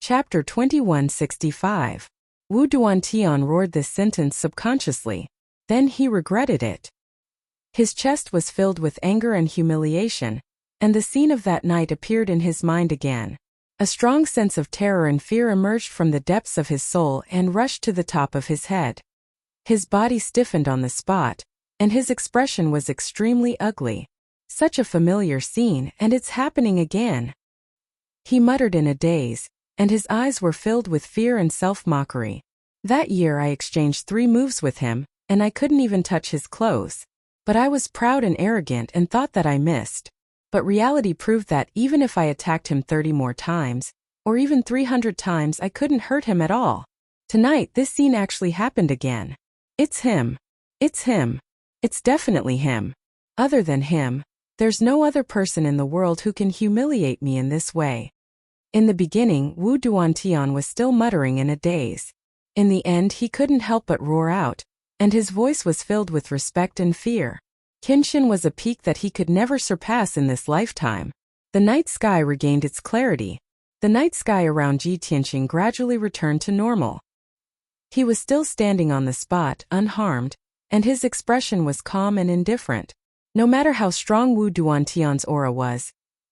Chapter 2165. Wu Duantian roared this sentence subconsciously. Then he regretted it. His chest was filled with anger and humiliation, and the scene of that night appeared in his mind again. A strong sense of terror and fear emerged from the depths of his soul and rushed to the top of his head. His body stiffened on the spot, and his expression was extremely ugly. Such a familiar scene, and it's happening again. He muttered in a daze, and his eyes were filled with fear and self-mockery. That year I exchanged 3 moves with him, and I couldn't even touch his clothes. But I was proud and arrogant and thought that I missed. But reality proved that even if I attacked him 30 more times, or even 300 times, I couldn't hurt him at all. Tonight this scene actually happened again. It's him. It's him. It's definitely him. Other than him, there's no other person in the world who can humiliate me in this way. In the beginning, Wu Duantian was still muttering in a daze. In the end, he couldn't help but roar out, and his voice was filled with respect and fear. Kenshin was a peak that he could never surpass in this lifetime. The night sky regained its clarity. The night sky around Jitianqing gradually returned to normal. He was still standing on the spot, unharmed, and his expression was calm and indifferent. No matter how strong Wu Duantian's aura was,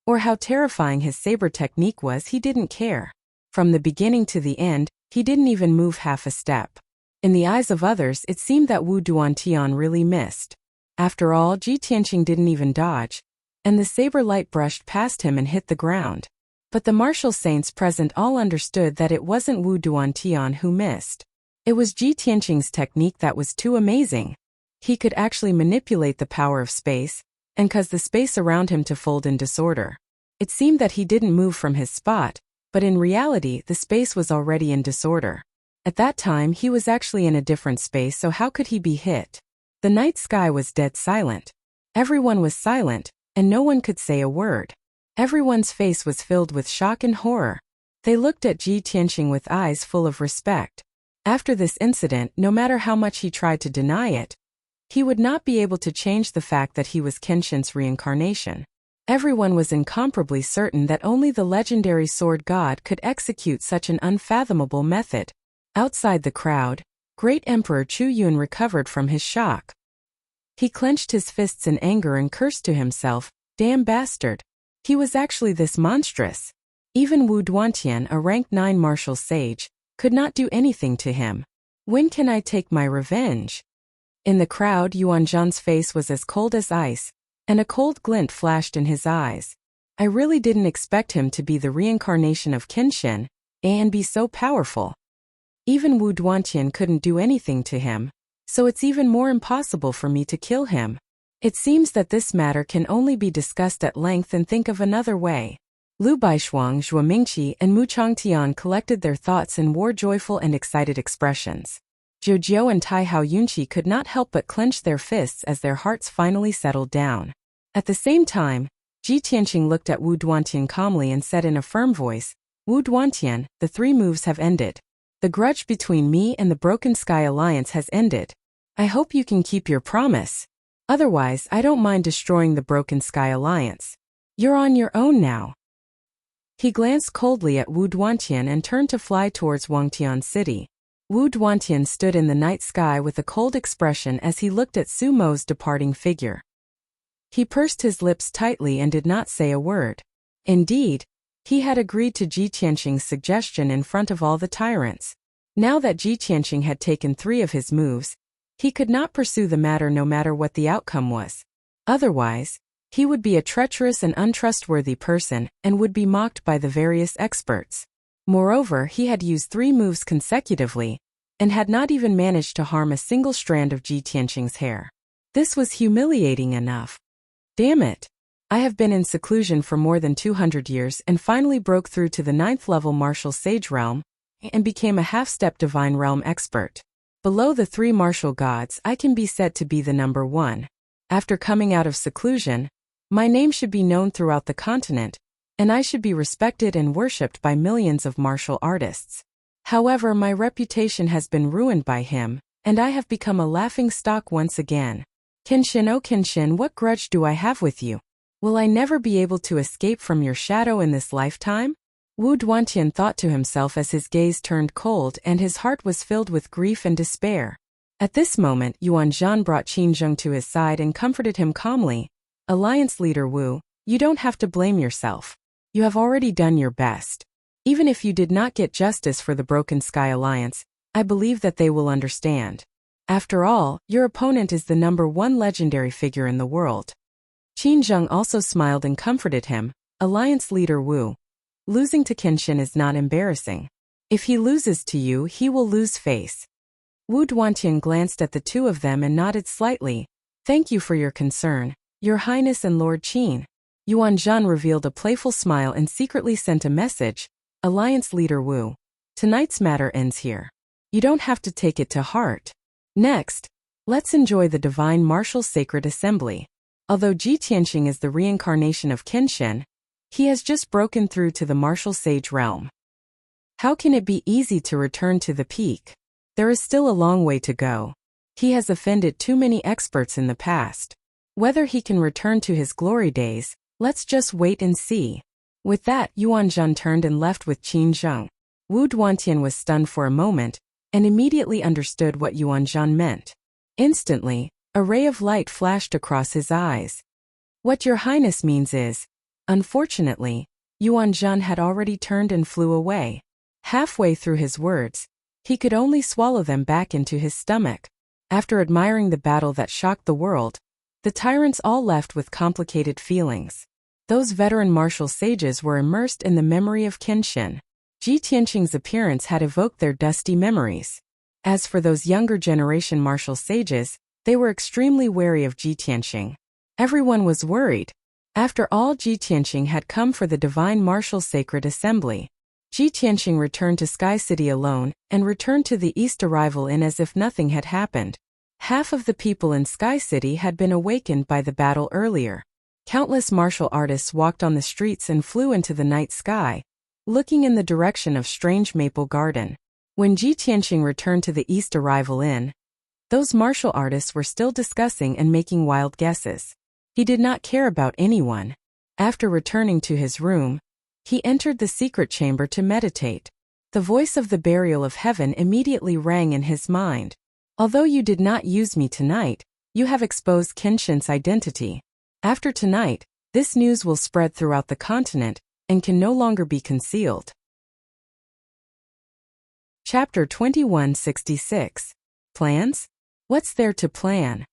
or how terrifying his saber technique was, he didn't care. From the beginning to the end, he didn't even move half a step. In the eyes of others, it seemed that Wu Duantian really missed. After all, Jitianqing didn't even dodge, and the saber light brushed past him and hit the ground. But the martial saints present all understood that it wasn't Wu Duantian who missed. It was Jitianqing's technique that was too amazing. He could actually manipulate the power of space, and cause the space around him to fold in disorder. It seemed that he didn't move from his spot, but in reality the space was already in disorder. At that time he was actually in a different space, so how could he be hit? The night sky was dead silent. Everyone was silent, and no one could say a word. Everyone's face was filled with shock and horror. They looked at Jitianqing with eyes full of respect. After this incident, no matter how much he tried to deny it, he would not be able to change the fact that he was Kenshin's reincarnation. Everyone was incomparably certain that only the legendary sword god could execute such an unfathomable method. Outside the crowd, Great Emperor Chu Yun recovered from his shock. He clenched his fists in anger and cursed to himself, "Damn bastard. He was actually this monstrous." Even Wu Duantian, a rank 9 martial sage, could not do anything to him. When can I take my revenge? In the crowd, Yuan Zhan's face was as cold as ice, and a cold glint flashed in his eyes. I really didn't expect him to be the reincarnation of Kenshin, and be so powerful. Even Wu Duantian couldn't do anything to him, so it's even more impossible for me to kill him. It seems that this matter can only be discussed at length and think of another way. Lu Baishuang, Zhuo Mingqi, and Mu Changtian collected their thoughts and wore joyful and excited expressions. Zhou Jiao and Tai Hao Yunqi could not help but clench their fists as their hearts finally settled down. At the same time, Jitianqing looked at Wu Duantian calmly and said in a firm voice, "Wu Duantian, the 3 moves have ended. The grudge between me and the Broken Sky Alliance has ended. I hope you can keep your promise. Otherwise, I don't mind destroying the Broken Sky Alliance. You're on your own now." He glanced coldly at Wu Duantian and turned to fly towards Wangtian City. Wu Duantian stood in the night sky with a cold expression as he looked at Su Mo's departing figure. He pursed his lips tightly and did not say a word. Indeed, he had agreed to Jitianqing's suggestion in front of all the tyrants. Now that Jitianqing had taken 3 of his moves, he could not pursue the matter no matter what the outcome was. Otherwise, he would be a treacherous and untrustworthy person and would be mocked by the various experts. Moreover, he had used 3 moves consecutively, and had not even managed to harm a single strand of Jitianqing's hair. This was humiliating enough. Damn it! I have been in seclusion for more than 200 years and finally broke through to the 9th level martial sage realm, and became a half-step divine realm expert. Below the 3 martial gods, I can be said to be the number 1. After coming out of seclusion, my name should be known throughout the continent, and I should be respected and worshipped by millions of martial artists. However, my reputation has been ruined by him, and I have become a laughing stock once again. Kenshin, oh Kenshin, what grudge do I have with you? Will I never be able to escape from your shadow in this lifetime? Wu Duantian thought to himself as his gaze turned cold and his heart was filled with grief and despair. At this moment, Yuan Zhan brought Qin Zheng to his side and comforted him calmly. Alliance leader Wu, you don't have to blame yourself. You have already done your best. Even if you did not get justice for the Broken Sky Alliance, I believe that they will understand. After all, your opponent is the #1 legendary figure in the world. Qin Zheng also smiled and comforted him. Alliance leader Wu, losing to Kenshin is not embarrassing. If he loses to you, he will lose face. Wu Duantian glanced at the two of them and nodded slightly. Thank you for your concern, Your Highness and Lord Qin. Yuan Zhan revealed a playful smile and secretly sent a message. Alliance leader Wu, tonight's matter ends here. You don't have to take it to heart. Next, let's enjoy the Divine Martial Sacred Assembly. Although Ji Tianxing is the reincarnation of Kenshin, he has just broken through to the martial sage realm. How can it be easy to return to the peak? There is still a long way to go. He has offended too many experts in the past. Whether he can return to his glory days, let's just wait and see. With that, Yuan Zhan turned and left with Qin Zheng. Wu Duantian was stunned for a moment, and immediately understood what Yuan Zhan meant. Instantly, a ray of light flashed across his eyes. What Your Highness means is, unfortunately, Yuan Zhan had already turned and flew away. Halfway through his words, he could only swallow them back into his stomach. After admiring the battle that shocked the world, the tyrants all left with complicated feelings. Those veteran martial sages were immersed in the memory of Kenshin. Ji Tianxing's appearance had evoked their dusty memories. As for those younger generation martial sages, they were extremely wary of Ji Tianxing. Everyone was worried. After all, Ji Tianxing had come for the Divine Martial Sacred Assembly. Ji Tianxing returned to Sky City alone and returned to the East Arrival Inn as if nothing had happened. Half of the people in Sky City had been awakened by the battle earlier. Countless martial artists walked on the streets and flew into the night sky, looking in the direction of strange Maple Garden. When Ji Tianxing returned to the East Arrival Inn, those martial artists were still discussing and making wild guesses. He did not care about anyone. After returning to his room, he entered the secret chamber to meditate. The voice of the burial of heaven immediately rang in his mind. Although you did not use me tonight, you have exposed Kenshin's identity. After tonight, this news will spread throughout the continent and can no longer be concealed. Chapter 2166. Plans? What's there to plan?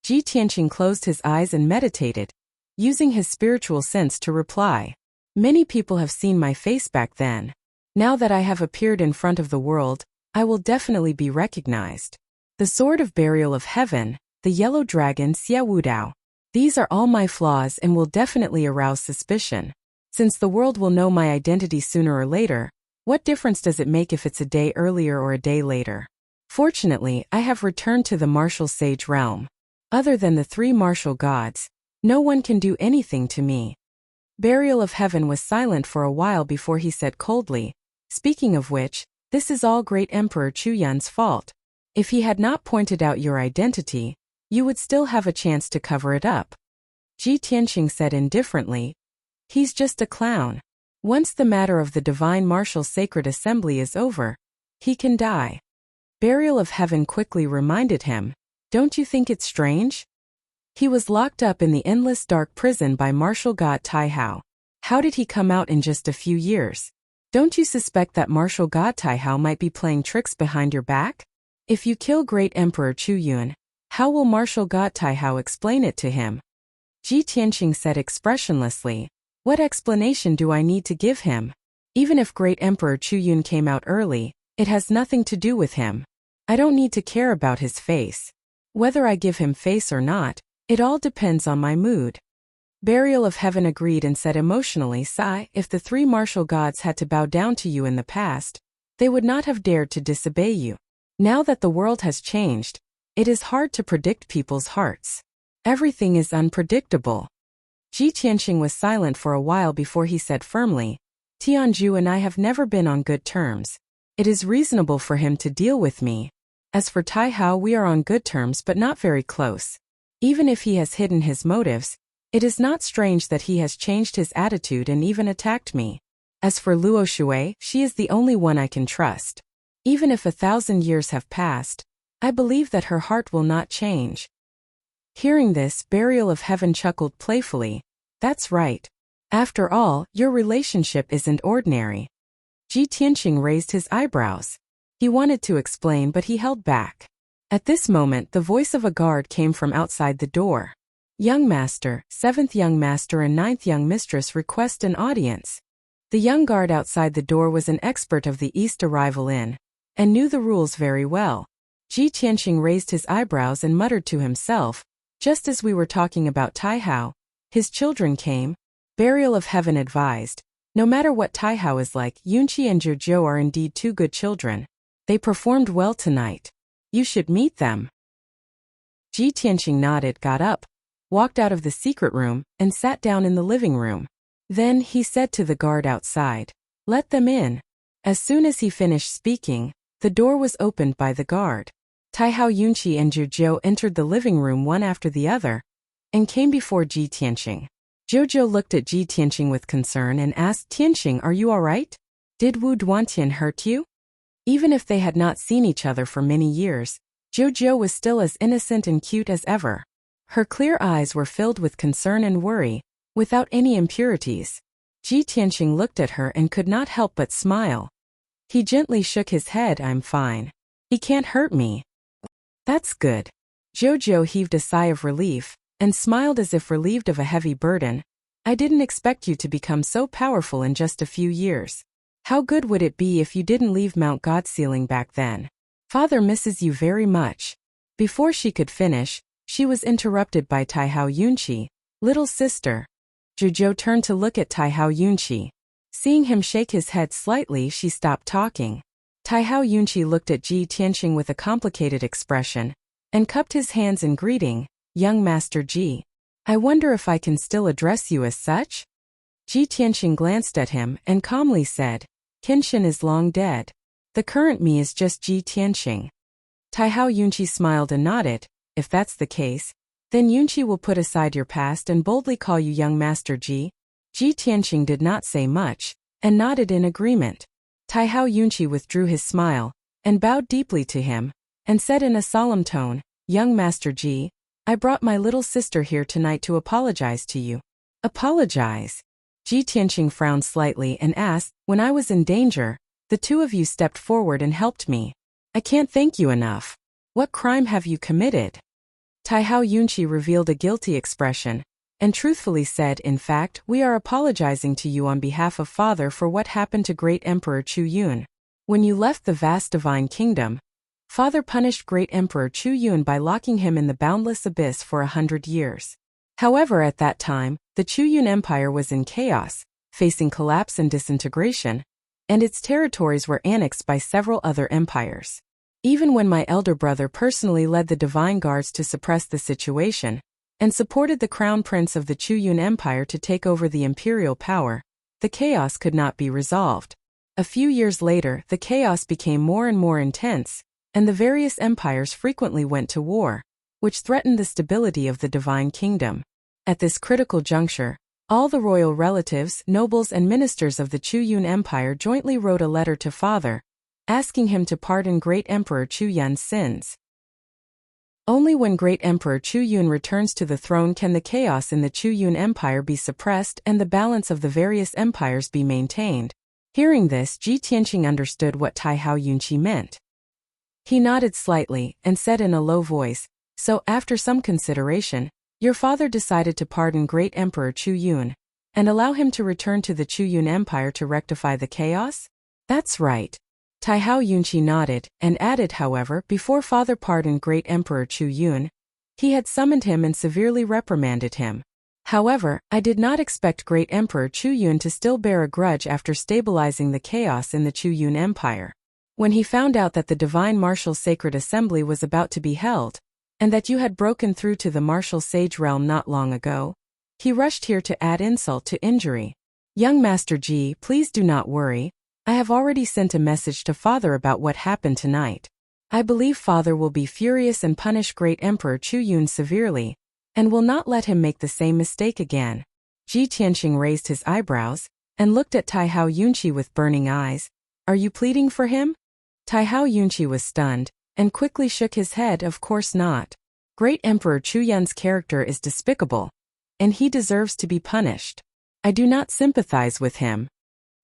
Ji Tianxing closed his eyes and meditated, using his spiritual sense to reply. Many people have seen my face back then. Now that I have appeared in front of the world, I will definitely be recognized. The Sword of Burial of Heaven, the Yellow Dragon Xie Wudao. These are all my flaws and will definitely arouse suspicion. Since the world will know my identity sooner or later, what difference does it make if it's a day earlier or a day later? Fortunately, I have returned to the martial sage realm. Other than the three martial gods, no one can do anything to me. Burial of Heaven was silent for a while before he said coldly, speaking of which, this is all Great Emperor Chu Yan's fault. If he had not pointed out your identity, you would still have a chance to cover it up. Ji Tianxing said indifferently, he's just a clown. Once the matter of the Divine Martial Sacred Assembly is over, he can die. Burial of Heaven quickly reminded him, don't you think it's strange? He was locked up in the endless dark prison by martial god Tai Hao. How did he come out in just a few years? Don't you suspect that martial god Tai Hao might be playing tricks behind your back? If you kill Great Emperor Chu Yun, how will martial god Tai Hao explain it to him? Ji Tianxing said expressionlessly, what explanation do I need to give him? Even if Great Emperor Chu Yun came out early, it has nothing to do with him. I don't need to care about his face. Whether I give him face or not, it all depends on my mood. Burial of Heaven agreed and said emotionally, sigh, if the three martial gods had to bow down to you in the past, they would not have dared to disobey you. Now that the world has changed, it is hard to predict people's hearts. Everything is unpredictable. Ji Tianxing was silent for a while before he said firmly, Tianju and I have never been on good terms. It is reasonable for him to deal with me. As for Tai Hao, we are on good terms but not very close. Even if he has hidden his motives, it is not strange that he has changed his attitude and even attacked me. As for Luo Shui, she is the only one I can trust. Even if 1,000 years have passed, I believe that her heart will not change." Hearing this, Burial of Heaven chuckled playfully. "That's right. After all, your relationship isn't ordinary." Ji Tianqing raised his eyebrows. He wanted to explain, but he held back. At this moment, the voice of a guard came from outside the door. "Young master, 7th young master and 9th young mistress request an audience." The young guard outside the door was an expert of the East arrival in, and knew the rules very well. Ji Tianqing raised his eyebrows and muttered to himself, "Just as we were talking about Taihao, his children came." Burial of Heaven advised, "No matter what Taihao is like, Yunqi and Zhuzhou are indeed two good children. They performed well tonight. You should meet them." Ji Tianqing nodded, got up, walked out of the secret room, and sat down in the living room. Then he said to the guard outside, "Let them in." As soon as he finished speaking, the door was opened by the guard. Taihao, Yunqi and Zhuzhou entered the living room one after the other, and came before Ji Tianqing. Zhuzhou looked at Ji Tianqing with concern and asked, "Tianqing, are you all right? Did Wu Duantian hurt you?" Even if they had not seen each other for many years, Zhuzhou was still as innocent and cute as ever. Her clear eyes were filled with concern and worry, without any impurities. Ji Tianqing looked at her and could not help but smile. He gently shook his head. "I'm fine. He can't hurt me." "That's good." Zhuzhou heaved a sigh of relief, and smiled as if relieved of a heavy burden. "I didn't expect you to become so powerful in just a few years. How good would it be if you didn't leave Mount Godsealing back then? Father misses you very much." Before she could finish, she was interrupted by Taihao Yunqi. "Little sister." Zhuzhou turned to look at Taihao Yunqi. Seeing him shake his head slightly, she stopped talking. Taihao Yunqi looked at Ji Tianqing with a complicated expression, and cupped his hands in greeting. "Young Master Ji, I wonder if I can still address you as such?" Ji Tianqing glanced at him and calmly said, "Kenshin is long dead. The current me is just Ji Tianqing." Taihao Yunqi smiled and nodded. "If that's the case, then Yunqi will put aside your past and boldly call you Young Master Ji." Ji Tianqing did not say much, and nodded in agreement. Taihao Yunqi withdrew his smile, and bowed deeply to him, and said in a solemn tone, "Young Master Ji, I brought my little sister here tonight to apologize to you." "Apologize?" Ji Tianqing frowned slightly and asked, "When I was in danger, the two of you stepped forward and helped me. I can't thank you enough. What crime have you committed?" Taihao Yunqi revealed a guilty expression, and truthfully said, "In fact, we are apologizing to you on behalf of Father for what happened to Great Emperor Chu Yun. When you left the vast divine kingdom, Father punished Great Emperor Chu Yun by locking him in the boundless abyss for 100 years. However, at that time, the Chu Yun Empire was in chaos, facing collapse and disintegration, and its territories were annexed by several other empires. Even when my elder brother personally led the divine guards to suppress the situation, and supported the crown prince of the Chu Yun Empire to take over the imperial power, the chaos could not be resolved. A few years later, the chaos became more and more intense, and the various empires frequently went to war, which threatened the stability of the divine kingdom. At this critical juncture, all the royal relatives, nobles and ministers of the Chu Yun Empire jointly wrote a letter to Father, asking him to pardon Great Emperor Chu Yun's sins. Only when Great Emperor Chu Yun returns to the throne can the chaos in the Chu Yun Empire be suppressed and the balance of the various empires be maintained. Hearing this, Ji Tianqing understood what Taihao Yunqi meant. He nodded slightly and said in a low voice, "So, after some consideration, your father decided to pardon Great Emperor Chu Yun, and allow him to return to the Chu Yun Empire to rectify the chaos?" "That's right." Taihao Yunqi nodded, and added, "However, before Father pardoned Great Emperor Chu Yun, he had summoned him and severely reprimanded him. However, I did not expect Great Emperor Chu Yun to still bear a grudge after stabilizing the chaos in the Chu Yun Empire. When he found out that the Divine Martial Sacred Assembly was about to be held, and that you had broken through to the martial sage realm not long ago, he rushed here to add insult to injury. Young Master Ji, please do not worry. I have already sent a message to Father about what happened tonight. I believe Father will be furious and punish Great Emperor Chu Yun severely, and will not let him make the same mistake again." Ji Tianqing raised his eyebrows. and looked at Tai Hao Yunqi with burning eyes. "Are you pleading for him?" Tai Hao Yunqi was stunned, and quickly shook his head. "Of course not. Great Emperor Chu Yun's character is despicable, and he deserves to be punished. I do not sympathize with him."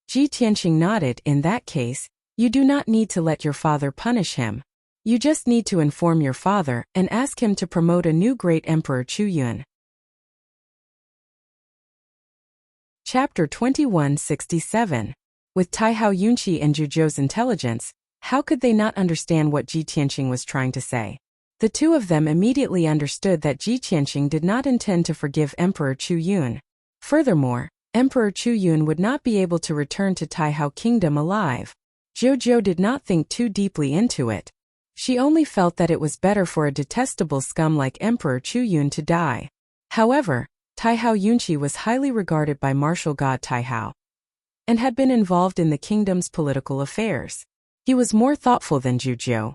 Ji Tianqing nodded. "In that case, you do not need to let your father punish him. You just need to inform your father and ask him to promote a new great Emperor Chu Yun." Chapter 2167. With Tai Hao Yunqi and Zhujiu's intelligence, how could they not understand what Ji Tianqing was trying to say? The two of them immediately understood that Ji Tianqing did not intend to forgive Emperor Chu Yun. Furthermore, Emperor Chu Yun would not be able to return to Tai Hao Kingdom alive. Zhujiu did not think too deeply into it. She only felt that it was better for a detestable scum like Emperor Chu Yun to die. However, Tai Hao Yunqi was highly regarded by martial god Tai Hao, and had been involved in the kingdom's political affairs. He was more thoughtful than Zhujiu.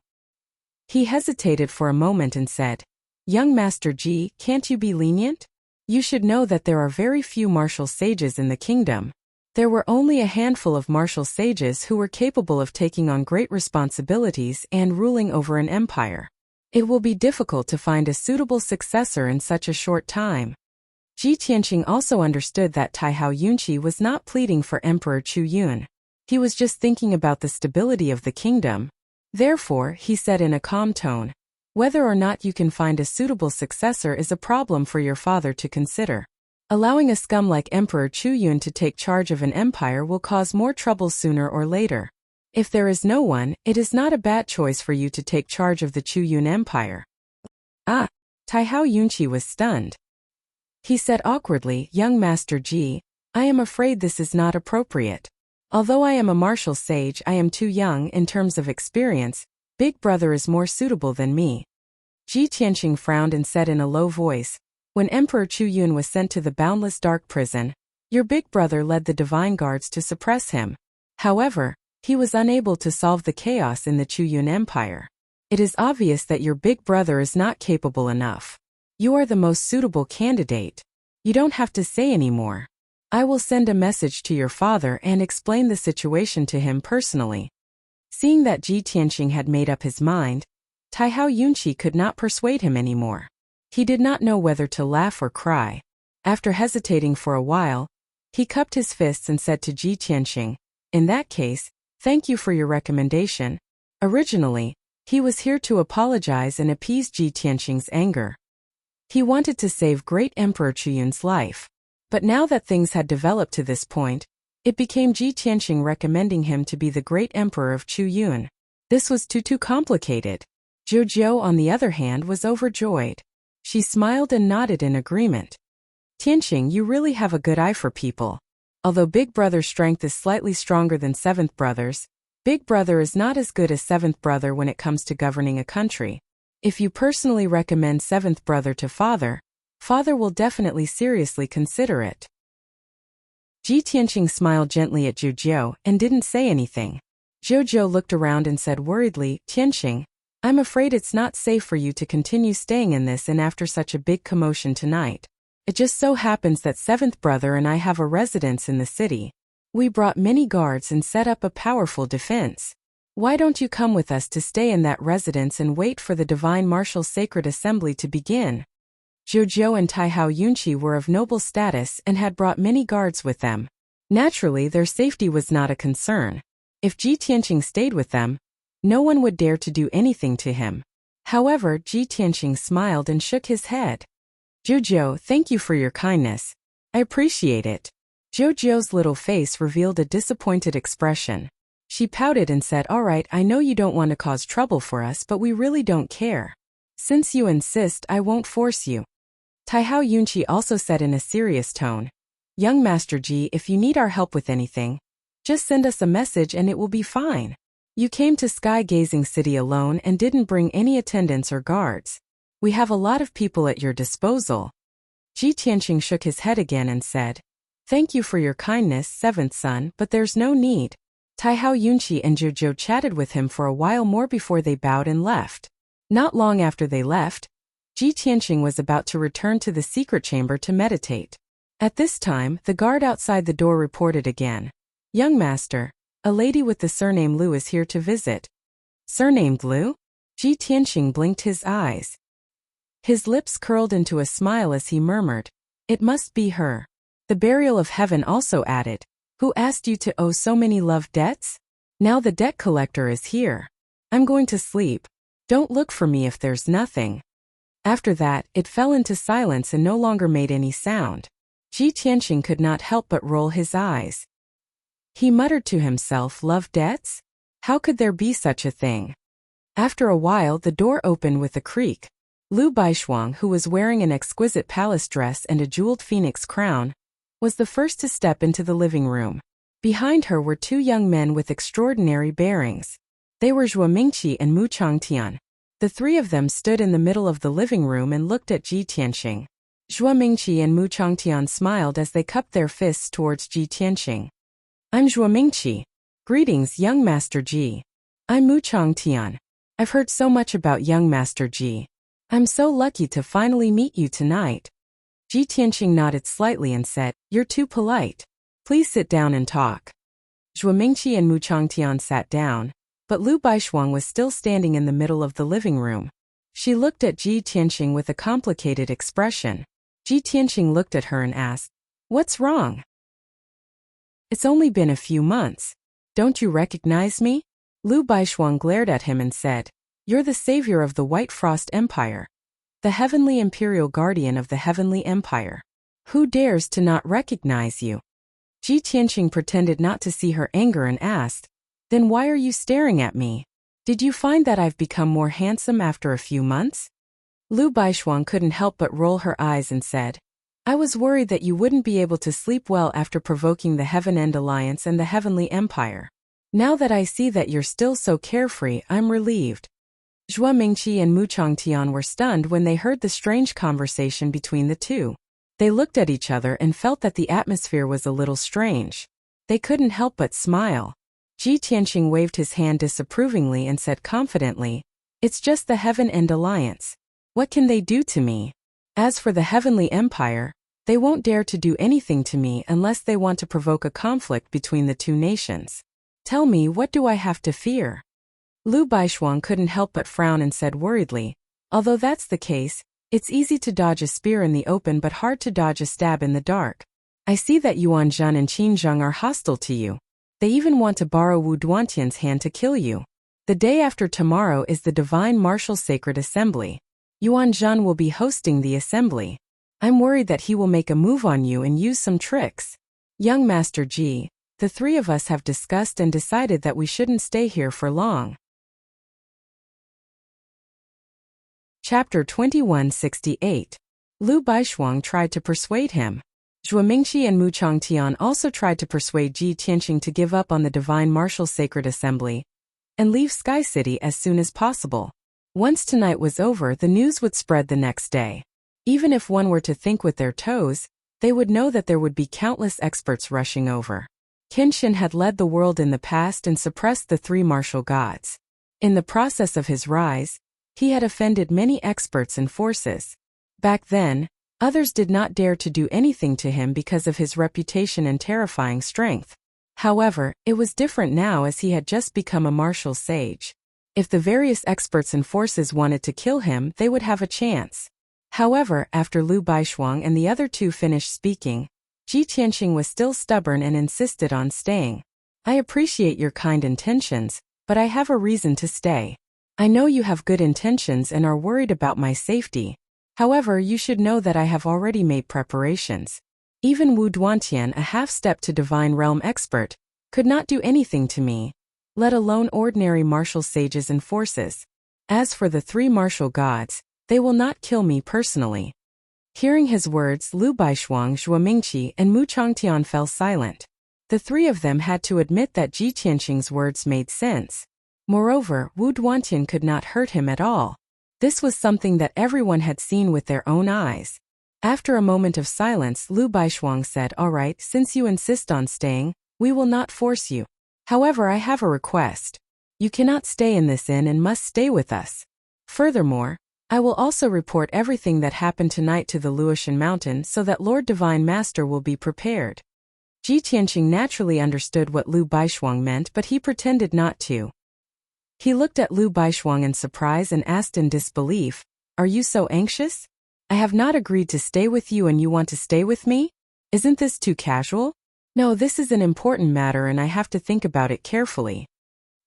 He hesitated for a moment and said, "Young Master Ji, can't you be lenient? You should know that there are very few martial sages in the kingdom. There were only a handful of martial sages who were capable of taking on great responsibilities and ruling over an empire. It will be difficult to find a suitable successor in such a short time." Ji Tianqing also understood that Tai Hao Yunqi was not pleading for Emperor Chu Yun. He was just thinking about the stability of the kingdom. Therefore, he said in a calm tone, "Whether or not you can find a suitable successor is a problem for your father to consider. Allowing a scum like Emperor Chu Yun to take charge of an empire will cause more trouble sooner or later. If there is no one, it is not a bad choice for you to take charge of the Chu Yun Empire." "Ah!" Tai Hao Yunqi was stunned. He said awkwardly, "Young Master Ji, I am afraid this is not appropriate. Although I am a martial sage, I am too young in terms of experience. Big brother is more suitable than me." Ji Tianqing frowned and said in a low voice, "When Emperor Chu Yun was sent to the boundless dark prison, your big brother led the divine guards to suppress him. However, he was unable to solve the chaos in the Chu Yun Empire. It is obvious that your big brother is not capable enough. You are the most suitable candidate. You don't have to say any more. I will send a message to your father and explain the situation to him personally." Seeing that Ji Tianqing had made up his mind, Tai Hao Yunqi could not persuade him anymore. He did not know whether to laugh or cry. After hesitating for a while, he cupped his fists and said to Ji Tianqing, "In that case, thank you for your recommendation." Originally, he was here to apologize and appease Ji Tianqing's anger. He wanted to save great Emperor Chu Yun's life. But now that things had developed to this point, it became Ji Tianqing recommending him to be the great Emperor of Chu Yun. This was too complicated. Zhujiu, on the other hand, was overjoyed. She smiled and nodded in agreement. "Tianqing, you really have a good eye for people. Although Big Brother's strength is slightly stronger than Seventh Brother's, Big Brother is not as good as Seventh Brother when it comes to governing a country. If you personally recommend Seventh Brother to Father, Father will definitely seriously consider it." Ji Tianqing smiled gently at Zhujiu and didn't say anything. Zhujiu looked around and said worriedly, "Tianqing, I'm afraid it's not safe for you to continue staying in this inn after such a big commotion tonight. It just so happens that Seventh Brother and I have a residence in the city. We brought many guards and set up a powerful defense. Why don't you come with us to stay in that residence and wait for the Divine Martial Sacred Assembly to begin?" Zhujiu and Tai Hao Yunqi were of noble status and had brought many guards with them. Naturally, their safety was not a concern. If Ji Tianqing stayed with them, no one would dare to do anything to him. However, Ji Tianqing smiled and shook his head. "Zhujiu, thank you for your kindness. I appreciate it." Zhujiu's little face revealed a disappointed expression. She pouted and said, "All right, I know you don't want to cause trouble for us, but we really don't care. Since you insist, I won't force you." Tai Hao Yunqi also said in a serious tone, "Young Master Ji, if you need our help with anything, just send us a message and it will be fine. You came to Sky Gazing City alone and didn't bring any attendants or guards. We have a lot of people at your disposal." Ji Tianqing shook his head again and said, "Thank you for your kindness, seventh son, but there's no need." Tai Hao Yunqi and Zhujiu chatted with him for a while more before they bowed and left. Not long after they left, Ji Tianqing was about to return to the secret chamber to meditate. At this time, the guard outside the door reported again. Young master, a lady with the surname Liu is here to visit. Surnamed Liu? Ji Tianxing blinked his eyes. His lips curled into a smile as he murmured, "It must be her." The burial of heaven also added, "Who asked you to owe so many love debts? Now the debt collector is here. I'm going to sleep. Don't look for me if there's nothing." After that, it fell into silence and no longer made any sound. Ji Tianxing could not help but roll his eyes. He muttered to himself, "Love debts? How could there be such a thing?" After a while, the door opened with a creak. Liu Baishuang, who was wearing an exquisite palace dress and a jeweled phoenix crown, was the first to step into the living room. Behind her were two young men with extraordinary bearings. They were Zhuo Mingqi and Mu Changtian. The three of them stood in the middle of the living room and looked at Ji Tianxing. Zhuo Mingqi and Mu Changtian smiled as they cupped their fists towards Ji Tianxing. "I'm Zhuo Mingqi. Greetings, young Master Ji." "I'm Mu Changtian. I've heard so much about young Master Ji. I'm so lucky to finally meet you tonight." Ji Tianxing nodded slightly and said, "You're too polite. Please sit down and talk." Zhuo Mingqi and Mu Changtian sat down, but Liu Baishuang was still standing in the middle of the living room. She looked at Ji Tianxing with a complicated expression. Ji Tianxing looked at her and asked, "What's wrong? It's only been a few months. Don't you recognize me?" Liu Baishuang glared at him and said, "You're the savior of the White Frost Empire, the heavenly imperial guardian of the heavenly empire. Who dares to not recognize you?" Ji Tianxing pretended not to see her anger and asked, "Then why are you staring at me? Did you find that I've become more handsome after a few months?" Liu Baishuang couldn't help but roll her eyes and said, "I was worried that you wouldn't be able to sleep well after provoking the Heaven End Alliance and the Heavenly Empire. Now that I see that you're still so carefree, I'm relieved." Zhuo Mingqi and Mu Changtian were stunned when they heard the strange conversation between the two. They looked at each other and felt that the atmosphere was a little strange. They couldn't help but smile. Ji Tianxing waved his hand disapprovingly and said confidently, "It's just the Heaven End Alliance. What can they do to me? As for the Heavenly Empire, they won't dare to do anything to me unless they want to provoke a conflict between the two nations. Tell me, what do I have to fear?" Liu Baishuang couldn't help but frown and said worriedly, "Although that's the case, it's easy to dodge a spear in the open but hard to dodge a stab in the dark. I see that Yuan Zhan and Qin Zheng are hostile to you. They even want to borrow Wu Duantian's hand to kill you. The day after tomorrow is the Divine Martial Sacred Assembly. Yuan Zhan will be hosting the assembly. I'm worried that he will make a move on you and use some tricks. Young Master Ji, the three of us have discussed and decided that we shouldn't stay here for long." Chapter 2168. Liu Baishuang tried to persuade him. Zhuo Mingqi and Mu Changtian also tried to persuade Ji Tianxing to give up on the Divine Martial Sacred Assembly and leave Sky City as soon as possible. Once tonight was over, the news would spread the next day. Even if one were to think with their toes, they would know that there would be countless experts rushing over. Kenshin had led the world in the past and suppressed the three martial gods. In the process of his rise, he had offended many experts and forces. Back then, others did not dare to do anything to him because of his reputation and terrifying strength. However, it was different now as he had just become a martial sage. If the various experts and forces wanted to kill him, they would have a chance. However, after Liu Baishuang and the other two finished speaking, Ji Tianxing was still stubborn and insisted on staying. "I appreciate your kind intentions, but I have a reason to stay. I know you have good intentions and are worried about my safety. However, you should know that I have already made preparations. Even Wu Duantian, a half-step to Divine Realm expert, could not do anything to me, let alone ordinary martial sages and forces. As for the three martial gods, they will not kill me personally." Hearing his words, Liu Baishuang, Zhuo Mingqi, and Mu Changtian fell silent. The three of them had to admit that Ji Tianxing's words made sense. Moreover, Wu Duantian could not hurt him at all. This was something that everyone had seen with their own eyes. After a moment of silence, Liu Baishuang said, "All right, since you insist on staying, we will not force you. However, I have a request. You cannot stay in this inn and must stay with us. Furthermore, I will also report everything that happened tonight to the Luotian mountain so that Lord Divine Master will be prepared. Ji Tianqing naturally understood what Lu Baishuang meant, but he pretended not to. He looked at Lu Baishuang in surprise and asked in disbelief, "Are you so anxious? I have not agreed to stay with you and you want to stay with me? Isn't this too casual? No, this is an important matter and I have to think about it carefully."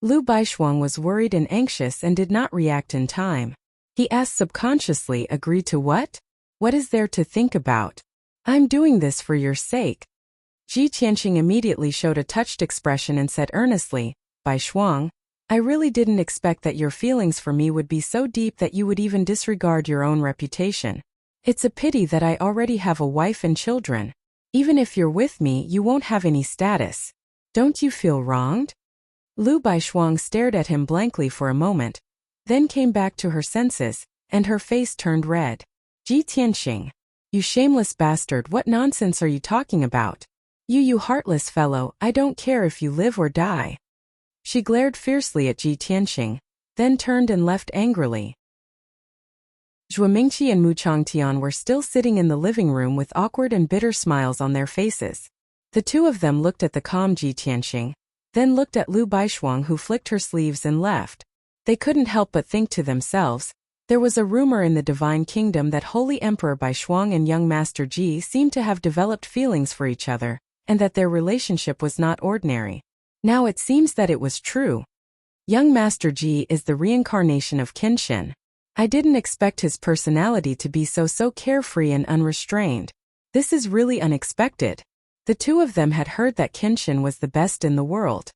Lu Baishuang was worried and anxious and did not react in time. He asked subconsciously, "Agree to what? What is there to think about? I'm doing this for your sake." Ji Tianqing immediately showed a touched expression and said earnestly, "Baishuang, I really didn't expect that your feelings for me would be so deep that you would even disregard your own reputation. It's a pity that I already have a wife and children. Even if you're with me, you won't have any status. Don't you feel wronged?" Lu Baishuang stared at him blankly for a moment, then came back to her senses, and her face turned red. "Ji Tianqing, you shameless bastard, what nonsense are you talking about? You heartless fellow, I don't care if you live or die." She glared fiercely at Ji Tianqing, then turned and left angrily. Zhuo Mingqi and Mu Changtian were still sitting in the living room with awkward and bitter smiles on their faces. The two of them looked at the calm Ji Tianqing, then looked at Lu Baishuang, who flicked her sleeves and left. They couldn't help but think to themselves, there was a rumor in the Divine Kingdom that Holy Emperor Baishuang and young Master Ji seemed to have developed feelings for each other, and that their relationship was not ordinary. Now it seems that it was true. Young Master Ji is the reincarnation of Kenshin. I didn't expect his personality to be so carefree and unrestrained. This is really unexpected. The two of them had heard that Kenshin was the best in the world.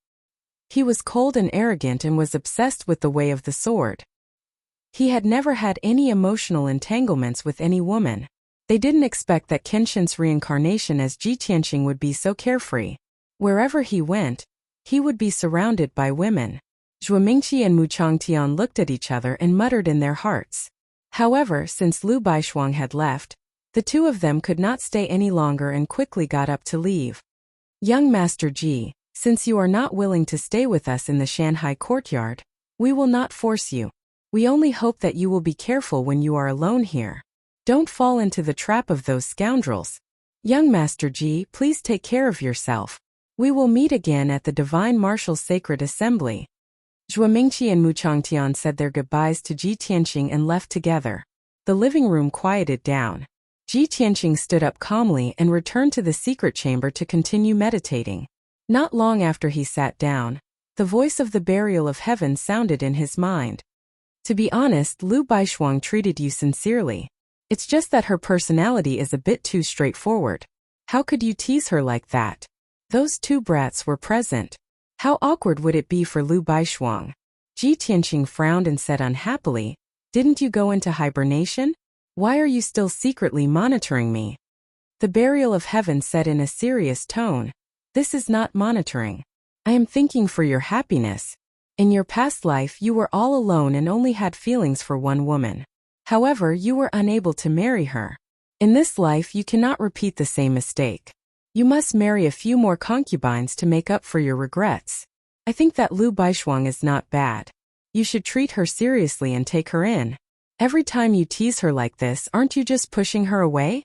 He was cold and arrogant and was obsessed with the way of the sword. He had never had any emotional entanglements with any woman. They didn't expect that Kenshin's reincarnation as Ji Tianqing would be so carefree. Wherever he went, he would be surrounded by women. Zhuo Mingqi and Mu Changtian looked at each other and muttered in their hearts. However, since Lu Baishuang had left, the two of them could not stay any longer and quickly got up to leave. "Young Master Ji, since you are not willing to stay with us in the Shanghai courtyard, we will not force you. We only hope that you will be careful when you are alone here. Don't fall into the trap of those scoundrels. Young Master Ji, please take care of yourself. We will meet again at the Divine Marshal's Sacred Assembly." Zhuo Mingqi and Mu Changtian said their goodbyes to Ji Tianqing and left together. The living room quieted down. Ji Tianqing stood up calmly and returned to the secret chamber to continue meditating. Not long after he sat down, the voice of the burial of heaven sounded in his mind. "To be honest, Lu Baishuang treated you sincerely. It's just that her personality is a bit too straightforward. How could you tease her like that? Those two brats were present. How awkward would it be for Lu Baishuang?" Ji Tianqing frowned and said unhappily, "Didn't you go into hibernation? Why are you still secretly monitoring me?" The burial of heaven said in a serious tone, "This is not monitoring. I am thinking for your happiness. In your past life you were all alone and only had feelings for one woman. However, you were unable to marry her. In this life you cannot repeat the same mistake. You must marry a few more concubines to make up for your regrets. I think that Lu Baishuang is not bad. You should treat her seriously and take her in. Every time you tease her like this, aren't you just pushing her away?"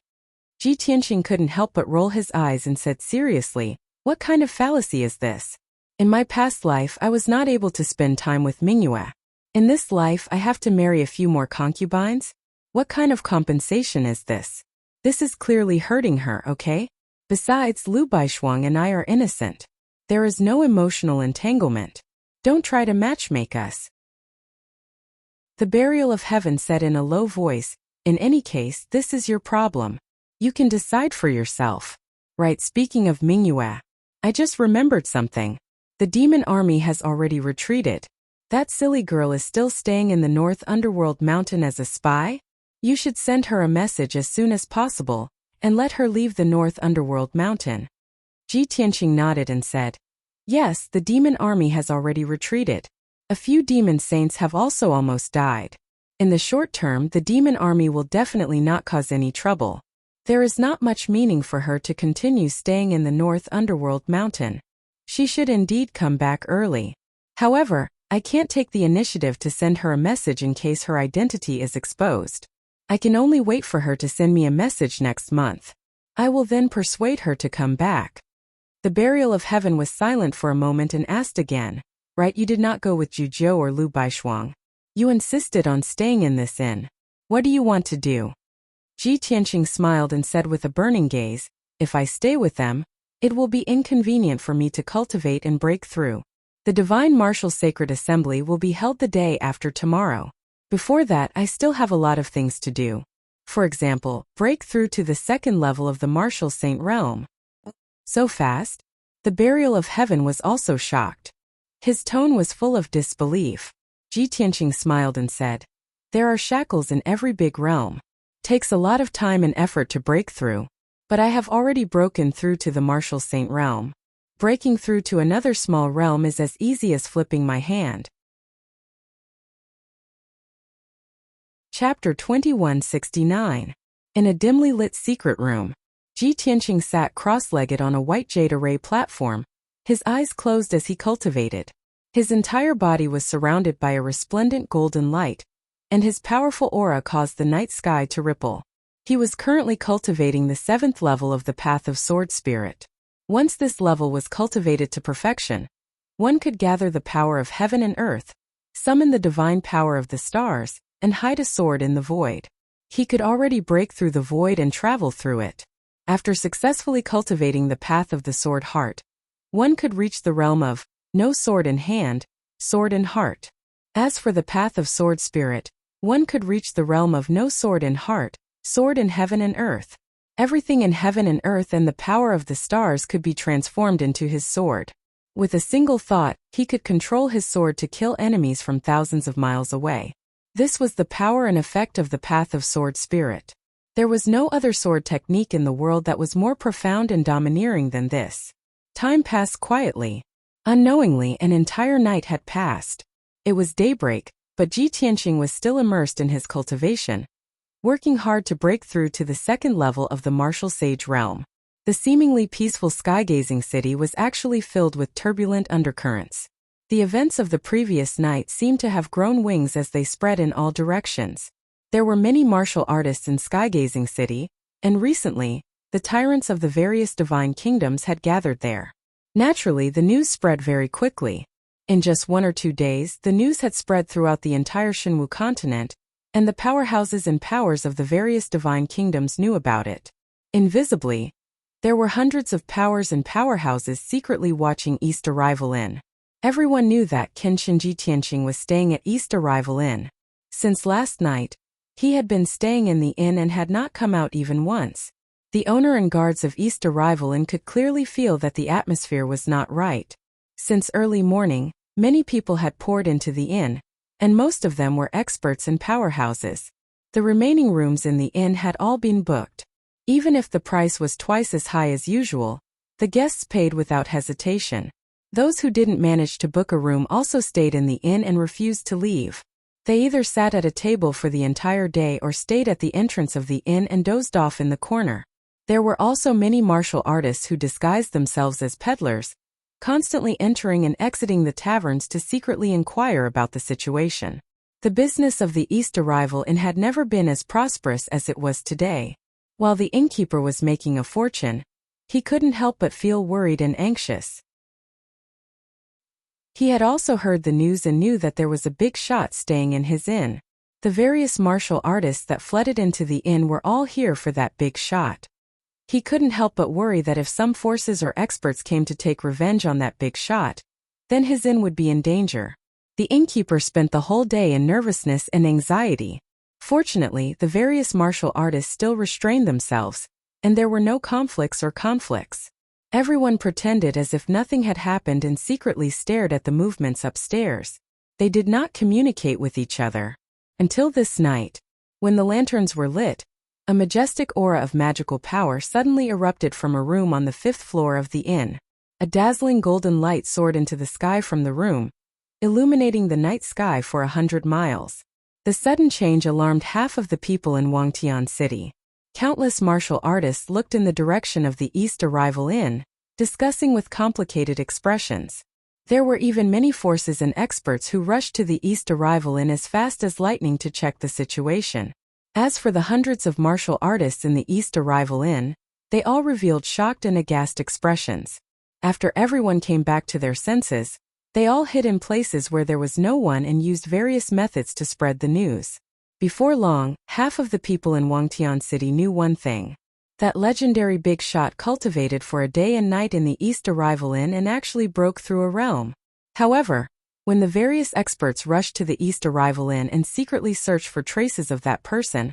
Ji Tianqing couldn't help but roll his eyes and said seriously, "What kind of fallacy is this? In my past life I was not able to spend time with Mingyue. In this life I have to marry a few more concubines? What kind of compensation is this? This is clearly hurting her, okay? Besides, Lu Baishuang and I are innocent. There is no emotional entanglement. Don't try to matchmake us." The burial of heaven said in a low voice, "In any case, this is your problem. You can decide for yourself. Right, speaking of Mingyue, I just remembered something. The demon army has already retreated. That silly girl is still staying in the North Underworld Mountain as a spy? You should send her a message as soon as possible, and let her leave the North Underworld Mountain." Ji Tianqing nodded and said, "Yes, the demon army has already retreated. A few demon saints have also almost died. In the short term, the demon army will definitely not cause any trouble. There is not much meaning for her to continue staying in the North Underworld Mountain. She should indeed come back early. However, I can't take the initiative to send her a message in case her identity is exposed. I can only wait for her to send me a message next month. I will then persuade her to come back. The burial of heaven was silent for a moment and asked again, right, you did not go with Zhuzhou or Lu Baishuang. You insisted on staying in this inn. What do you want to do? Ji Tianqing smiled and said with a burning gaze, if I stay with them, it will be inconvenient for me to cultivate and break through. The Divine Martial Sacred Assembly will be held the day after tomorrow. Before that, I still have a lot of things to do. For example, break through to the second level of the Martial Saint realm. So fast? The burial of heaven was also shocked. His tone was full of disbelief. Ji Tianqing smiled and said, there are shackles in every big realm. Takes a lot of time and effort to break through. But I have already broken through to the Martial Saint realm. Breaking through to another small realm is as easy as flipping my hand. Chapter 2169. In a dimly lit secret room, Ji Tianqing sat cross-legged on a white jade array platform, his eyes closed as he cultivated. His entire body was surrounded by a resplendent golden light, and his powerful aura caused the night sky to ripple. He was currently cultivating the 7th level of the Path of Sword Spirit. Once this level was cultivated to perfection, one could gather the power of heaven and earth, summon the divine power of the stars, and hide a sword in the void. He could already break through the void and travel through it. After successfully cultivating the path of the sword heart, one could reach the realm of no sword in hand, sword in heart. As for the path of sword spirit, one could reach the realm of no sword in heart, sword in heaven and earth. Everything in heaven and earth and the power of the stars could be transformed into his sword. With a single thought, he could control his sword to kill enemies from thousands of miles away. This was the power and effect of the path of sword spirit. There was no other sword technique in the world that was more profound and domineering than this. Time passed quietly. Unknowingly, an entire night had passed. It was daybreak, but Ji Tianqing was still immersed in his cultivation, working hard to break through to the second level of the martial sage realm. The seemingly peaceful sky-gazing city was actually filled with turbulent undercurrents. The events of the previous night seemed to have grown wings as they spread in all directions. There were many martial artists in Sky-Gazing City, and recently, the tyrants of the various divine kingdoms had gathered there. Naturally, the news spread very quickly. In just 1 or 2 days, the news had spread throughout the entire Shenwu continent, and the powerhouses and powers of the various divine kingdoms knew about it. Invisibly, there were hundreds of powers and powerhouses secretly watching East Arrival Inn. Everyone knew that Kenshin Ji Tianqing was staying at East Arrival Inn. Since last night, he had been staying in the inn and had not come out even once. The owner and guards of East Arrival Inn could clearly feel that the atmosphere was not right. Since early morning, many people had poured into the inn, and most of them were experts in powerhouses. The remaining rooms in the inn had all been booked. Even if the price was twice as high as usual, the guests paid without hesitation. Those who didn't manage to book a room also stayed in the inn and refused to leave. They either sat at a table for the entire day or stayed at the entrance of the inn and dozed off in the corner. There were also many martial artists who disguised themselves as peddlers, constantly entering and exiting the taverns to secretly inquire about the situation. The business of the East Arrival Inn had never been as prosperous as it was today. While the innkeeper was making a fortune, he couldn't help but feel worried and anxious. He had also heard the news and knew that there was a big shot staying in his inn. The various martial artists that flooded into the inn were all here for that big shot. He couldn't help but worry that if some forces or experts came to take revenge on that big shot, then his inn would be in danger. The innkeeper spent the whole day in nervousness and anxiety. Fortunately, the various martial artists still restrained themselves, and there were no conflicts. Everyone pretended as if nothing had happened and secretly stared at the movements upstairs. They did not communicate with each other. Until this night, when the lanterns were lit, a majestic aura of magical power suddenly erupted from a room on the 5th floor of the inn. A dazzling golden light soared into the sky from the room, illuminating the night sky for 100 miles. The sudden change alarmed half of the people in Wangtian City. Countless martial artists looked in the direction of the East Arrival Inn, discussing with complicated expressions. There were even many forces and experts who rushed to the East Arrival Inn as fast as lightning to check the situation. As for the hundreds of martial artists in the East Arrival Inn, they all revealed shocked and aghast expressions. After everyone came back to their senses, they all hid in places where there was no one and used various methods to spread the news. Before long, half of the people in Wangtian City knew one thing. That legendary big shot cultivated for a day and night in the East Arrival Inn and actually broke through a realm. However, when the various experts rushed to the East Arrival Inn and secretly searched for traces of that person,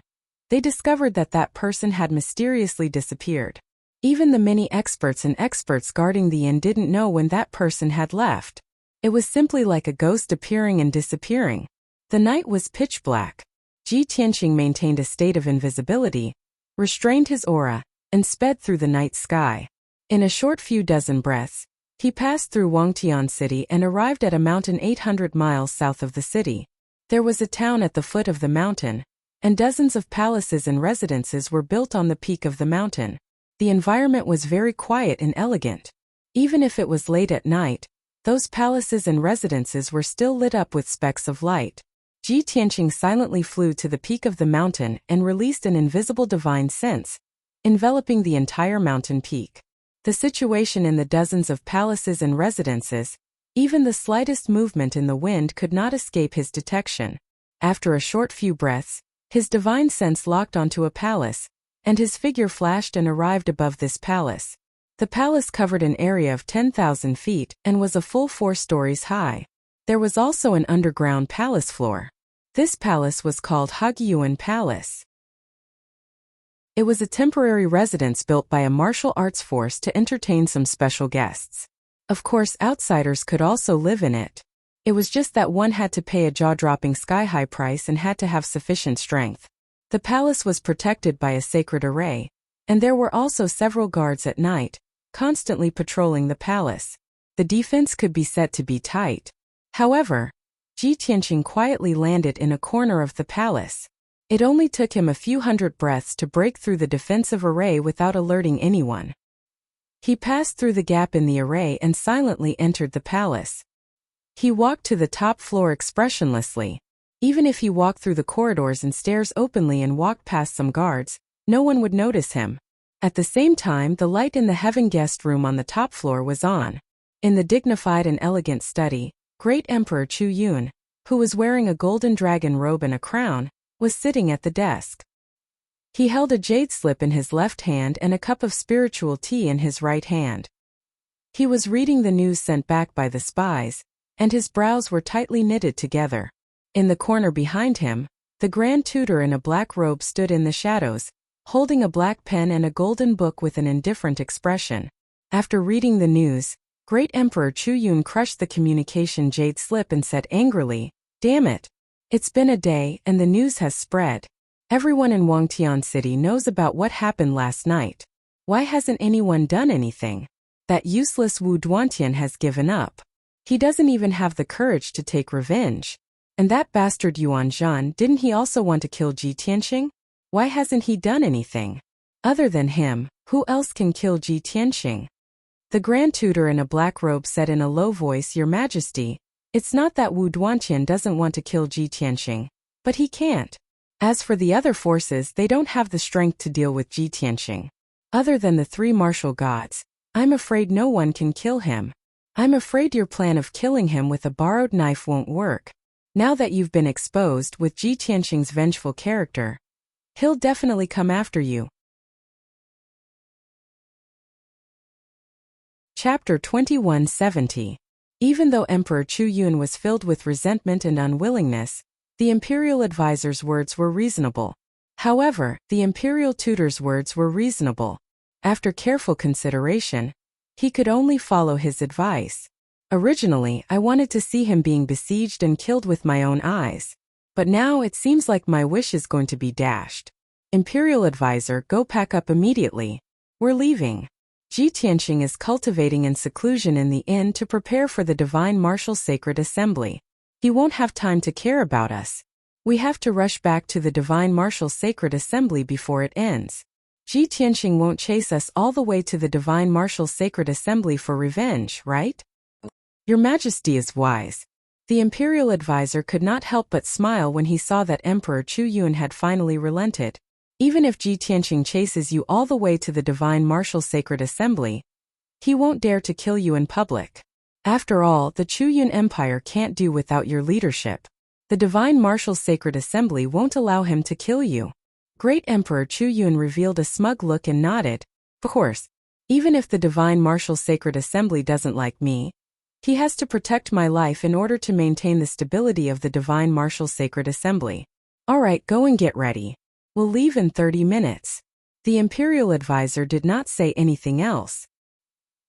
they discovered that that person had mysteriously disappeared. Even the many experts and experts guarding the inn didn't know when that person had left. It was simply like a ghost appearing and disappearing. The night was pitch black. Ji Tianqing maintained a state of invisibility, restrained his aura, and sped through the night sky. In a short few dozen breaths, he passed through Wangtian City and arrived at a mountain 800 miles south of the city. There was a town at the foot of the mountain, and dozens of palaces and residences were built on the peak of the mountain. The environment was very quiet and elegant. Even if it was late at night, those palaces and residences were still lit up with specks of light. Ji Tianqing silently flew to the peak of the mountain and released an invisible divine sense, enveloping the entire mountain peak. The situation in the dozens of palaces and residences, even the slightest movement in the wind could not escape his detection. After a short few breaths, his divine sense locked onto a palace, and his figure flashed and arrived above this palace. The palace covered an area of 10,000 feet and was a full 4 stories high. There was also an underground palace floor. This palace was called Hagyuan Palace. It was a temporary residence built by a martial arts force to entertain some special guests. Of course, outsiders could also live in it. It was just that one had to pay a jaw-dropping sky-high price and had to have sufficient strength. The palace was protected by a sacred array, and there were also several guards at night, constantly patrolling the palace. The defense could be said to be tight. However, Ji Tianqing quietly landed in a corner of the palace. It only took him a few hundred breaths to break through the defensive array without alerting anyone. He passed through the gap in the array and silently entered the palace. He walked to the top floor expressionlessly. Even if he walked through the corridors and stairs openly and walked past some guards, no one would notice him. At the same time, the light in the heaven guest room on the top floor was on. In the dignified and elegant study, Great Emperor Chu Yun, who was wearing a golden dragon robe and a crown, was sitting at the desk. He held a jade slip in his left hand and a cup of spiritual tea in his right hand. He was reading the news sent back by the spies, and his brows were tightly knitted together. In the corner behind him, the Grand Tutor in a black robe stood in the shadows, holding a black pen and a golden book with an indifferent expression. After reading the news, Great Emperor Chu Yun crushed the communication jade slip and said angrily, "Damn it! It's been a day and the news has spread. Everyone in Wangtian City knows about what happened last night. Why hasn't anyone done anything? That useless Wu Duantian has given up. He doesn't even have the courage to take revenge. And that bastard Yuan Zhan, didn't he also want to kill Ji Tianqing? Why hasn't he done anything? Other than him, who else can kill Ji Tianqing?" The Grand Tutor in a black robe said in a low voice, "Your Majesty, it's not that Wu Duantian doesn't want to kill Ji Tianqing, but he can't. As for the other forces, they don't have the strength to deal with Ji Tianqing. Other than the 3 martial gods, I'm afraid no one can kill him. I'm afraid your plan of killing him with a borrowed knife won't work. Now that you've been exposed with Ji Tianqing's vengeful character, he'll definitely come after you." Chapter 2170. Even though Emperor Chu Yun was filled with resentment and unwillingness, the imperial advisor's words were reasonable. However, the imperial tutor's words were reasonable. After careful consideration, he could only follow his advice. Originally, I wanted to see him being besieged and killed with my own eyes. But now it seems like my wish is going to be dashed. Imperial advisor, go pack up immediately. We're leaving. Ji Tianqing is cultivating in seclusion in the inn to prepare for the divine martial sacred assembly. He won't have time to care about us. We have to rush back to the divine martial sacred assembly before it ends. Ji Tianqing won't chase us all the way to the divine martial sacred assembly for revenge, right? Your Majesty is wise. The imperial advisor could not help but smile when he saw that Emperor Chu Yun had finally relented. Even if Ji Tianqing chases you all the way to the Divine Martial Sacred Assembly, he won't dare to kill you in public. After all, the Chu Yun Empire can't do without your leadership. The Divine Martial Sacred Assembly won't allow him to kill you. Great Emperor Chu Yun revealed a smug look and nodded. Of course, even if the Divine Martial Sacred Assembly doesn't like me, he has to protect my life in order to maintain the stability of the Divine Martial Sacred Assembly. Alright, go and get ready. We'll leave in 30 minutes. The imperial advisor did not say anything else.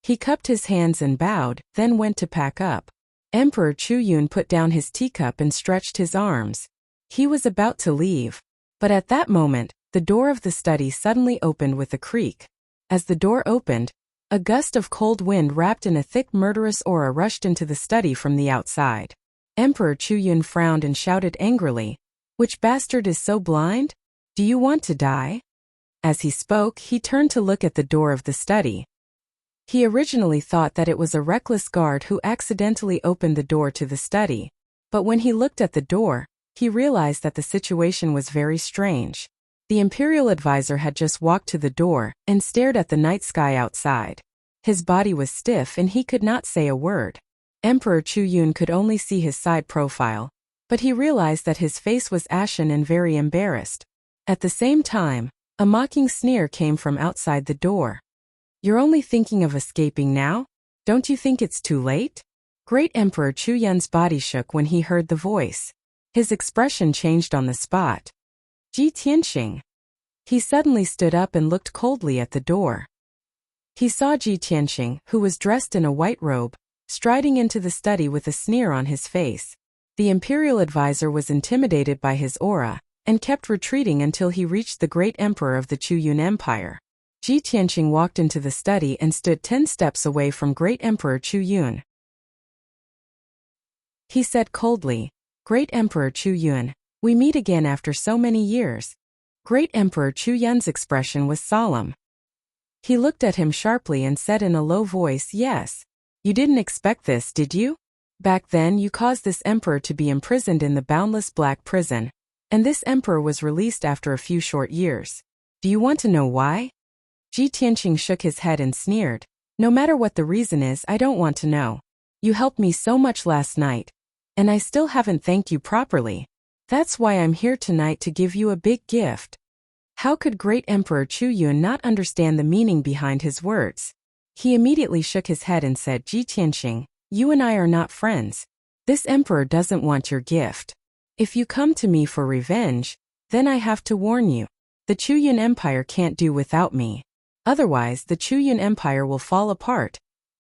He cupped his hands and bowed, then went to pack up. Emperor Chu Yun put down his teacup and stretched his arms. He was about to leave. But at that moment, the door of the study suddenly opened with a creak. As the door opened, a gust of cold wind wrapped in a thick murderous aura rushed into the study from the outside. Emperor Chu Yun frowned and shouted angrily, "Which bastard is so blind? Do you want to die?" As he spoke, he turned to look at the door of the study. He originally thought that it was a reckless guard who accidentally opened the door to the study, but when he looked at the door, he realized that the situation was very strange. The imperial advisor had just walked to the door and stared at the night sky outside. His body was stiff and he could not say a word. Emperor Chu Yun could only see his side profile, but he realized that his face was ashen and very embarrassed. At the same time, a mocking sneer came from outside the door. "You're only thinking of escaping now? Don't you think it's too late?" Great Emperor Chu Yun's body shook when he heard the voice. His expression changed on the spot. Ji Tianqing. He suddenly stood up and looked coldly at the door. He saw Ji Tianqing, who was dressed in a white robe, striding into the study with a sneer on his face. The imperial advisor was intimidated by his aura, and kept retreating until he reached the great emperor of the Chu Yun Empire. Ji Tianqing walked into the study and stood 10 steps away from great Emperor Chu Yun. He said coldly, "Great Emperor Chu Yun, we meet again after so many years." Great Emperor Chu Yun's expression was solemn. He looked at him sharply and said in a low voice, "Yes. You didn't expect this, did you? Back then you caused this emperor to be imprisoned in the boundless black prison, and this emperor was released after a few short years. Do you want to know why?" Ji Tianqing shook his head and sneered, "No matter what the reason is, I don't want to know. You helped me so much last night, and I still haven't thanked you properly. That's why I'm here tonight to give you a big gift." How could great Emperor Chu Yun not understand the meaning behind his words? He immediately shook his head and said, "Ji Tianqing, you and I are not friends. This emperor doesn't want your gift. If you come to me for revenge, then I have to warn you. The Chu Yun Empire can't do without me. Otherwise, the Chu Yun Empire will fall apart,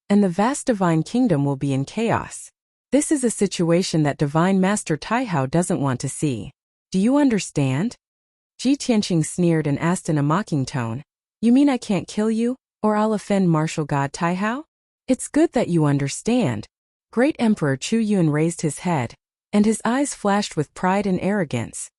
and the vast divine kingdom will be in chaos. This is a situation that Divine Master Taihao doesn't want to see. Do you understand?" Ji Tianqing sneered and asked in a mocking tone, "You mean I can't kill you, or I'll offend martial god Taihao? It's good that you understand." Great Emperor Chu Yun raised his head, and his eyes flashed with pride and arrogance.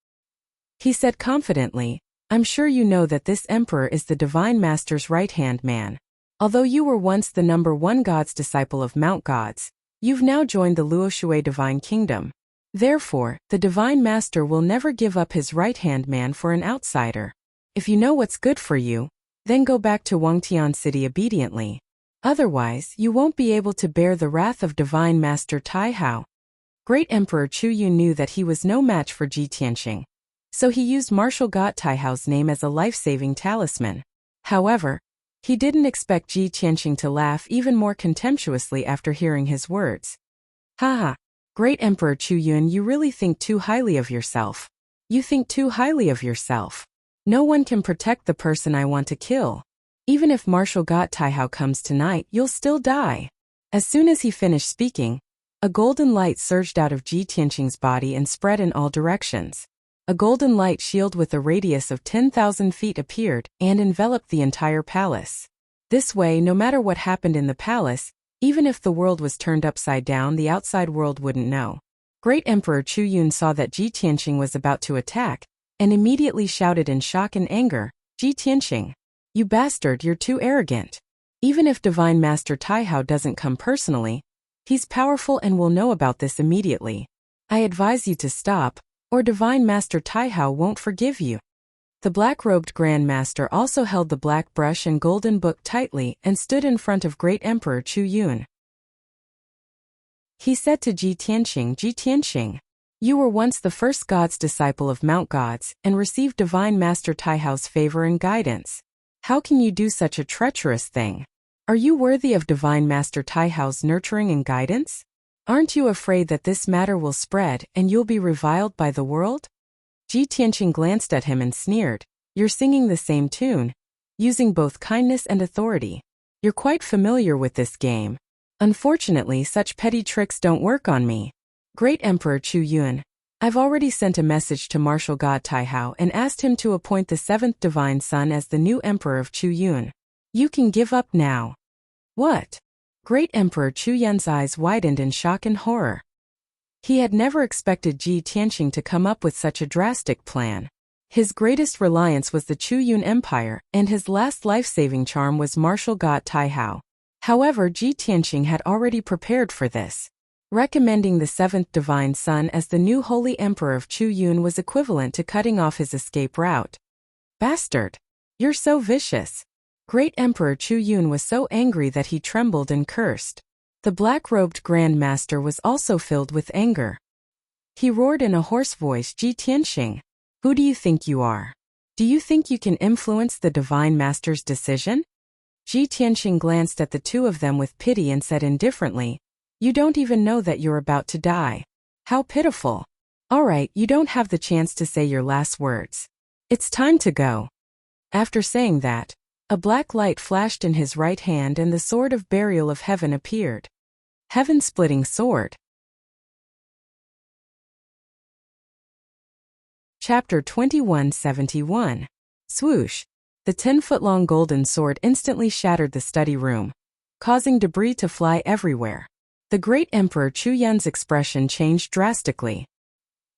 He said confidently, "I'm sure you know that this emperor is the Divine Master's right-hand man. Although you were once the #1 God's disciple of Mount Gods, you've now joined the Luoshui Divine Kingdom. Therefore, the Divine Master will never give up his right-hand man for an outsider. If you know what's good for you, then go back to Wangtian City obediently. Otherwise, you won't be able to bear the wrath of Divine Master Taihao." Great Emperor Chu Yun knew that he was no match for Ji Tianqing, so he used martial god Taihao's name as a life-saving talisman. However, he didn't expect Ji Tianqing to laugh even more contemptuously after hearing his words. "Haha, Great Emperor Chu Yun, you really think too highly of yourself. You think too highly of yourself. No one can protect the person I want to kill. Even if martial god Taihao comes tonight, you'll still die." As soon as he finished speaking, a golden light surged out of Ji Tianqing's body and spread in all directions. A golden light shield with a radius of 10,000 feet appeared and enveloped the entire palace. This way, no matter what happened in the palace, even if the world was turned upside down, the outside world wouldn't know. Great Emperor Chu Yun saw that Ji Tianqing was about to attack, and immediately shouted in shock and anger, "Ji Tianqing, you bastard, you're too arrogant. Even if Divine Master Taihao doesn't come personally, He's powerful and will know about this immediately. I advise you to stop, or Divine Master Taihao won't forgive you." The black-robed Grand Master also held the black brush and golden book tightly and stood in front of Great Emperor Chu Yun. He said to Ji Tianqing, "You were once the first God's disciple of Mount Gods and received Divine Master Taihao's favor and guidance. How can you do such a treacherous thing? Are you worthy of Divine Master Taihao's nurturing and guidance? Aren't you afraid that this matter will spread and you'll be reviled by the world?" Ji Tianqing glanced at him and sneered, "You're singing the same tune, using both kindness and authority. You're quite familiar with this game. Unfortunately, such petty tricks don't work on me. Great Emperor Chu Yun, I've already sent a message to Martial God Taihao and asked him to appoint the 7th Divine Son as the new Emperor of Chu Yun. You can give up now." "What?" Great Emperor Chu Yun's eyes widened in shock and horror. He had never expected Ji Tianqing to come up with such a drastic plan. His greatest reliance was the Chu Yun Empire, and his last life-saving charm was Martial God Taihao. However, Ji Tianqing had already prepared for this. Recommending the 7th Divine Son as the new Holy Emperor of Chu Yun was equivalent to cutting off his escape route. "Bastard! You're so vicious." Great Emperor Chu Yun was so angry that he trembled and cursed. The black-robed Grand Master was also filled with anger. He roared in a hoarse voice, "Ji Tianqing, who do you think you are? Do you think you can influence the Divine Master's decision?" Ji Tianqing glanced at the two of them with pity and said indifferently, "You don't even know that you're about to die. How pitiful. All right, you don't have the chance to say your last words. It's time to go." After saying that, a black light flashed in his right hand and the sword of burial of heaven appeared. Heaven-splitting sword. Chapter 2171. Swoosh. The 10-foot-long golden sword instantly shattered the study room, causing debris to fly everywhere. The great Emperor Chu Yun's expression changed drastically.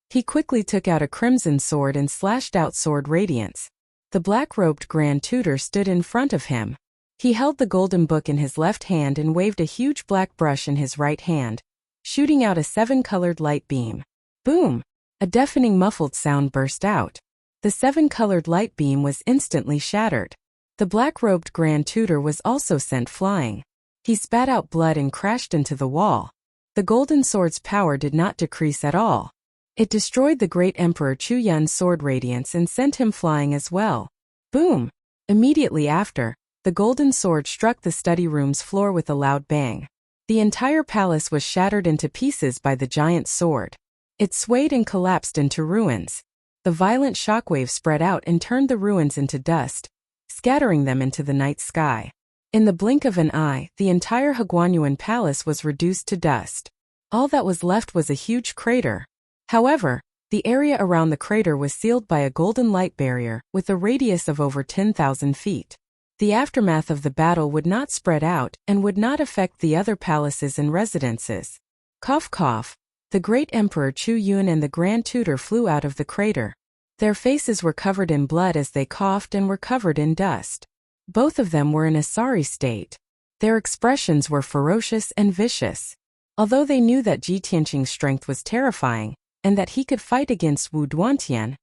He quickly took out a crimson sword and slashed out sword radiance. The black-robed Grand Tutor stood in front of him. He held the golden book in his left hand and waved a huge black brush in his right hand, shooting out a 7-colored light beam. Boom! A deafening muffled sound burst out. The 7-colored light beam was instantly shattered. The black-robed Grand Tutor was also sent flying. He spat out blood and crashed into the wall. The golden sword's power did not decrease at all. It destroyed the great Emperor Chu Yun's sword radiance and sent him flying as well. Boom! Immediately after, the golden sword struck the study room's floor with a loud bang. The entire palace was shattered into pieces by the giant sword. It swayed and collapsed into ruins. The violent shockwave spread out and turned the ruins into dust, scattering them into the night sky. In the blink of an eye, the entire Heguanyuan palace was reduced to dust. All that was left was a huge crater. However, the area around the crater was sealed by a golden light barrier with a radius of over 10,000 feet. The aftermath of the battle would not spread out and would not affect the other palaces and residences. Cough cough. The great Emperor Chu Yun and the Grand Tutor flew out of the crater. Their faces were covered in blood as they coughed and were covered in dust. Both of them were in a sorry state. Their expressions were ferocious and vicious. Although they knew that Ji Tianqing's strength was terrifying, and that he could fight against Wu Duantian,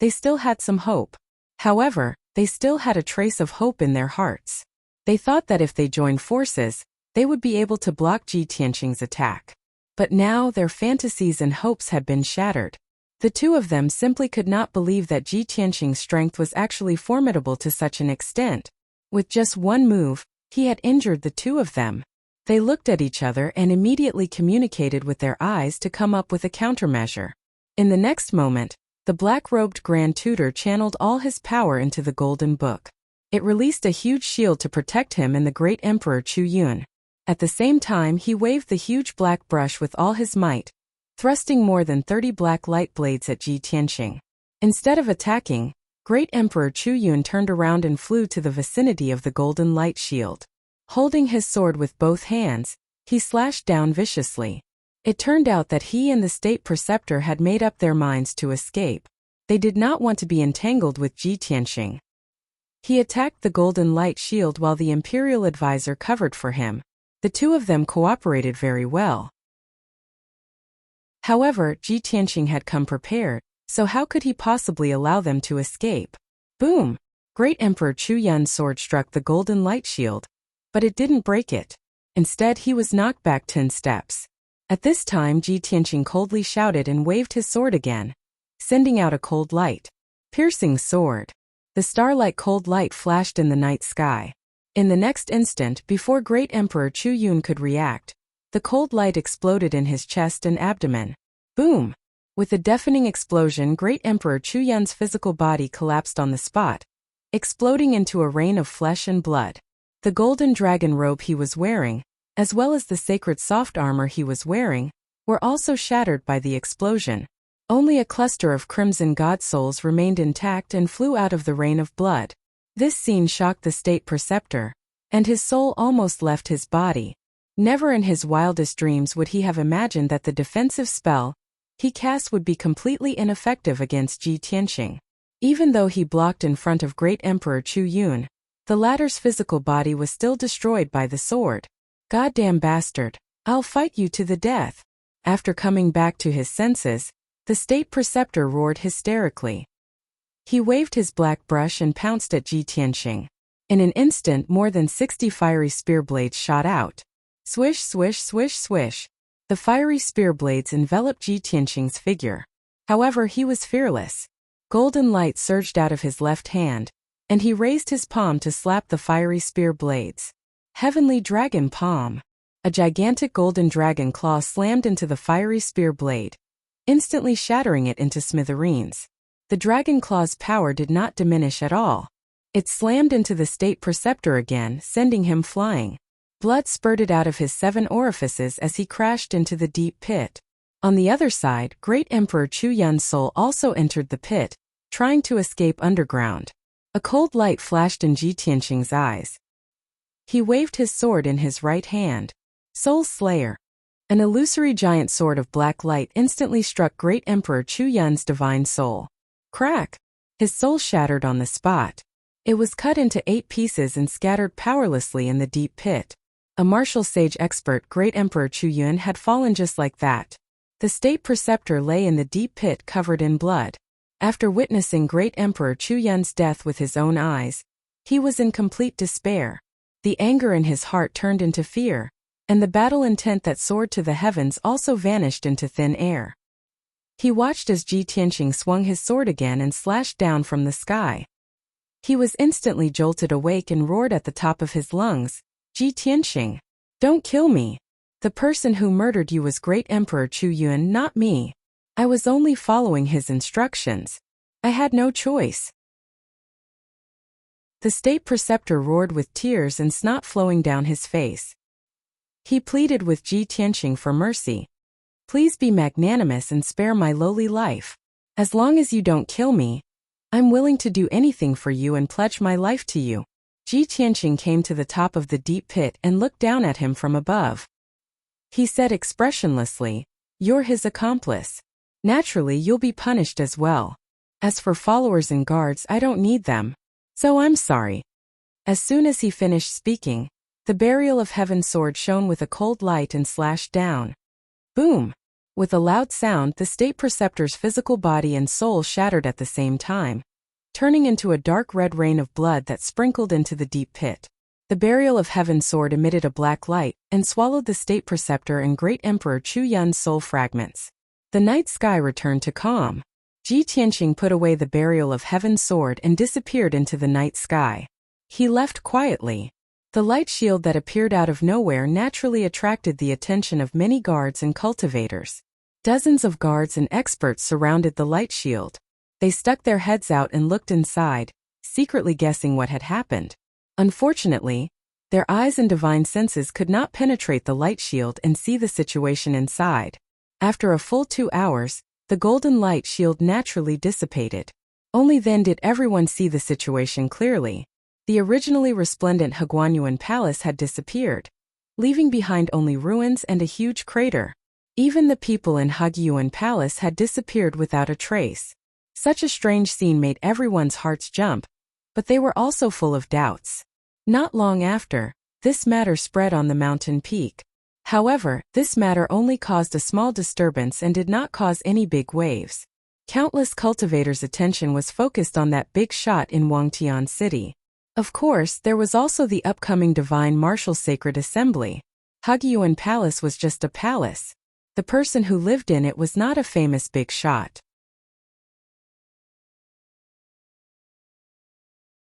they still had some hope. However, they still had a trace of hope in their hearts. They thought that if they joined forces, they would be able to block Ji Tianqing's attack. But now their fantasies and hopes had been shattered. The two of them simply could not believe that Ji Tianqing's strength was actually formidable to such an extent. With just one move, he had injured the two of them. They looked at each other and immediately communicated with their eyes to come up with a countermeasure. In the next moment, the black-robed Grand Tutor channeled all his power into the golden book. It released a huge shield to protect him and the great Emperor Chu Yun. At the same time, he waved the huge black brush with all his might, thrusting more than 30 black light blades at Ji Tianqing. Instead of attacking, great Emperor Chu Yun turned around and flew to the vicinity of the golden light shield. Holding his sword with both hands, he slashed down viciously. It turned out that he and the state preceptor had made up their minds to escape. They did not want to be entangled with Ji Tianqing. He attacked the golden light shield while the imperial advisor covered for him. The two of them cooperated very well. However, Ji Tianqing had come prepared, so how could he possibly allow them to escape? Boom! Great Emperor Chu Yun's sword struck the golden light shield, but it didn't break it. Instead, he was knocked back 10 steps. At this time, Ji Tianqing coldly shouted and waved his sword again, sending out a cold light. Piercing sword. The star-like cold light flashed in the night sky. In the next instant, before Great Emperor Chu Yun could react, the cold light exploded in his chest and abdomen. Boom! With a deafening explosion, Great Emperor Chu Yun's physical body collapsed on the spot, exploding into a rain of flesh and blood. The golden dragon robe he was wearing, as well as the sacred soft armor he was wearing, were also shattered by the explosion. Only a cluster of crimson god souls remained intact and flew out of the rain of blood. This scene shocked the state preceptor, and his soul almost left his body. Never in his wildest dreams would he have imagined that the defensive spell he cast would be completely ineffective against Ji Tianqing. Even though he blocked in front of Great Emperor Chu Yun, the latter's physical body was still destroyed by the sword. Goddamn bastard, I'll fight you to the death. After coming back to his senses, the state preceptor roared hysterically. He waved his black brush and pounced at Ji Tianqing. In an instant, more than 60 fiery spear blades shot out. Swish, swish, swish, swish. The fiery spear blades enveloped Ji Tianqing's figure. However, he was fearless. Golden light surged out of his left hand, and he raised his palm to slap the fiery spear blades. Heavenly Dragon Palm. A gigantic golden dragon claw slammed into the fiery spear blade, instantly shattering it into smithereens. The dragon claw's power did not diminish at all. It slammed into the state preceptor again, sending him flying. Blood spurted out of his 7 orifices as he crashed into the deep pit. On the other side, Great Emperor Chu Yun's soul also entered the pit, trying to escape underground. A cold light flashed in Ji Tianqing's eyes. He waved his sword in his right hand. Soul Slayer. An illusory giant sword of black light instantly struck Great Emperor Chu Yun's divine soul. Crack! His soul shattered on the spot. It was cut into 8 pieces and scattered powerlessly in the deep pit. A martial sage expert, Great Emperor Chu Yun, had fallen just like that. The state preceptor lay in the deep pit covered in blood. After witnessing Great Emperor Chu Yun's death with his own eyes, he was in complete despair. The anger in his heart turned into fear, and the battle intent that soared to the heavens also vanished into thin air. He watched as Ji Tianqing swung his sword again and slashed down from the sky. He was instantly jolted awake and roared at the top of his lungs, "Ji Tianqing, don't kill me. The person who murdered you was Great Emperor Chu Yun, not me. I was only following his instructions. I had no choice." The state preceptor roared with tears and snot flowing down his face. He pleaded with Ji Tianqing for mercy. "Please be magnanimous and spare my lowly life. As long as you don't kill me, I'm willing to do anything for you and pledge my life to you." Ji Tianqing came to the top of the deep pit and looked down at him from above. He said expressionlessly, "You're his accomplice. Naturally, you'll be punished as well. As for followers and guards, I don't need them. So I'm sorry." As soon as he finished speaking, the Burial of Heaven sword shone with a cold light and slashed down. Boom! With a loud sound, the state preceptor's physical body and soul shattered at the same time, turning into a dark red rain of blood that sprinkled into the deep pit. The Burial of Heaven sword emitted a black light and swallowed the state preceptor and Great Emperor Chu Yun's soul fragments. The night sky returned to calm. Ji Tianqing put away the Burial of Heaven sword and disappeared into the night sky. He left quietly. The light shield that appeared out of nowhere naturally attracted the attention of many guards and cultivators. Dozens of guards and experts surrounded the light shield. They stuck their heads out and looked inside, secretly guessing what had happened. Unfortunately, their eyes and divine senses could not penetrate the light shield and see the situation inside. After a full 2 hours, the golden light shield naturally dissipated. Only then did everyone see the situation clearly. The originally resplendent Heguanyuan palace had disappeared, leaving behind only ruins and a huge crater. Even the people in Hagyuan Palace had disappeared without a trace. Such a strange scene made everyone's hearts jump, but they were also full of doubts. Not long after, this matter spread on the mountain peak. However, this matter only caused a small disturbance and did not cause any big waves. Countless cultivators' attention was focused on that big shot in Wangtian City. Of course, there was also the upcoming Divine Martial Sacred Assembly. Hagyuan Palace was just a palace. The person who lived in it was not a famous big shot.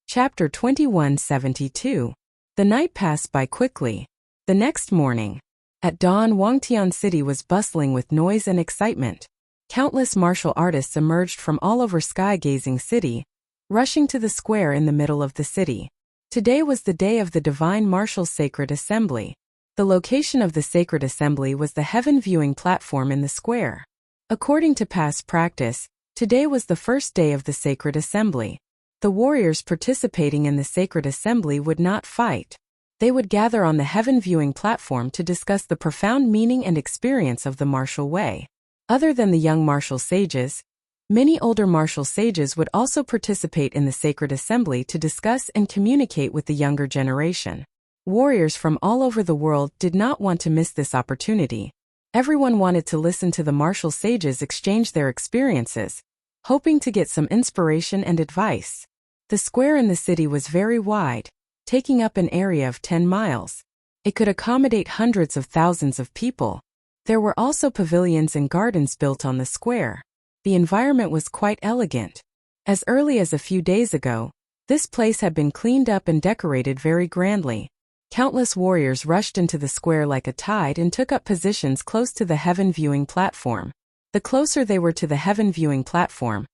Chapter 2172. The night passed by quickly. The next morning, at dawn, Wangtian City was bustling with noise and excitement. Countless martial artists emerged from all over Sky-Gazing City, rushing to the square in the middle of the city. Today was the day of the Divine Martial Sacred Assembly. The location of the Sacred Assembly was the Heaven Viewing Platform in the square. According to past practice, today was the first day of the Sacred Assembly. The warriors participating in the Sacred Assembly would not fight. They would gather on the Heaven Viewing Platform to discuss the profound meaning and experience of the martial way. Other than the young martial sages, many older martial sages would also participate in the Sacred Assembly to discuss and communicate with the younger generation. Warriors from all over the world did not want to miss this opportunity. Everyone wanted to listen to the martial sages exchange their experiences, hoping to get some inspiration and advice. The square in the city was very wide, taking up an area of 10 miles. It could accommodate hundreds of thousands of people. There were also pavilions and gardens built on the square. The environment was quite elegant. As early as a few days ago, this place had been cleaned up and decorated very grandly. Countless warriors rushed into the square like a tide and took up positions close to the Heaven Viewing Platform. The closer they were to the Heaven Viewing Platform,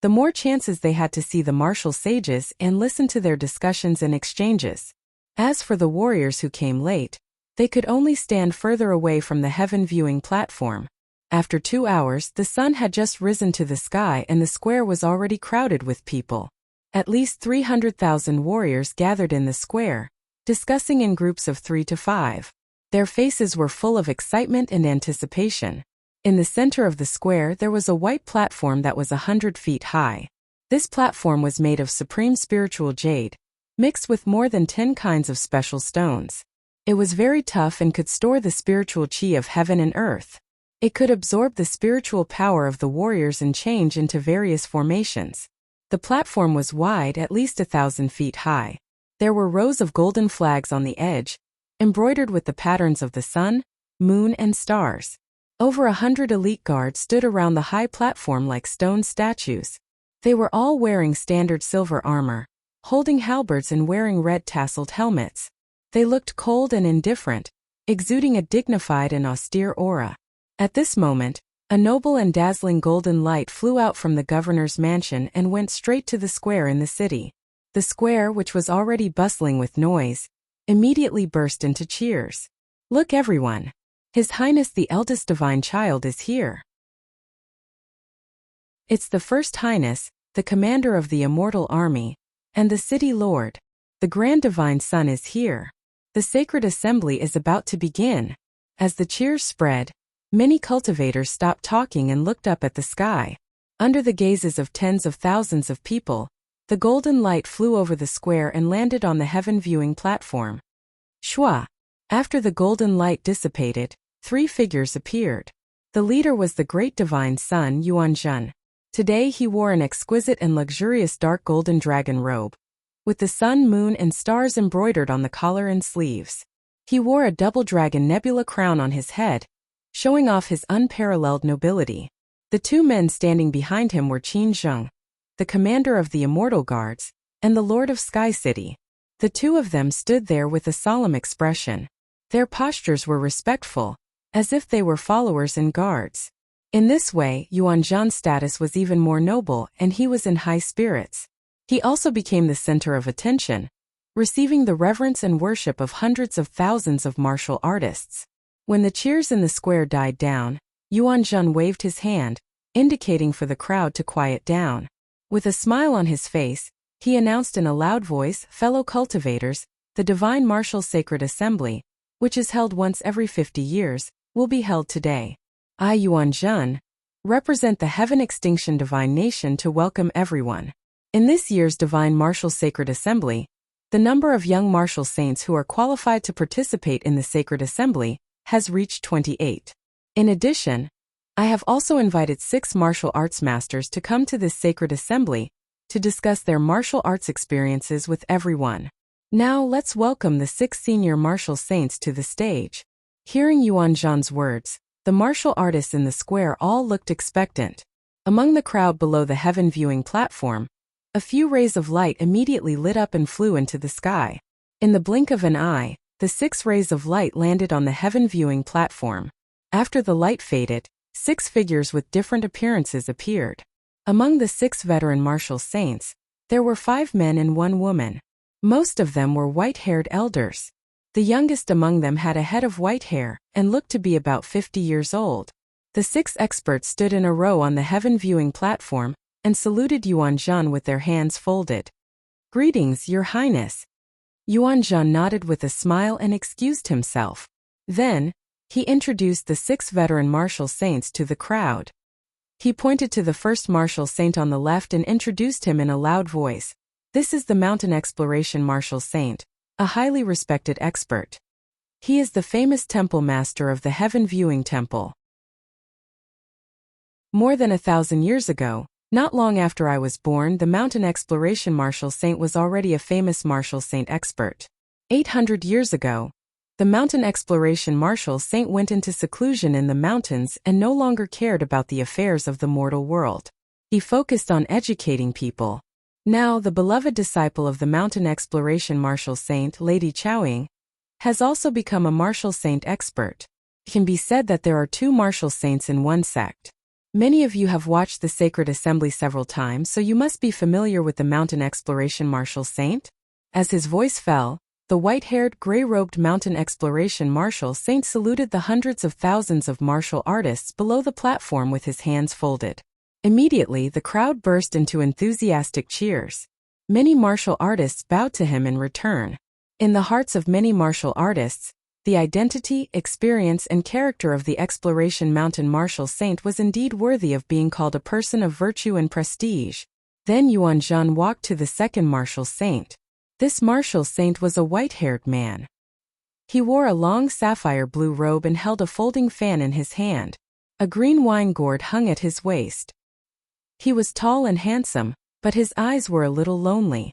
the more chances they had to see the martial sages and listen to their discussions and exchanges. As for the warriors who came late, they could only stand further away from the Heaven Viewing Platform. After 2 hours, the sun had just risen to the sky and the square was already crowded with people. At least 300,000 warriors gathered in the square, discussing in groups of 3 to 5. Their faces were full of excitement and anticipation. In the center of the square there was a white platform that was 100 feet high. This platform was made of supreme spiritual jade, mixed with more than 10 kinds of special stones. It was very tough and could store the spiritual chi of heaven and earth. It could absorb the spiritual power of the warriors and change into various formations. The platform was wide, at least 1,000 feet high. There were rows of golden flags on the edge, embroidered with the patterns of the sun, moon, and stars. Over 100 elite guards stood around the high platform like stone statues. They were all wearing standard silver armor, holding halberds and wearing red tasseled helmets. They looked cold and indifferent, exuding a dignified and austere aura. At this moment, a noble and dazzling golden light flew out from the governor's mansion and went straight to the square in the city. The square, which was already bustling with noise, immediately burst into cheers. "Look everyone! His Highness the eldest divine child is here. It's the First Highness, the commander of the immortal army, and the city lord. The grand divine son is here. The sacred assembly is about to begin." As the cheers spread, many cultivators stopped talking and looked up at the sky. Under the gazes of tens of thousands of people, the golden light flew over the square and landed on the Heaven Viewing Platform. Shua! After the golden light dissipated, 3 figures appeared. The leader was the great divine son Yuanzhen. Today he wore an exquisite and luxurious dark golden dragon robe, with the sun, moon, and stars embroidered on the collar and sleeves. He wore a double dragon nebula crown on his head, showing off his unparalleled nobility. The 2 men standing behind him were Qin Zheng, the commander of the Immortal Guards, and the Lord of Sky City. The 2 of them stood there with a solemn expression. Their postures were respectful, as if they were followers and guards. In this way, Yuanzhan's status was even more noble and he was in high spirits. He also became the center of attention, receiving the reverence and worship of hundreds of thousands of martial artists. When the cheers in the square died down, Yuanzhan waved his hand, indicating for the crowd to quiet down. With a smile on his face, he announced in a loud voice, "Fellow cultivators, the Divine Martial Sacred Assembly, which is held once every 50 years, will be held today. I, Yuanzhan, represent the Heaven Extinction Divine Nation to welcome everyone. In this year's Divine Martial Sacred Assembly, The number of young martial saints who are qualified to participate in the sacred assembly has reached 28. In addition, I have also invited 6 martial arts masters to come to this sacred assembly to discuss their martial arts experiences with everyone. Now let's welcome the 6 senior martial saints to the stage. Hearing Yuan Zhan's words, the martial artists in the square all looked expectant. Among the crowd below the heaven viewing platform, a few rays of light immediately lit up and flew into the sky. In the blink of an eye, the 6 rays of light landed on the heaven viewing platform. After the light faded, 6 figures with different appearances appeared. Among the 6 veteran martial saints, there were 5 men and 1 woman. Most of them were white-haired elders. The youngest among them had a head of white hair and looked to be about 50 years old. The 6 experts stood in a row on the heaven viewing platform and saluted Yuan Zhan with their hands folded. "Greetings, Your Highness." Yuan Zhan nodded with a smile and excused himself. Then, he introduced the 6 veteran martial saints to the crowd. He pointed to the first martial saint on the left and introduced him in a loud voice. "This is the mountain exploration martial saint, a highly respected expert. He is the famous temple master of the heaven viewing temple. More than 1,000 years ago, not long after I was born, the mountain exploration martial saint was already a famous martial saint expert. 800 years ago, the mountain exploration martial saint went into seclusion in the mountains and no longer cared about the affairs of the mortal world. He focused on educating people. Now, the beloved disciple of the mountain exploration martial saint, Lady Chowing, has also become a martial saint expert. It can be said that there are 2 martial saints in one sect. Many of you have watched the sacred assembly several times, so you must be familiar with the mountain exploration martial saint. As his voice fell, the white-haired, gray-robed mountain exploration martial saint saluted the hundreds of thousands of martial artists below the platform with his hands folded. Immediately, the crowd burst into enthusiastic cheers. Many martial artists bowed to him in return. In the hearts of many martial artists, the identity, experience, and character of the exploration mountain martial saint was indeed worthy of being called a person of virtue and prestige. Then Yuan Zhan walked to the second martial saint. This martial saint was a white-haired man. He wore a long sapphire blue robe and held a folding fan in his hand. A green wine gourd hung at his waist. He was tall and handsome, but his eyes were a little lonely.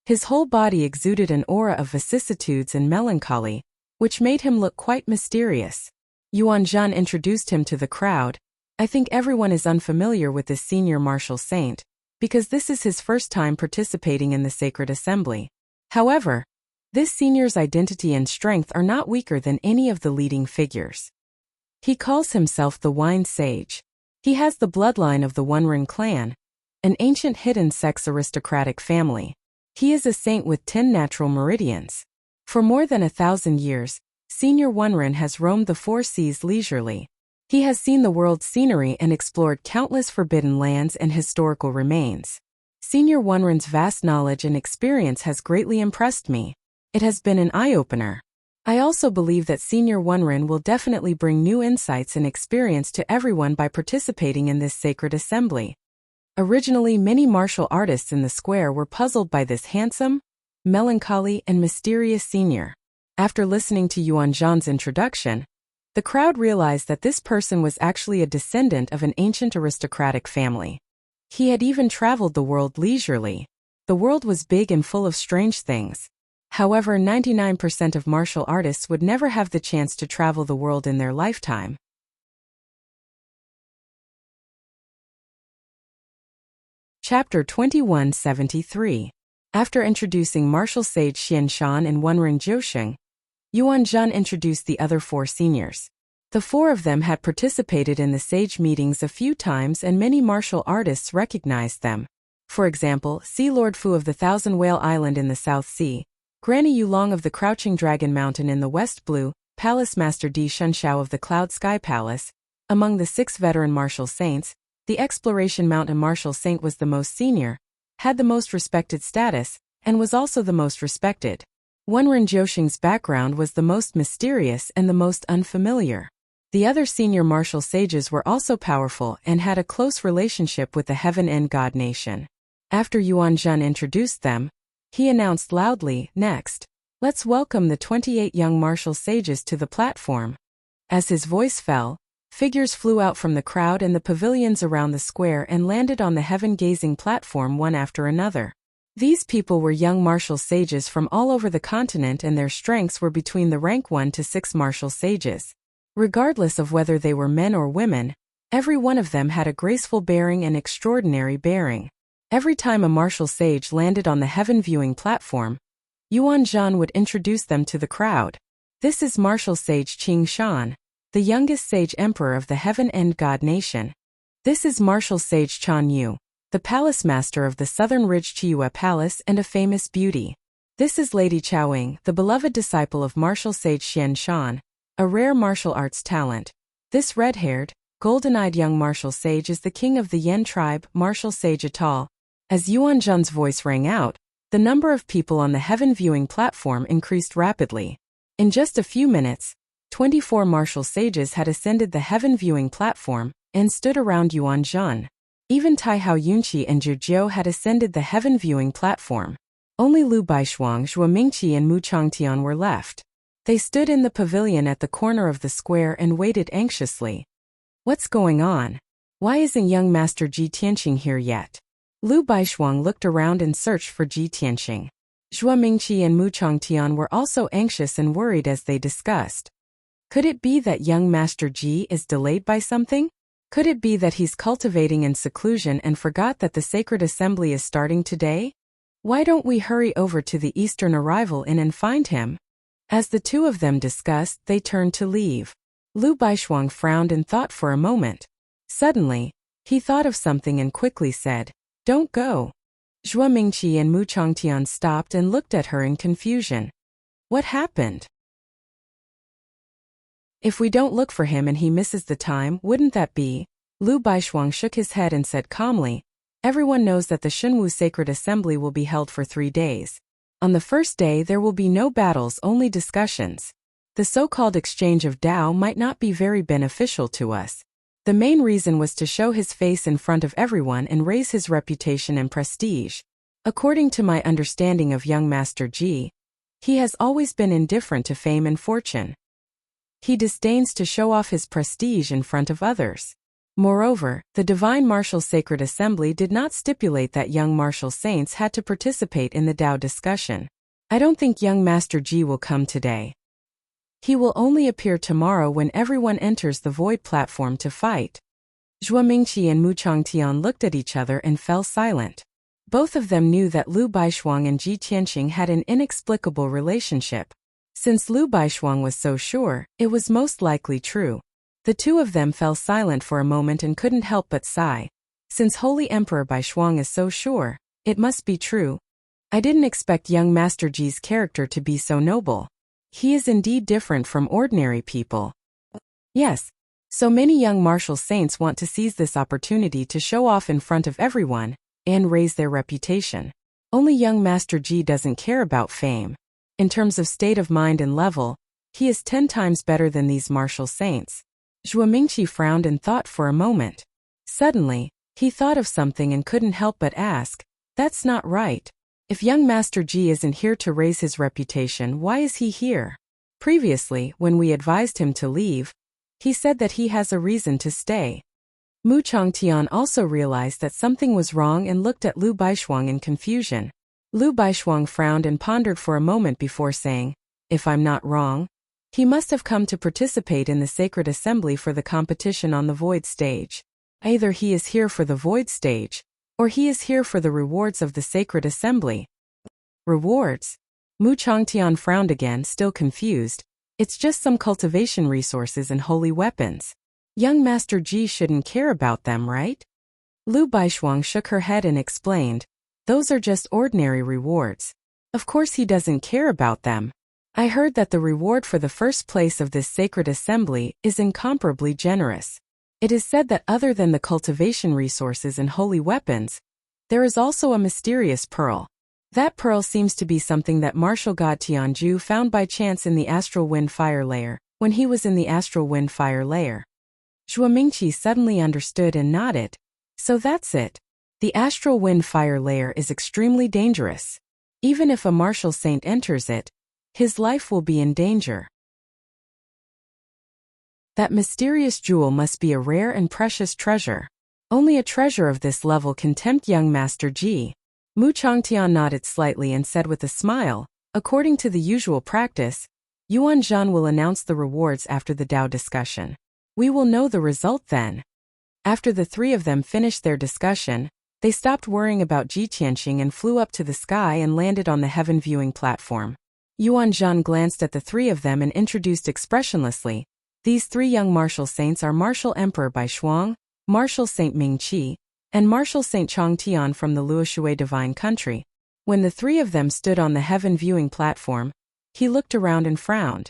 His whole body exuded an aura of vicissitudes and melancholy, which made him look quite mysterious. Yuan Zhan introduced him to the crowd. I think everyone is unfamiliar with this senior martial saint, because this is his first time participating in the sacred assembly. However, this senior's identity and strength are not weaker than any of the leading figures. He calls himself the Wine Sage. He has the bloodline of the Wunren clan, an ancient hidden sex aristocratic family. He is a saint with 10 natural meridians. For more than 1,000 years, Senior Wunren has roamed the 4 seas leisurely. He has seen the world's scenery and explored countless forbidden lands and historical remains. Senior Wunren's vast knowledge and experience has greatly impressed me. It has been an eye-opener. I also believe that Senior Wunren will definitely bring new insights and experience to everyone by participating in this sacred assembly. Originally, many martial artists in the square were puzzled by this handsome, melancholy, and mysterious senior. After listening to Yuan Zhan's introduction, the crowd realized that this person was actually a descendant of an ancient aristocratic family. He had even traveled the world leisurely. The world was big and full of strange things. However, 99% of martial artists would never have the chance to travel the world in their lifetime. Chapter 2173. After introducing martial sage Xian Shan and Wunren Jiusheng, Yuan Zhan introduced the other 4 seniors. The 4 of them had participated in the sage meetings a few times and many martial artists recognized them. For example, Sea Lord Fu of the Thousand Whale Island in the South Sea, Granny Yulong of the Crouching Dragon Mountain in the West Blue, Palace Master Di Shunshao of the Cloud Sky Palace. Among the 6 veteran martial saints, the Exploration Mountain martial saint was the most senior, had the most respected status, and was also the most respected. Wunren Jiusheng's background was the most mysterious and the most unfamiliar. The other senior martial sages were also powerful and had a close relationship with the Heaven End God Nation. After Yuan Zhan introduced them, He announced loudly, "Next, let's welcome the 28 young martial sages to the platform." As his voice fell, figures flew out from the crowd and the pavilions around the square and landed on the heaven-gazing platform one after another. These people were young martial sages from all over the continent, and their strengths were between the rank 1 to 6 martial sages. Regardless of whether they were men or women, every one of them had a graceful bearing and extraordinary bearing. Every time a martial sage landed on the heaven-viewing platform, Yuan Zhan would introduce them to the crowd. "This is martial sage Qing Shan, the youngest sage emperor of the Heaven End God Nation. This is martial sage Chan Yu, the palace master of the Southern Ridge Chiyue Palace and a famous beauty. This is Lady Chaoying, the beloved disciple of martial sage Xian Shan, a rare martial arts talent. This red-haired, golden-eyed young martial sage is the king of the Yen tribe, martial sage Atal." As Yuan Zhan's voice rang out, the number of people on the heaven-viewing platform increased rapidly. In just a few minutes, 24 martial sages had ascended the heaven-viewing platform and stood around Yuan Zhan. Even Tai Hao Yunqi and Zhu Jiu had ascended the heaven-viewing platform. Only Lu Baishuang, Zhuo Mingqi and Mu Changtian were left. They stood in the pavilion at the corner of the square and waited anxiously. What's going on? Why isn't young Master Ji Tianqing here yet? Lu Baishuang looked around and searched for Ji Tianqing. Zhuo Mingqi and Mu Changtian were also anxious and worried as they discussed. Could it be that young Master Ji is delayed by something? Could it be that he's cultivating in seclusion and forgot that the sacred assembly is starting today? Why don't we hurry over to the Eastern Arrival Inn and find him? As the two of them discussed, they turned to leave. Lu Baishuang frowned and thought for a moment. Suddenly, he thought of something and quickly said, "Don't go." Zhuo Mingqi and Mu Changtian stopped and looked at her in confusion. What happened? If we don't look for him and he misses the time, wouldn't that be? Lu Baishuang shook his head and said calmly, "Everyone knows that the Shenwu Sacred Assembly will be held for 3 days. On the first day there will be no battles, only discussions. The so-called exchange of Dao might not be very beneficial to us. The main reason was to show his face in front of everyone and raise his reputation and prestige. According to my understanding of young Master Ji, he has always been indifferent to fame and fortune. He disdains to show off his prestige in front of others. Moreover, the Divine Martial Sacred Assembly did not stipulate that young martial saints had to participate in the Dao discussion. I don't think young Master Ji will come today. He will only appear tomorrow when everyone enters the void platform to fight." Zhuo Mingqi and Mu Changtian looked at each other and fell silent. Both of them knew that Lu Baishuang and Ji Tianqing had an inexplicable relationship. Since Lu Baishuang was so sure, it was most likely true. The two of them fell silent for a moment and couldn't help but sigh. Since Holy Emperor Baishuang is so sure, it must be true. I didn't expect young Master Ji's character to be so noble. He is indeed different from ordinary people. Yes, so many young martial saints want to seize this opportunity to show off in front of everyone and raise their reputation. Only young Master Ji doesn't care about fame. In terms of state of mind and level, he is 10 times better than these martial saints. Zhuo Mingqi frowned and thought for a moment. Suddenly, he thought of something and couldn't help but ask, "That's not right. If young Master Ji isn't here to raise his reputation, why is he here?" Previously, when we advised him to leave, he said that he has a reason to stay. Mu Changtian also realized that something was wrong and looked at Lu Baishuang in confusion. Lu Baishuang frowned and pondered for a moment before saying, "If I'm not wrong, he must have come to participate in the sacred assembly for the competition on the void stage. Either he is here for the void stage, or he is here for the rewards of the sacred assembly." Rewards? Mu Changtian frowned again, still confused. It's just some cultivation resources and holy weapons. Young Master Ji shouldn't care about them, right? Lu Baishuang shook her head and explained, "Those are just ordinary rewards. Of course he doesn't care about them. I heard that the reward for the first place of this sacred assembly is incomparably generous. It is said that other than the cultivation resources and holy weapons, there is also a mysterious pearl. That pearl seems to be something that martial god Tianju found by chance in the astral wind fire layer, when he was in the astral wind fire layer." Zhuo Mingqi suddenly understood and nodded. So that's it. The astral wind fire layer is extremely dangerous. Even if a martial saint enters it, his life will be in danger. That mysterious jewel must be a rare and precious treasure. Only a treasure of this level can tempt young Master Ji. Mu Changtian nodded slightly and said with a smile, according to the usual practice, Yuan Zhan will announce the rewards after the Dao discussion. We will know the result then. After the three of them finished their discussion, they stopped worrying about Ji Tianxing and flew up to the sky and landed on the heaven viewing platform. Yuan Zhan glanced at the three of them and introduced expressionlessly, these three young martial saints are Martial Emperor Bai Shuang, Martial Saint Ming Qi, and Martial Saint Chang Tian from the Luoshui Divine Country. When the three of them stood on the heaven viewing platform, he looked around and frowned.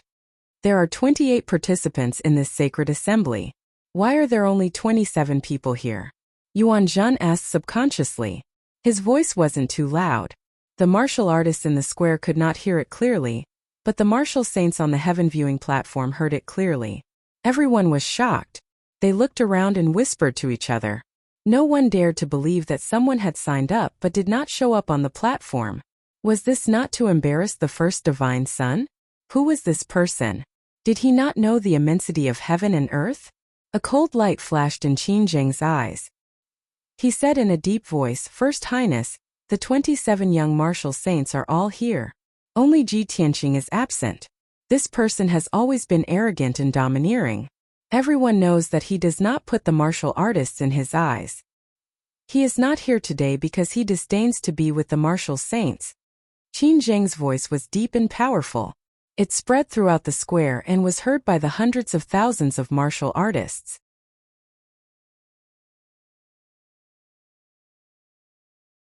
There are 28 participants in this sacred assembly. Why are there only 27 people here? Yuan Zhan asked subconsciously. His voice wasn't too loud. The martial artists in the square could not hear it clearly, but the martial saints on the heaven viewing platform heard it clearly. Everyone was shocked. They looked around and whispered to each other. No one dared to believe that someone had signed up but did not show up on the platform. Was this not to embarrass the first divine son? Who was this person? Did he not know the immensity of heaven and earth? A cold light flashed in Qin Zheng's eyes. He said in a deep voice, First Highness, the 27 young martial saints are all here. Only Ji Tianxing is absent. This person has always been arrogant and domineering. Everyone knows that he does not put the martial artists in his eyes. He is not here today because he disdains to be with the martial saints. Qin Zheng's voice was deep and powerful. It spread throughout the square and was heard by the hundreds of thousands of martial artists.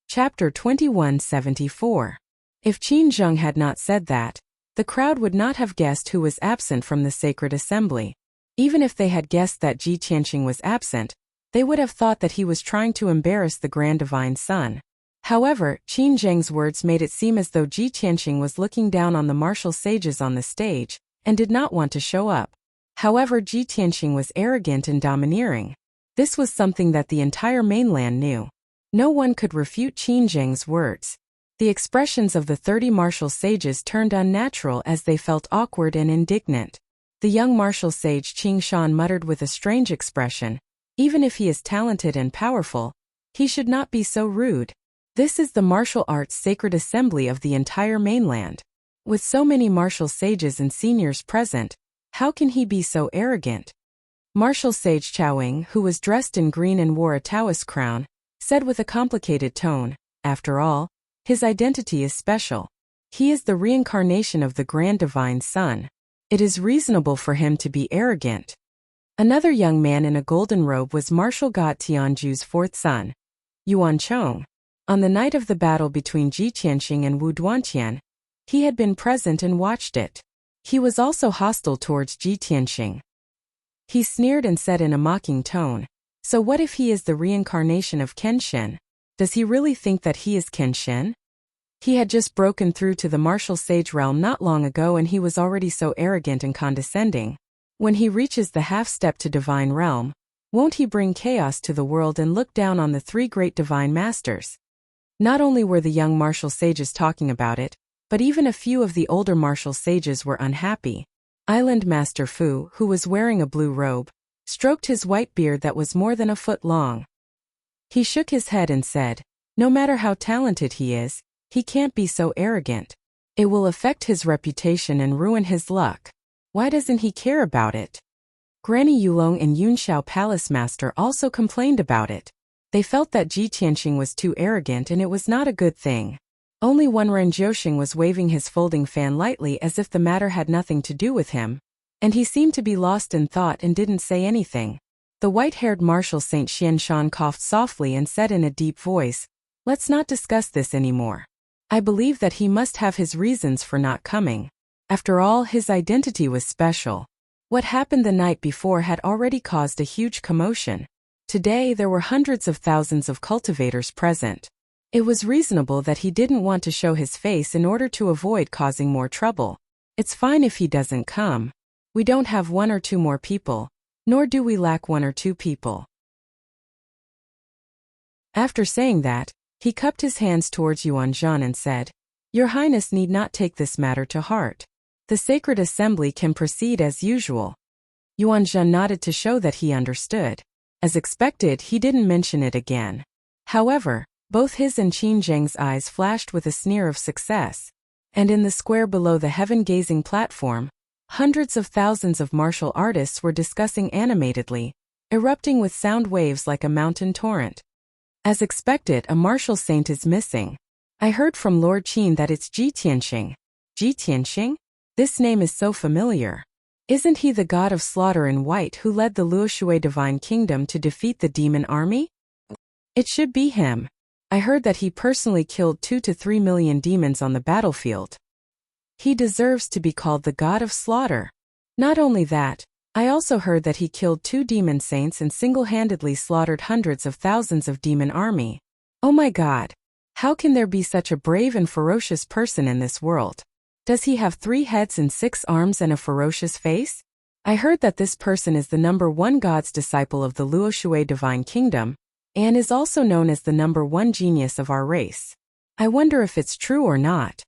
Chapter 2174. If Qin Zheng had not said that, the crowd would not have guessed who was absent from the sacred assembly. Even if they had guessed that Ji Tianxing was absent, they would have thought that he was trying to embarrass the Grand Divine Son. However, Qin Zheng's words made it seem as though Ji Tianxing was looking down on the martial sages on the stage, and did not want to show up. However, Ji Tianxing was arrogant and domineering. This was something that the entire mainland knew. No one could refute Qin Zheng's words. The expressions of the 30 martial sages turned unnatural as they felt awkward and indignant. The young martial sage Qing Shan muttered with a strange expression, even if he is talented and powerful, he should not be so rude. This is the martial arts sacred assembly of the entire mainland. With so many martial sages and seniors present, how can he be so arrogant? Martial sage Chowing, who was dressed in green and wore a Taoist crown, said with a complicated tone, after all, his identity is special. He is the reincarnation of the Grand Divine Son. It is reasonable for him to be arrogant. Another young man in a golden robe was Martial God Tianju's fourth son, Yuan Chong. On the night of the battle between Ji Tianxing and Wu Duantian, he had been present and watched it. He was also hostile towards Ji Tianxing. He sneered and said in a mocking tone, So what if he is the reincarnation of Kenshin? Does he really think that he is Kenshin? He had just broken through to the martial sage realm not long ago and he was already so arrogant and condescending. When he reaches the half-step to divine realm, won't he bring chaos to the world and look down on the three great divine masters? Not only were the young martial sages talking about it, but even a few of the older martial sages were unhappy. Island Master Fu, who was wearing a blue robe, stroked his white beard that was more than a foot long. He shook his head and said, No matter how talented he is, he can't be so arrogant. It will affect his reputation and ruin his luck. Why doesn't he care about it? Granny Yulong and Yunxiao Palace Master also complained about it. They felt that Ji Tianxing was too arrogant and it was not a good thing. Only one Ren Jiuxing was waving his folding fan lightly as if the matter had nothing to do with him, and he seemed to be lost in thought and didn't say anything. The white-haired martial Saint Xian Shan coughed softly and said in a deep voice, Let's not discuss this anymore. I believe that he must have his reasons for not coming. After all, his identity was special. What happened the night before had already caused a huge commotion. Today there were hundreds of thousands of cultivators present. It was reasonable that he didn't want to show his face in order to avoid causing more trouble. It's fine if he doesn't come. We don't have one or two more people, nor do we lack one or two people. After saying that, he cupped his hands towards Yuan Zhan and said, Your Highness need not take this matter to heart. The sacred assembly can proceed as usual. Yuanzhen nodded to show that he understood. As expected, he didn't mention it again. However, both his and Qin Zheng's eyes flashed with a sneer of success. And in the square below the heaven-gazing platform, hundreds of thousands of martial artists were discussing animatedly, erupting with sound waves like a mountain torrent. As expected, a martial saint is missing. I heard from Lord Qin that it's Ji Tianxing. Ji Tianxing? This name is so familiar. Isn't he the god of slaughter in white who led the Luoshui divine kingdom to defeat the demon army? It should be him. I heard that he personally killed 2 to 3 million demons on the battlefield. He deserves to be called the god of slaughter. Not only that, I also heard that he killed 2 demon saints and single-handedly slaughtered hundreds of thousands of demon army. Oh my god. How can there be such a brave and ferocious person in this world? Does he have 3 heads and 6 arms and a ferocious face? I heard that this person is the #1 god's disciple of the Luoshui divine kingdom, and is also known as the #1 genius of our race. I wonder if it's true or not.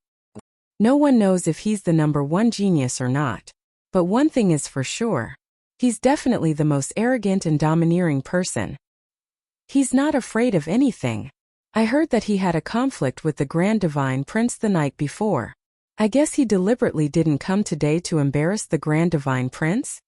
No one knows if he's the #1 genius or not. But one thing is for sure. He's definitely the most arrogant and domineering person. He's not afraid of anything. I heard that he had a conflict with the Grand Divine Prince the night before. I guess he deliberately didn't come today to embarrass the Grand Divine Prince?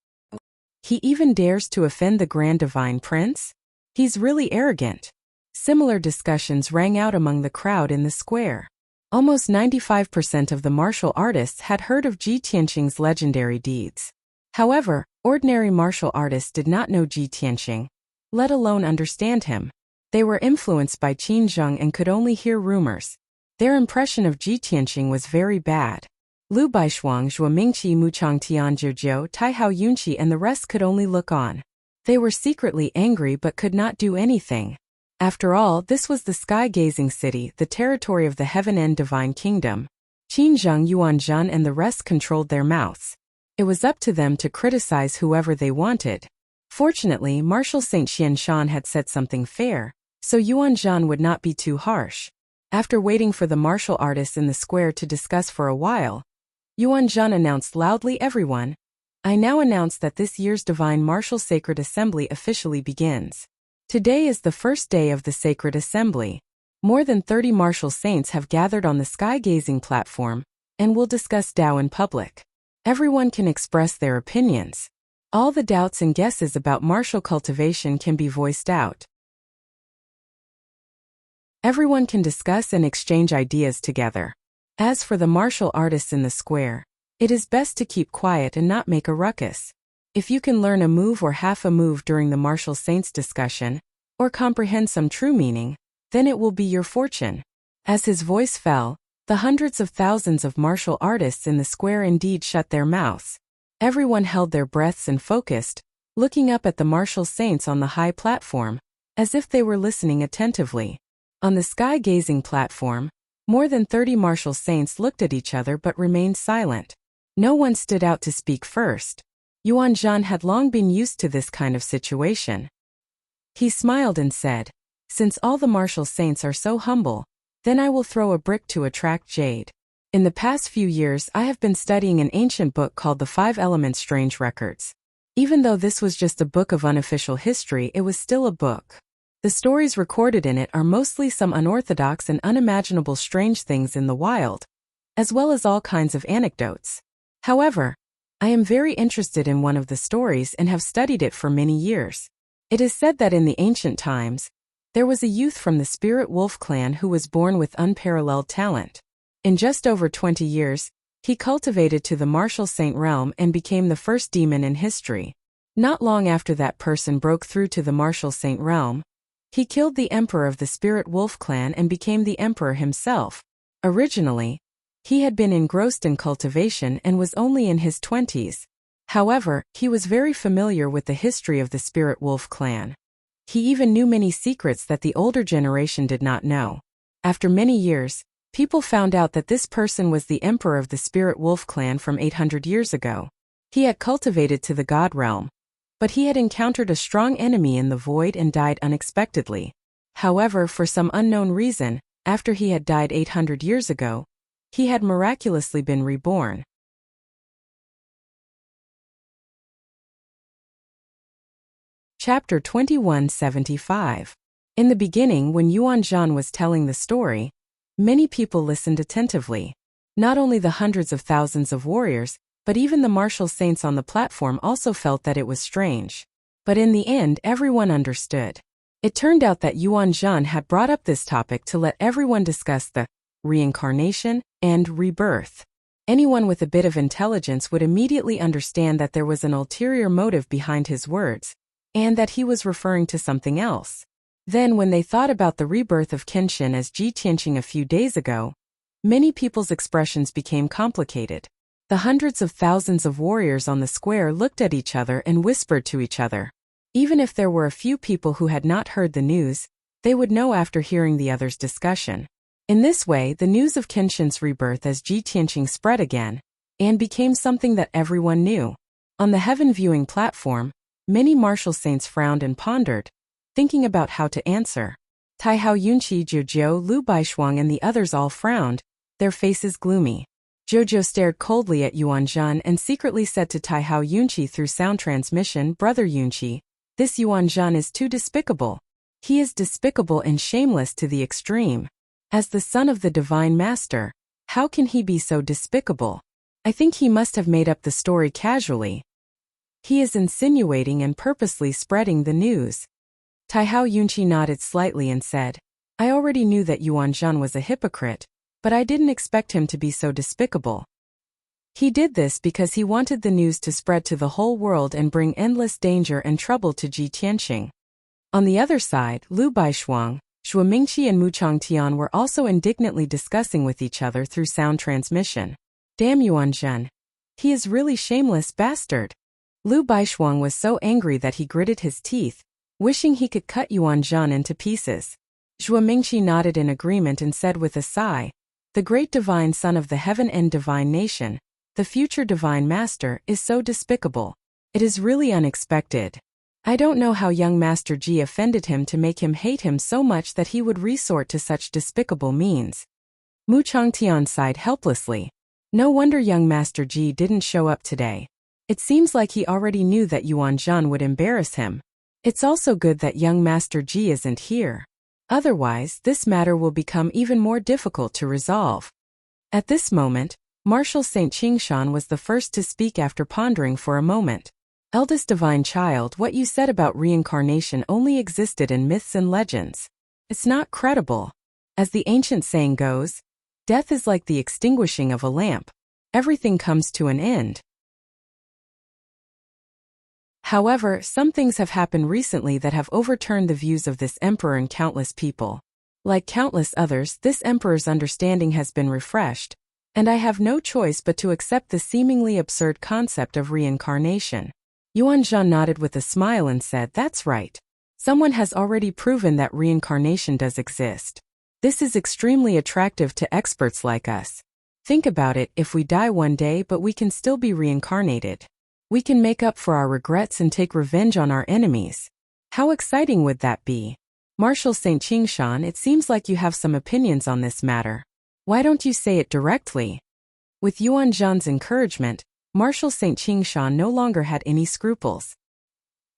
He even dares to offend the Grand Divine Prince? He's really arrogant. Similar discussions rang out among the crowd in the square. Almost 95% of the martial artists had heard of Ji Tianxing's legendary deeds. However, ordinary martial artists did not know Ji Tianxing, let alone understand him. They were influenced by Qin Zheng and could only hear rumors. Their impression of Ji Tianxing was very bad. Lu Baishuang, Zhuo Mingqi, Muchang Tianzhijiu, Taihao Yunqi and the rest could only look on. They were secretly angry but could not do anything. After all, this was the sky-gazing city, the territory of the Heaven-End Divine Kingdom. Qin Zheng, Yuanzhen and the rest controlled their mouths. It was up to them to criticize whoever they wanted. Fortunately, Marshal Saint Xianshan had said something fair, so Yuanzhen would not be too harsh. After waiting for the martial artists in the square to discuss for a while, Yuanzhen announced loudly, "Everyone, I now announce that this year's Divine Martial Sacred Assembly officially begins. Today is the first day of the Sacred Assembly. More than 30 martial saints have gathered on the sky-gazing platform, and will discuss Tao in public. Everyone can express their opinions. All the doubts and guesses about martial cultivation can be voiced out. Everyone can discuss and exchange ideas together. As for the martial artists in the square, it is best to keep quiet and not make a ruckus. If you can learn a move or half a move during the martial saints discussion, or comprehend some true meaning, then it will be your fortune." As his voice fell, the hundreds of thousands of martial artists in the square indeed shut their mouths. Everyone held their breaths and focused, looking up at the martial saints on the high platform, as if they were listening attentively. On the sky-gazing platform, more than 30 martial saints looked at each other but remained silent. No one stood out to speak first. Yuanzhen had long been used to this kind of situation. He smiled and said, "Since all the martial saints are so humble, then I will throw a brick to attract jade. In the past few years I have been studying an ancient book called the 5 Elements Strange Records. Even though this was just a book of unofficial history, it was still a book. The stories recorded in it are mostly some unorthodox and unimaginable strange things in the wild, as well as all kinds of anecdotes. However, I am very interested in one of the stories and have studied it for many years. It is said that in the ancient times, there was a youth from the Spirit Wolf clan who was born with unparalleled talent. In just over 20 years, he cultivated to the martial saint realm and became the first demon in history. Not long after that person broke through to the martial saint realm, he killed the emperor of the Spirit Wolf clan and became the emperor himself. Originally, he had been engrossed in cultivation and was only in his 20s. However, he was very familiar with the history of the Spirit Wolf clan. He even knew many secrets that the older generation did not know. After many years, people found out that this person was the emperor of the Spirit Wolf clan from 800 years ago. He had cultivated to the god realm, but he had encountered a strong enemy in the void and died unexpectedly. However, for some unknown reason, after he had died 800 years ago, He had miraculously been reborn. Chapter 2175. In the beginning, when Yuan Zhan was telling the story, many people listened attentively. Not only the hundreds of thousands of warriors, but even the martial saints on the platform also felt that it was strange. But in the end, everyone understood. It turned out that Yuan Zhan had brought up this topic to let everyone discuss the reincarnation and rebirth. Anyone with a bit of intelligence would immediately understand that there was an ulterior motive behind his words, and that he was referring to something else. Then when they thought about the rebirth of Kenshin as Ji Tianqing a few days ago, many people's expressions became complicated. The hundreds of thousands of warriors on the square looked at each other and whispered to each other. Even if there were a few people who had not heard the news, they would know after hearing the others' discussion. In this way, the news of Kenshin's rebirth as Ji Tianqing spread again, and became something that everyone knew. On the heaven viewing platform, many martial saints frowned and pondered, thinking about how to answer. Tai Hao Yunqi, Zhou, Lu Baishuang and the others all frowned, their faces gloomy. Zhou stared coldly at Yuan Zhan and secretly said to Tai Hao Yunqi through sound transmission, "Brother Yunqi, this Yuan Zhan is too despicable. He is despicable and shameless to the extreme. As the son of the Divine Master, how can he be so despicable? I think he must have made up the story casually. He is insinuating and purposely spreading the news." Tai Hao Yunqi nodded slightly and said, "I already knew that Yuan Zhan was a hypocrite, but I didn't expect him to be so despicable. He did this because he wanted the news to spread to the whole world and bring endless danger and trouble to Ji Tianqing." On the other side, Lu Baishuang, Xue Mingqi and Mu Changtian were also indignantly discussing with each other through sound transmission. "Damn Yuan Zhan. He is really shameless bastard." Lu Baishuang was so angry that he gritted his teeth, wishing he could cut Yuan Zhan into pieces. Xue Mingqi nodded in agreement and said with a sigh, "The great divine son of the heaven and divine nation, the future divine master, is so despicable. It is really unexpected. I don't know how young Master Ji offended him to make him hate him so much that he would resort to such despicable means." Mu Changtian sighed helplessly. No wonder young Master Ji didn't show up today. It seems like he already knew that Yuan Zhan would embarrass him. It's also good that young Master Ji isn't here. Otherwise, this matter will become even more difficult to resolve. At this moment, Marshal Saint Qingshan was the first to speak after pondering for a moment. "Eldest divine child, what you said about reincarnation only existed in myths and legends. It's not credible. As the ancient saying goes, death is like the extinguishing of a lamp. Everything comes to an end." However, some things have happened recently that have overturned the views of this emperor and countless people. Like countless others, this emperor's understanding has been refreshed, and I have no choice but to accept the seemingly absurd concept of reincarnation. Yuan Zhan nodded with a smile and said, "That's right. Someone has already proven that reincarnation does exist. This is extremely attractive to experts like us. Think about it, if we die one day but we can still be reincarnated. We can make up for our regrets and take revenge on our enemies. How exciting would that be?" Marshal Saint Qingshan, it seems like you have some opinions on this matter. Why don't you say it directly? With Yuan Zhan's encouragement, Marshal Saint Qingshan no longer had any scruples.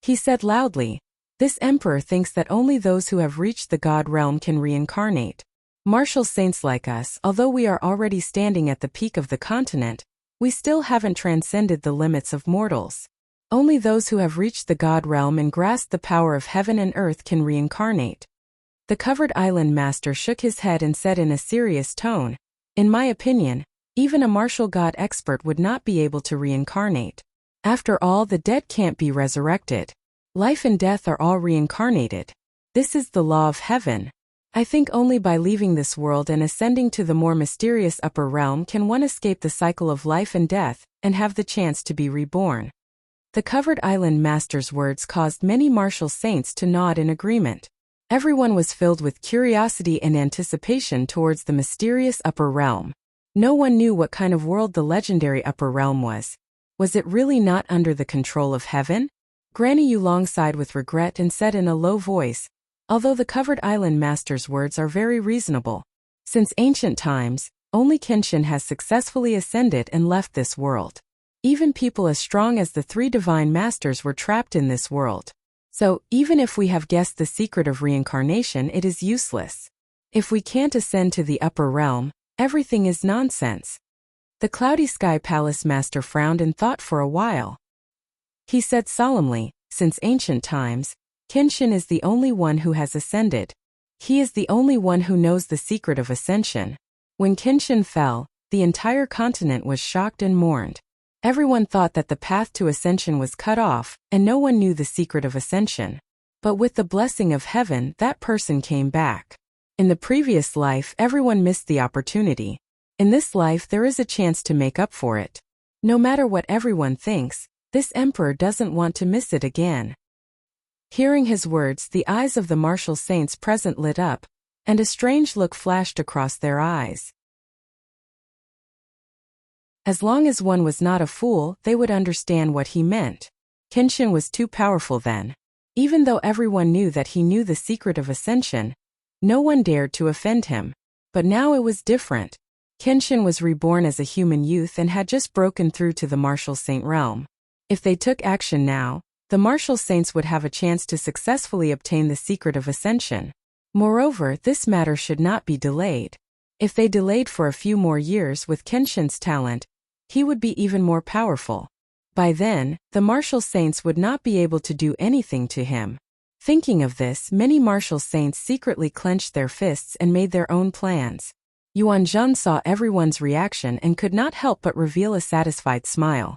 He said loudly, "This emperor thinks that only those who have reached the god realm can reincarnate. Martial saints like us, although we are already standing at the peak of the continent, we still haven't transcended the limits of mortals. Only those who have reached the god realm and grasped the power of heaven and earth can reincarnate." The covered island master shook his head and said in a serious tone, "In my opinion, even a martial god expert would not be able to reincarnate. After all, the dead can't be resurrected. Life and death are all reincarnated. This is the law of heaven. I think only by leaving this world and ascending to the more mysterious upper realm can one escape the cycle of life and death, and have the chance to be reborn." The covered island master's words caused many martial saints to nod in agreement. Everyone was filled with curiosity and anticipation towards the mysterious upper realm. No one knew what kind of world the legendary upper realm was. Was it really not under the control of heaven? Granny Yulong sighed with regret and said in a low voice, "Although the covered island master's words are very reasonable. Since ancient times, only Kenshin has successfully ascended and left this world. Even people as strong as the three divine masters were trapped in this world. So, even if we have guessed the secret of reincarnation, it is useless. If we can't ascend to the upper realm, everything is nonsense. The Cloudy Sky Palace Master frowned and thought for a while. He said solemnly, since ancient times, Kenshin is the only one who has ascended. He is the only one who knows the secret of ascension. When Kenshin fell, the entire continent was shocked and mourned. Everyone thought that the path to ascension was cut off, and no one knew the secret of ascension. But with the blessing of heaven, that person came back. In the previous life, everyone missed the opportunity. In this life, there is a chance to make up for it. No matter what everyone thinks, this emperor doesn't want to miss it again. Hearing his words, the eyes of the martial saints present lit up, and a strange look flashed across their eyes. As long as one was not a fool, they would understand what he meant. Kenshin was too powerful then. Even though everyone knew that he knew the secret of ascension, no one dared to offend him. But now it was different. Kenshin was reborn as a human youth and had just broken through to the martial saint realm. If they took action now, the martial saints would have a chance to successfully obtain the secret of ascension. Moreover, this matter should not be delayed. If they delayed for a few more years with Kenshin's talent, he would be even more powerful. By then, the martial saints would not be able to do anything to him. Thinking of this, many martial saints secretly clenched their fists and made their own plans. Yuan Zhan saw everyone's reaction and could not help but reveal a satisfied smile.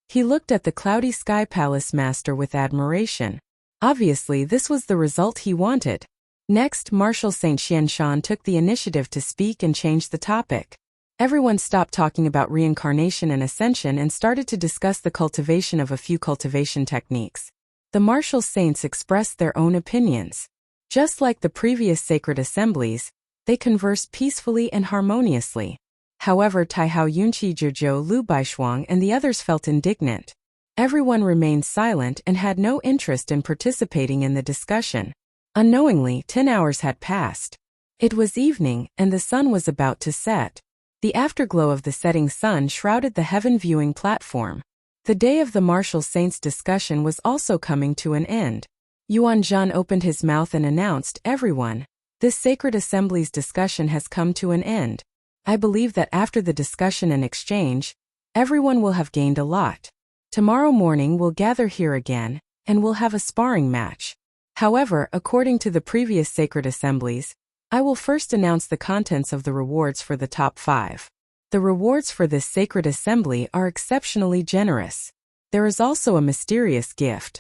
He looked at the Cloudy Sky Palace Master with admiration. Obviously, this was the result he wanted. Next, Martial Saint Xianshan took the initiative to speak and change the topic. Everyone stopped talking about reincarnation and ascension and started to discuss the cultivation of a few cultivation techniques. The martial saints expressed their own opinions. Just like the previous sacred assemblies, they conversed peacefully and harmoniously. However, Taihao Yunqi Zhizhou Lu Baishuang and the others felt indignant. Everyone remained silent and had no interest in participating in the discussion. Unknowingly, 10 hours had passed. It was evening, and the sun was about to set. The afterglow of the setting sun shrouded the heaven-viewing platform. The day of the martial saints' discussion was also coming to an end. Yuan Zhan opened his mouth and announced, "Everyone, this sacred assembly's discussion has come to an end. I believe that after the discussion and exchange, everyone will have gained a lot. Tomorrow morning we'll gather here again, and we'll have a sparring match. However, according to the previous sacred assemblies, I will first announce the contents of the rewards for the top 5. The rewards for this sacred assembly are exceptionally generous. There is also a mysterious gift."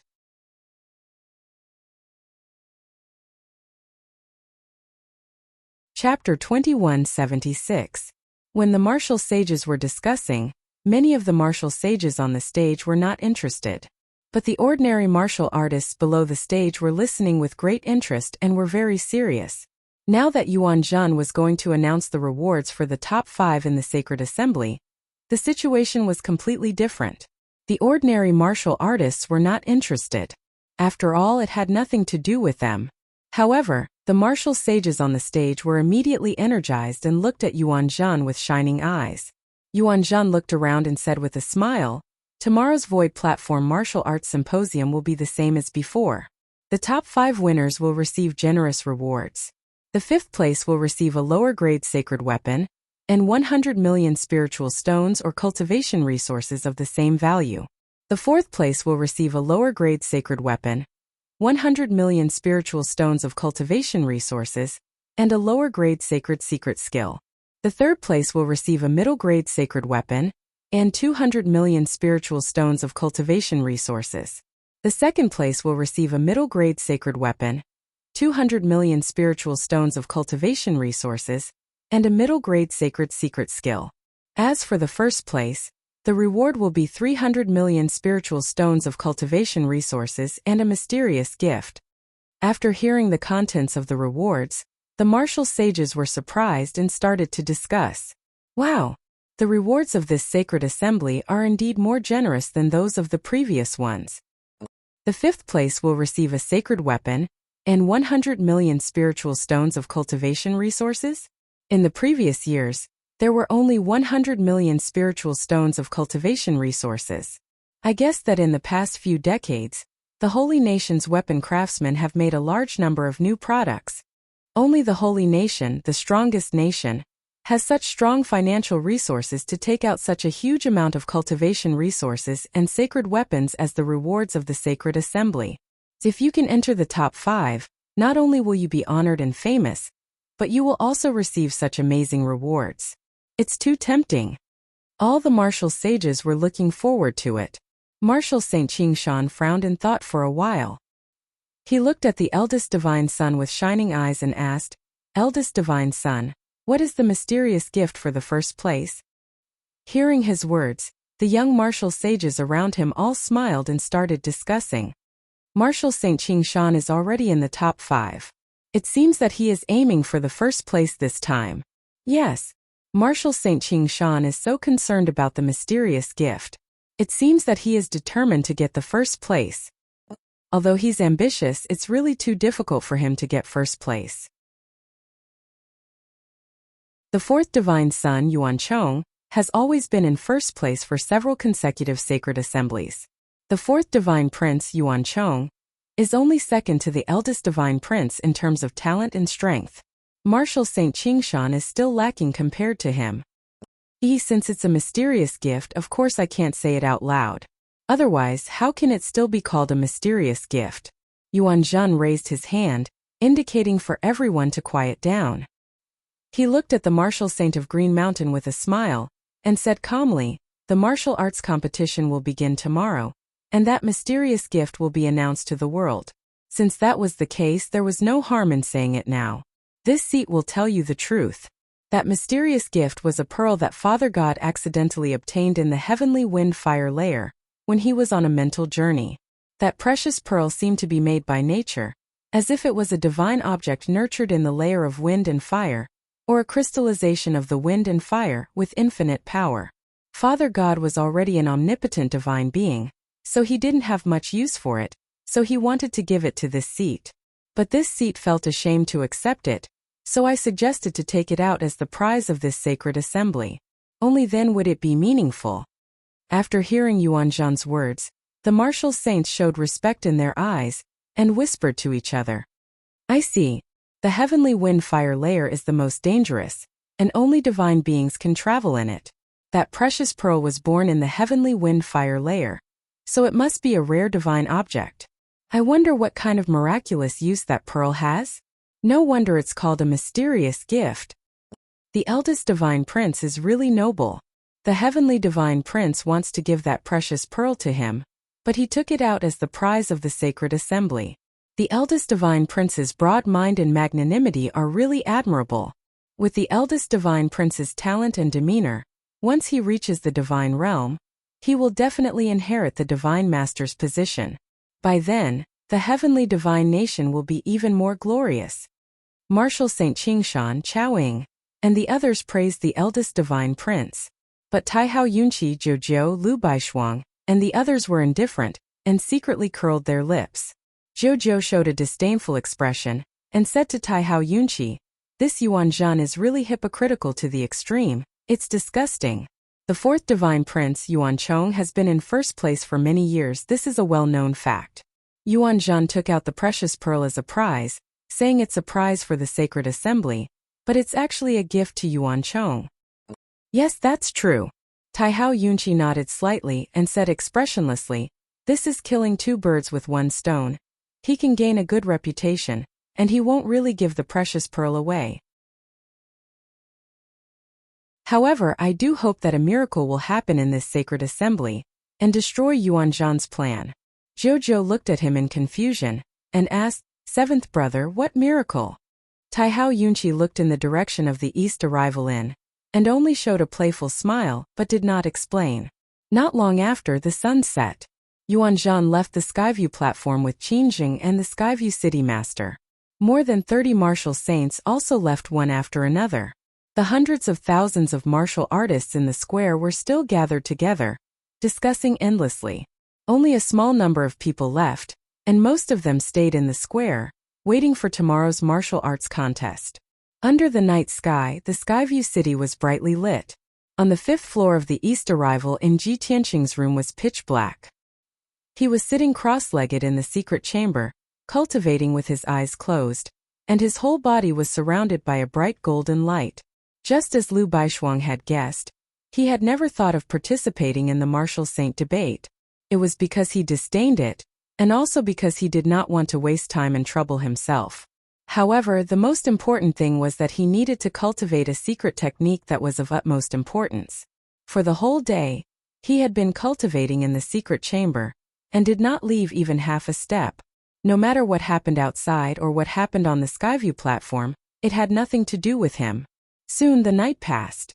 Chapter 2176. When the martial sages were discussing, many of the martial sages on the stage were not interested. But the ordinary martial artists below the stage were listening with great interest and were very serious. Now that Yuan Zhan was going to announce the rewards for the top 5 in the sacred assembly, the situation was completely different. The ordinary martial artists were not interested. After all, it had nothing to do with them. However, the martial sages on the stage were immediately energized and looked at Yuan Zhan with shining eyes. Yuan Zhan looked around and said with a smile, "Tomorrow's Void Platform Martial Arts Symposium will be the same as before. The top 5 winners will receive generous rewards. The 5th place will receive a lower-grade sacred weapon, and 100 million spiritual stones or cultivation resources of the same value. The 4th place will receive a lower-grade sacred weapon, 100 million spiritual stones of cultivation resources, and a lower-grade sacred secret skill. The 3rd place will receive a middle-grade sacred weapon, and 200 million spiritual stones of cultivation resources. The 2nd place will receive a middle-grade sacred weapon, 200 million spiritual stones of cultivation resources, and a middle-grade sacred secret skill. As for the 1st place, the reward will be 300 million spiritual stones of cultivation resources and a mysterious gift." After hearing the contents of the rewards, the martial sages were surprised and started to discuss. Wow! The rewards of this sacred assembly are indeed more generous than those of the previous ones. The 5th place will receive a sacred weapon, and 100 million spiritual stones of cultivation resources? In the previous years, There were only 100 million spiritual stones of cultivation resources. I guess that in the past few decades, the holy nation's weapon craftsmen have made a large number of new products. Only the holy nation, the strongest nation, has such strong financial resources to take out such a huge amount of cultivation resources and sacred weapons as the rewards of the sacred assembly. If you can enter the top 5, not only will you be honored and famous, but you will also receive such amazing rewards. It's too tempting. All the martial sages were looking forward to it. Marshal Saint Qingshan frowned and thought for a while. He looked at the eldest divine son with shining eyes and asked, "Eldest divine son, what is the mysterious gift for the first place?" Hearing his words, the young martial sages around him all smiled and started discussing. Marshal Saint Qingshan is already in the top 5. It seems that he is aiming for the first place this time. Yes, Marshal Saint Qingshan is so concerned about the mysterious gift. It seems that he is determined to get the first place. Although he's ambitious, it's really too difficult for him to get first place. The fourth divine son, Yuanchong, has always been in first place for several consecutive sacred assemblies. The fourth divine prince, Yuanchong, is only second to the eldest divine prince in terms of talent and strength. Marshal Saint Qingshan is still lacking compared to him. Since it's a mysterious gift, of course I can't say it out loud. Otherwise, how can it still be called a mysterious gift? Yuanzhan raised his hand, indicating for everyone to quiet down. He looked at the martial saint of Green Mountain with a smile, and said calmly, "The martial arts competition will begin tomorrow, and that mysterious gift will be announced to the world." Since that was the case, there was no harm in saying it now. This seat will tell you the truth. That mysterious gift was a pearl that Father God accidentally obtained in the heavenly wind fire layer, when he was on a mental journey. That precious pearl seemed to be made by nature, as if it was a divine object nurtured in the layer of wind and fire, or a crystallization of the wind and fire with infinite power. Father God was already an omnipotent divine being, so he didn't have much use for it, so he wanted to give it to this seat. But this seat felt ashamed to accept it, so I suggested to take it out as the prize of this sacred assembly. Only then would it be meaningful. After hearing Yuanzhan's words, the martial saints showed respect in their eyes, and whispered to each other. "I see. The heavenly wind fire layer is the most dangerous, and only divine beings can travel in it. That precious pearl was born in the heavenly wind fire layer, so it must be a rare divine object. I wonder what kind of miraculous use that pearl has? No wonder it's called a mysterious gift. The eldest divine prince is really noble. The heavenly divine prince wants to give that precious pearl to him, but he took it out as the prize of the sacred assembly. The eldest divine prince's broad mind and magnanimity are really admirable. With the eldest divine prince's talent and demeanor, once he reaches the divine realm, he will definitely inherit the divine master's position. By then, the heavenly divine nation will be even more glorious." Marshal Saint Qingshan, Chowing, and the others praised the eldest divine prince. But Taihao Yunqi, Zhou, Lu Baishuang, and the others were indifferent, and secretly curled their lips. Zhou showed a disdainful expression, and said to Taihao Yunqi, "This Yuanzhan is really hypocritical to the extreme. It's disgusting." The fourth divine prince, Yuanchong, has been in first place for many years. This is a well-known fact. Yuanzhan took out the precious pearl as a prize, saying it's a prize for the sacred assembly, but it's actually a gift to Yuanchong. "Yes, that's true." Taihao Yunqi nodded slightly and said expressionlessly, "This is killing two birds with one stone. He can gain a good reputation, and he won't really give the precious pearl away. However, I do hope that a miracle will happen in this sacred assembly, and destroy Yuanzhan's plan." Zhou looked at him in confusion, and asked, "Seventh brother, what miracle?" Taihao Yunqi looked in the direction of the east arrival in, and only showed a playful smile, but did not explain. Not long after, the sun set. Yuanzhan left the Skyview platform with Qingjing and the Skyview City Master. More than 30 martial saints also left one after another. The hundreds of thousands of martial artists in the square were still gathered together, discussing endlessly. Only a small number of people left, and most of them stayed in the square, waiting for tomorrow's martial arts contest. Under the night sky, the Skyview city was brightly lit. On the 5th floor of the east arrival in Ji Tianqing's room was pitch black. He was sitting cross-legged in the secret chamber, cultivating with his eyes closed, and his whole body was surrounded by a bright golden light. Just as Liu Baishuang had guessed, he had never thought of participating in the martial saint debate. It was because he disdained it, and also because he did not want to waste time and trouble himself. However, the most important thing was that he needed to cultivate a secret technique that was of utmost importance. For the whole day, he had been cultivating in the secret chamber, and did not leave even half a step. No matter what happened outside or what happened on the Skyview platform, it had nothing to do with him. Soon the night passed.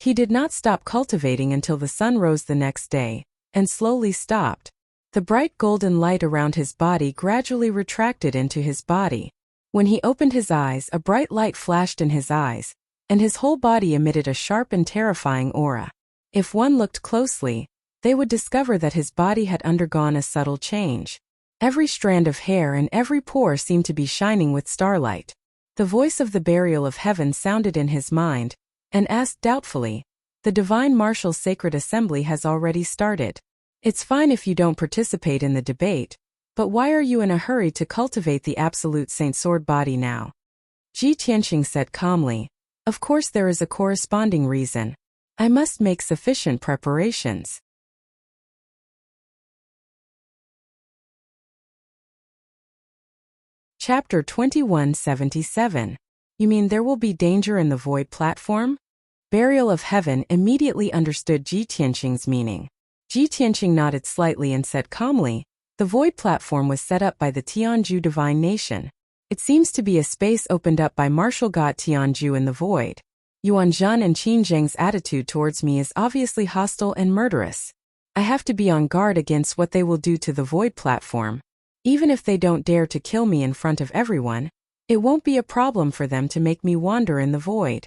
He did not stop cultivating until the sun rose the next day, and slowly stopped. The bright golden light around his body gradually retracted into his body. When he opened his eyes, a bright light flashed in his eyes, and his whole body emitted a sharp and terrifying aura. If one looked closely, they would discover that his body had undergone a subtle change. Every strand of hair and every pore seemed to be shining with starlight. The voice of the burial of heaven sounded in his mind, and asked doubtfully, "The Divine Martial Sacred Assembly has already started. It's fine if you don't participate in the debate, but why are you in a hurry to cultivate the absolute Saint Sword body now?" Ji Tianqing said calmly, "Of course there is a corresponding reason. I must make sufficient preparations." Chapter 2177. You mean there will be danger in the void platform? Burial of Heaven immediately understood Ji Tianqing's meaning. Ji Tianqing nodded slightly and said calmly, "The void platform was set up by the Tianju divine nation. It seems to be a space opened up by martial god Tianju in the void. Yuan Zhan and Qin Zheng's attitude towards me is obviously hostile and murderous. I have to be on guard against what they will do to the void platform. Even if they don't dare to kill me in front of everyone, it won't be a problem for them to make me wander in the void."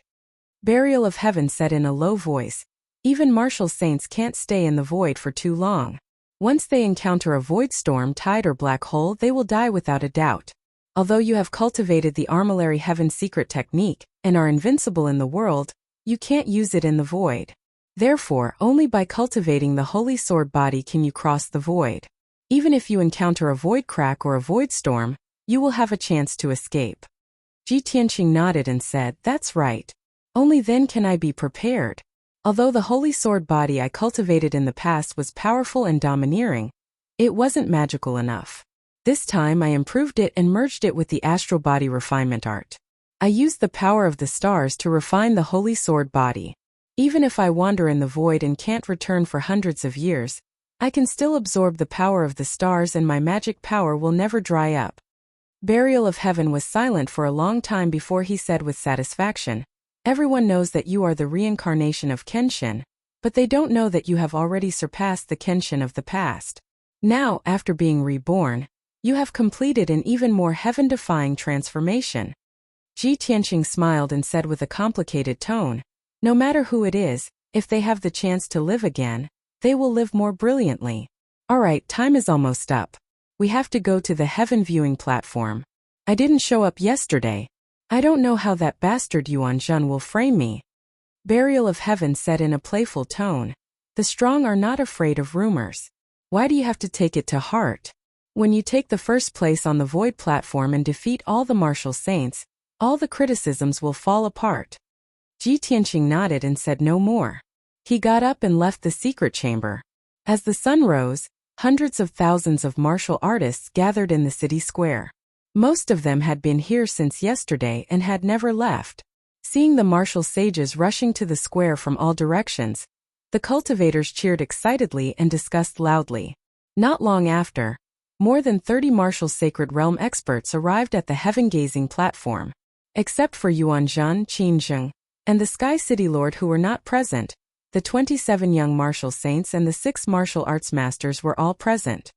Burial of Heaven said in a low voice, "Even martial saints can't stay in the void for too long. Once they encounter a void storm, tide or black hole, they will die without a doubt. Although you have cultivated the Armillary Heaven secret technique, and are invincible in the world, you can't use it in the void. Therefore, only by cultivating the Holy Sword body can you cross the void. Even if you encounter a void crack or a void storm, you will have a chance to escape." Ji Tianqing nodded and said, "That's right. Only then can I be prepared. Although the Holy Sword body I cultivated in the past was powerful and domineering, it wasn't magical enough. This time I improved it and merged it with the astral body refinement art. I used the power of the stars to refine the Holy Sword body. Even if I wander in the void and can't return for hundreds of years, I can still absorb the power of the stars and my magic power will never dry up." Burial of Heaven was silent for a long time before he said with satisfaction, "Everyone knows that you are the reincarnation of Kenshin, but they don't know that you have already surpassed the Kenshin of the past. Now, after being reborn, you have completed an even more heaven-defying transformation." Ji Tianqing smiled and said with a complicated tone, "No matter who it is, if they have the chance to live again, they will live more brilliantly. Alright, time is almost up. We have to go to the heaven viewing platform. I didn't show up yesterday. I don't know how that bastard Yuan Zhan will frame me." Burial of Heaven said in a playful tone, "The strong are not afraid of rumors. Why do you have to take it to heart? When you take the first place on the void platform and defeat all the martial saints, all the criticisms will fall apart." Ji Tianqing nodded and said no more. He got up and left the secret chamber. As the sun rose, hundreds of thousands of martial artists gathered in the city square. Most of them had been here since yesterday and had never left. Seeing the martial sages rushing to the square from all directions, the cultivators cheered excitedly and discussed loudly. Not long after, more than 30 martial sacred realm experts arrived at the heaven-gazing platform. Except for Yuan Zhan, Qin Zheng, and the Sky City Lord who were not present, the 27 young martial saints and the 6 martial arts masters were all present.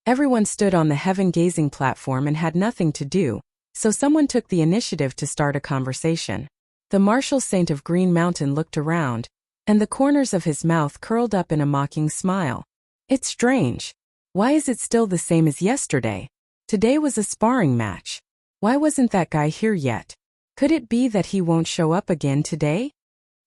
Everyone stood on the heaven-gazing platform and had nothing to do, so someone took the initiative to start a conversation. The martial saint of Green Mountain looked around, and the corners of his mouth curled up in a mocking smile. "It's strange. Why is it still the same as yesterday? Today was a sparring match. Why wasn't that guy here yet? Could it be that he won't show up again today?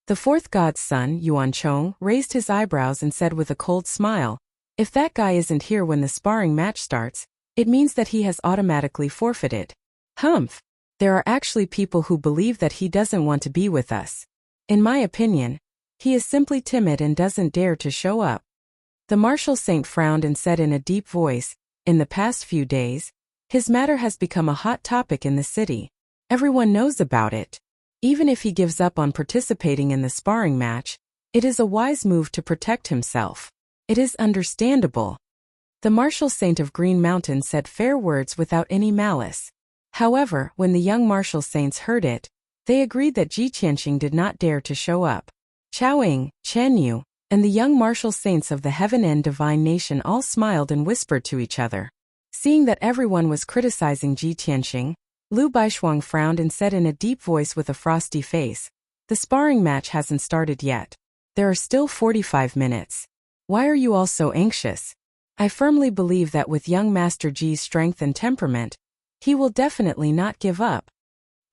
The fourth god's son, Yuan Chong, raised his eyebrows and said with a cold smile, if that guy isn't here when the sparring match starts, it means that he has automatically forfeited. Humph! There are actually people who believe that he doesn't want to be with us. In my opinion, he is simply timid and doesn't dare to show up. The martial saint frowned and said in a deep voice, in the past few days, his matter has become a hot topic in the city. Everyone knows about it. Even if he gives up on participating in the sparring match, it is a wise move to protect himself. It is understandable. The martial saint of Green Mountain said fair words without any malice. However, when the young martial saints heard it, they agreed that Ji Tianqing did not dare to show up. Chao Ying, Chen Yu, and the young martial saints of the Heaven and Divine Nation all smiled and whispered to each other. Seeing that everyone was criticizing Ji Tianqing, Lu Baishuang frowned and said in a deep voice with a frosty face, the sparring match hasn't started yet. There are still 45 minutes. Why are you all so anxious? I firmly believe that with young Master Ji's strength and temperament, he will definitely not give up.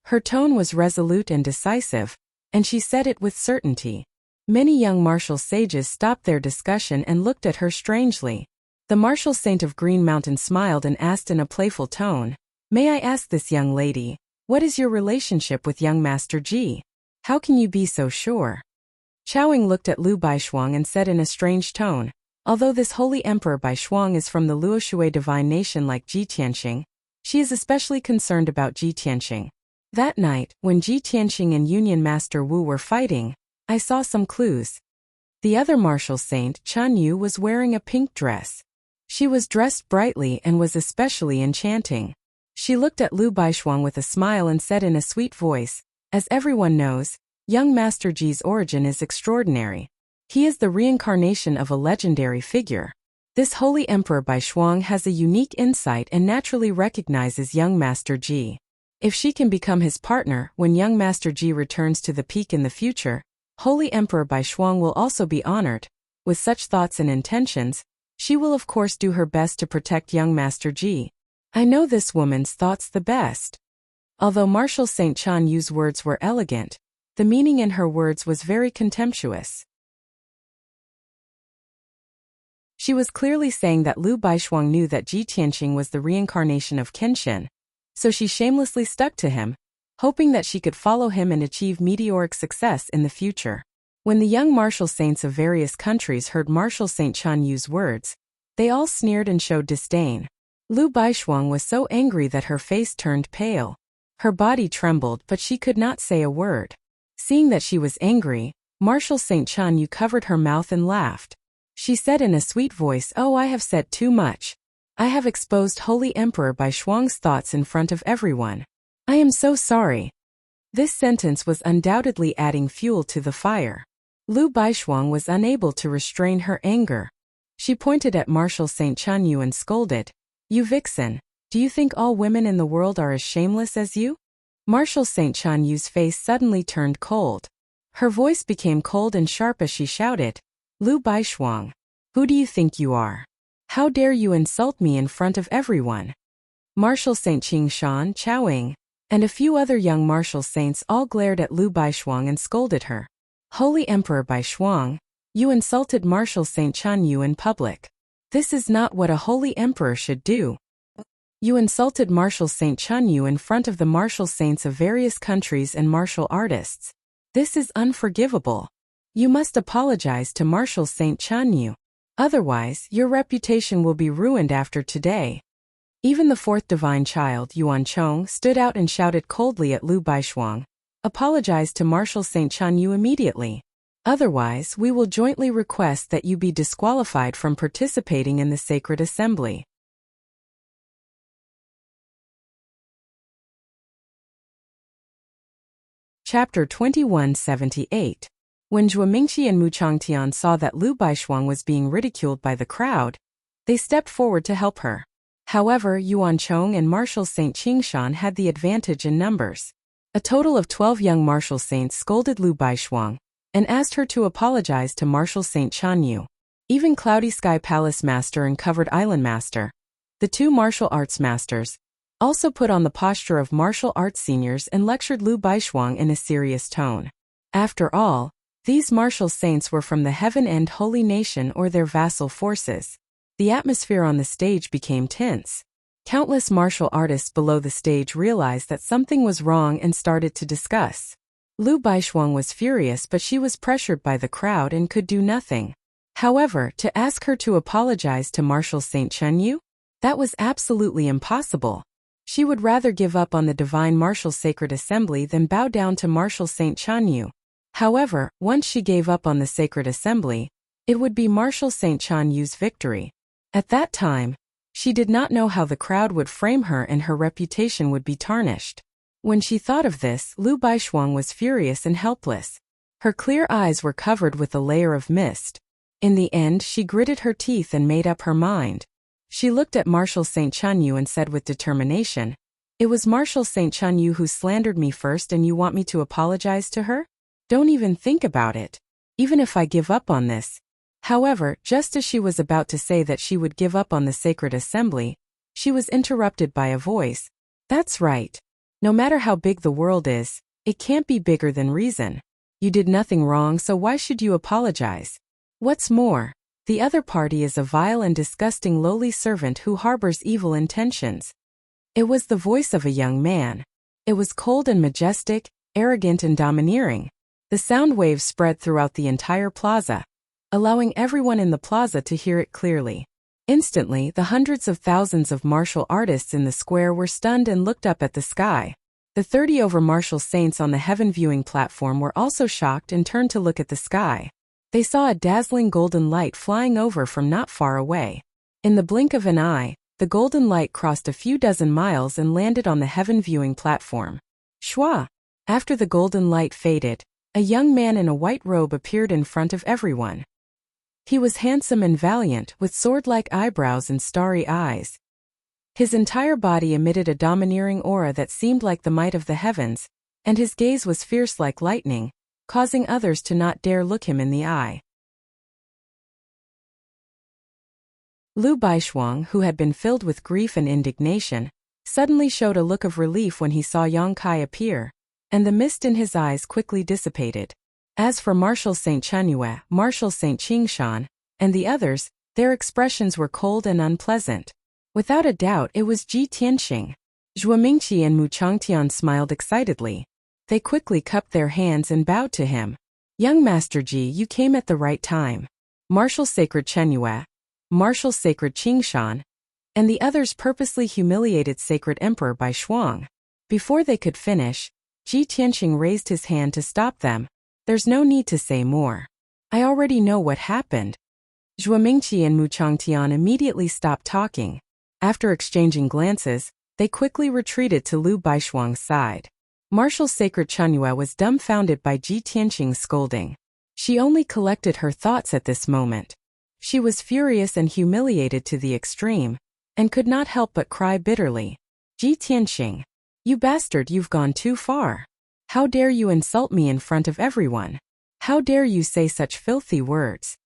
Her tone was resolute and decisive, and she said it with certainty. Many young martial sages stopped their discussion and looked at her strangely. The martial saint of Green Mountain smiled and asked in a playful tone, may I ask this young lady, what is your relationship with young Master Ji? How can you be so sure? Chao Ying looked at Lu Baishuang and said in a strange tone, although this holy emperor Baishuang is from the Luoshui divine nation like Ji Tianqing, she is especially concerned about Ji Tianqing. That night, when Ji Tianqing and Union Master Wu were fighting, I saw some clues. The other martial saint, Chen Yu, was wearing a pink dress. She was dressed brightly and was especially enchanting. She looked at Lu Baishuang with a smile and said in a sweet voice, as everyone knows, young Master Ji's origin is extraordinary. He is the reincarnation of a legendary figure. This holy emperor Baishuang has a unique insight and naturally recognizes young Master Ji. If she can become his partner when young Master Ji returns to the peak in the future, Holy Emperor Baishuang will also be honored. With such thoughts and intentions, she will of course do her best to protect young Master Ji. I know this woman's thoughts the best. Although Martial Saint Chen Yu's words were elegant, the meaning in her words was very contemptuous. She was clearly saying that Lu Baishuang knew that Ji Tianqing was the reincarnation of Kenshin, so she shamelessly stuck to him, hoping that she could follow him and achieve meteoric success in the future. When the young martial saints of various countries heard Martial Saint Chen Yu's words, they all sneered and showed disdain. Lu Baishuang was so angry that her face turned pale. Her body trembled, but she could not say a word. Seeing that she was angry, Martial Saint Chen Yu covered her mouth and laughed. She said in a sweet voice, "Oh, I have said too much. I have exposed Holy Emperor Baishuang's thoughts in front of everyone. I am so sorry." This sentence was undoubtedly adding fuel to the fire. Lu Baishuang was unable to restrain her anger. She pointed at Martial Saint Chen Yu and scolded, "You vixen, do you think all women in the world are as shameless as you?" Martial Saint Chen Yu's face suddenly turned cold. Her voice became cold and sharp as she shouted, "Lu Baishuang, who do you think you are? How dare you insult me in front of everyone?" Martial Saint Qingshan, Chao Ying, and a few other young martial saints all glared at Lu Baishuang and scolded her. "Holy Emperor Baishuang, you insulted Martial Saint Chen Yu in public. This is not what a holy emperor should do. You insulted Martial Saint Chen Yu in front of the martial saints of various countries and martial artists. This is unforgivable. You must apologize to Martial Saint Chen Yu. Otherwise, your reputation will be ruined after today." Even the fourth divine child, Yuan Chong, stood out and shouted coldly at Lu Baishuang, "Apologize to Martial Saint Chen Yu immediately. Otherwise, we will jointly request that you be disqualified from participating in the sacred assembly." Chapter 2178. When Zhuo Mingqi and Mu Changtian saw that Lu Baishuang was being ridiculed by the crowd, they stepped forward to help her. However, Yuan Chong and Martial Saint Qingshan had the advantage in numbers. A total of 12 young martial saints scolded Lu Baishuang and asked her to apologize to Martial Saint Chen Yu. Even Cloudy Sky Palace Master and Covered Island Master, the two martial arts masters, also put on the posture of martial arts seniors and lectured Lu Baishuang in a serious tone. After all, these martial saints were from the heaven-end holy nation or their vassal forces. The atmosphere on the stage became tense. Countless martial artists below the stage realized that something was wrong and started to discuss. Lu Baishuang was furious, but she was pressured by the crowd and could do nothing. However, to ask her to apologize to Marshal Saint Chenyu? That was absolutely impossible. She would rather give up on the Divine Martial Sacred Assembly than bow down to Marshal Saint Chenyu. However, once she gave up on the Sacred Assembly, it would be Marshal Saint Chenyu's victory. At that time, she did not know how the crowd would frame her and her reputation would be tarnished. When she thought of this, Lu Baishuang was furious and helpless. Her clear eyes were covered with a layer of mist. In the end, she gritted her teeth and made up her mind. She looked at Marshal Saint Chenyu and said with determination, "It was Marshal Saint Chenyu who slandered me first, and you want me to apologize to her? Don't even think about it. Even if I give up on this." However, just as she was about to say that she would give up on the Sacred Assembly, she was interrupted by a voice. "That's right. No matter how big the world is, it can't be bigger than reason. You did nothing wrong, so why should you apologize? What's more, the other party is a vile and disgusting lowly servant who harbors evil intentions." It was the voice of a young man. It was cold and majestic, arrogant and domineering. The sound waves spread throughout the entire plaza, allowing everyone in the plaza to hear it clearly. Instantly, the hundreds of thousands of martial artists in the square were stunned and looked up at the sky. The 30 over martial saints on the heaven viewing platform were also shocked and turned to look at the sky. They saw a dazzling golden light flying over from not far away. In the blink of an eye, the golden light crossed a few dozen miles and landed on the heaven viewing platform. Shwa! After the golden light faded, a young man in a white robe appeared in front of everyone. He was handsome and valiant, with sword-like eyebrows and starry eyes. His entire body emitted a domineering aura that seemed like the might of the heavens, and his gaze was fierce like lightning, causing others to not dare look him in the eye. Lu Baishuang, who had been filled with grief and indignation, suddenly showed a look of relief when he saw Yang Kai appear, and the mist in his eyes quickly dissipated. As for Marshal Saint Chenyu, Marshal Saint Qingshan, and the others, their expressions were cold and unpleasant. Without a doubt, it was Ji Tianxing. Zhuo Mingqi and Mu Changtian smiled excitedly. They quickly cupped their hands and bowed to him. "Young Master Ji, you came at the right time." Marshal Sacred Chenyu, Marshal Sacred Qingshan, and the others purposely humiliated Sacred Emperor Baishuang. Before they could finish, Ji Tianxing raised his hand to stop them. "There's no need to say more. I already know what happened." Zhuo Mingqi and Mu Changtian immediately stopped talking. After exchanging glances, they quickly retreated to Lu Baishuang's side. Marshal Sacred Chenyu was dumbfounded by Ji Tianxing's scolding. She only collected her thoughts at this moment. She was furious and humiliated to the extreme, and could not help but cry bitterly. "Ji Tianxing, you bastard, you've gone too far. How dare you insult me in front of everyone? How dare you say such filthy words?"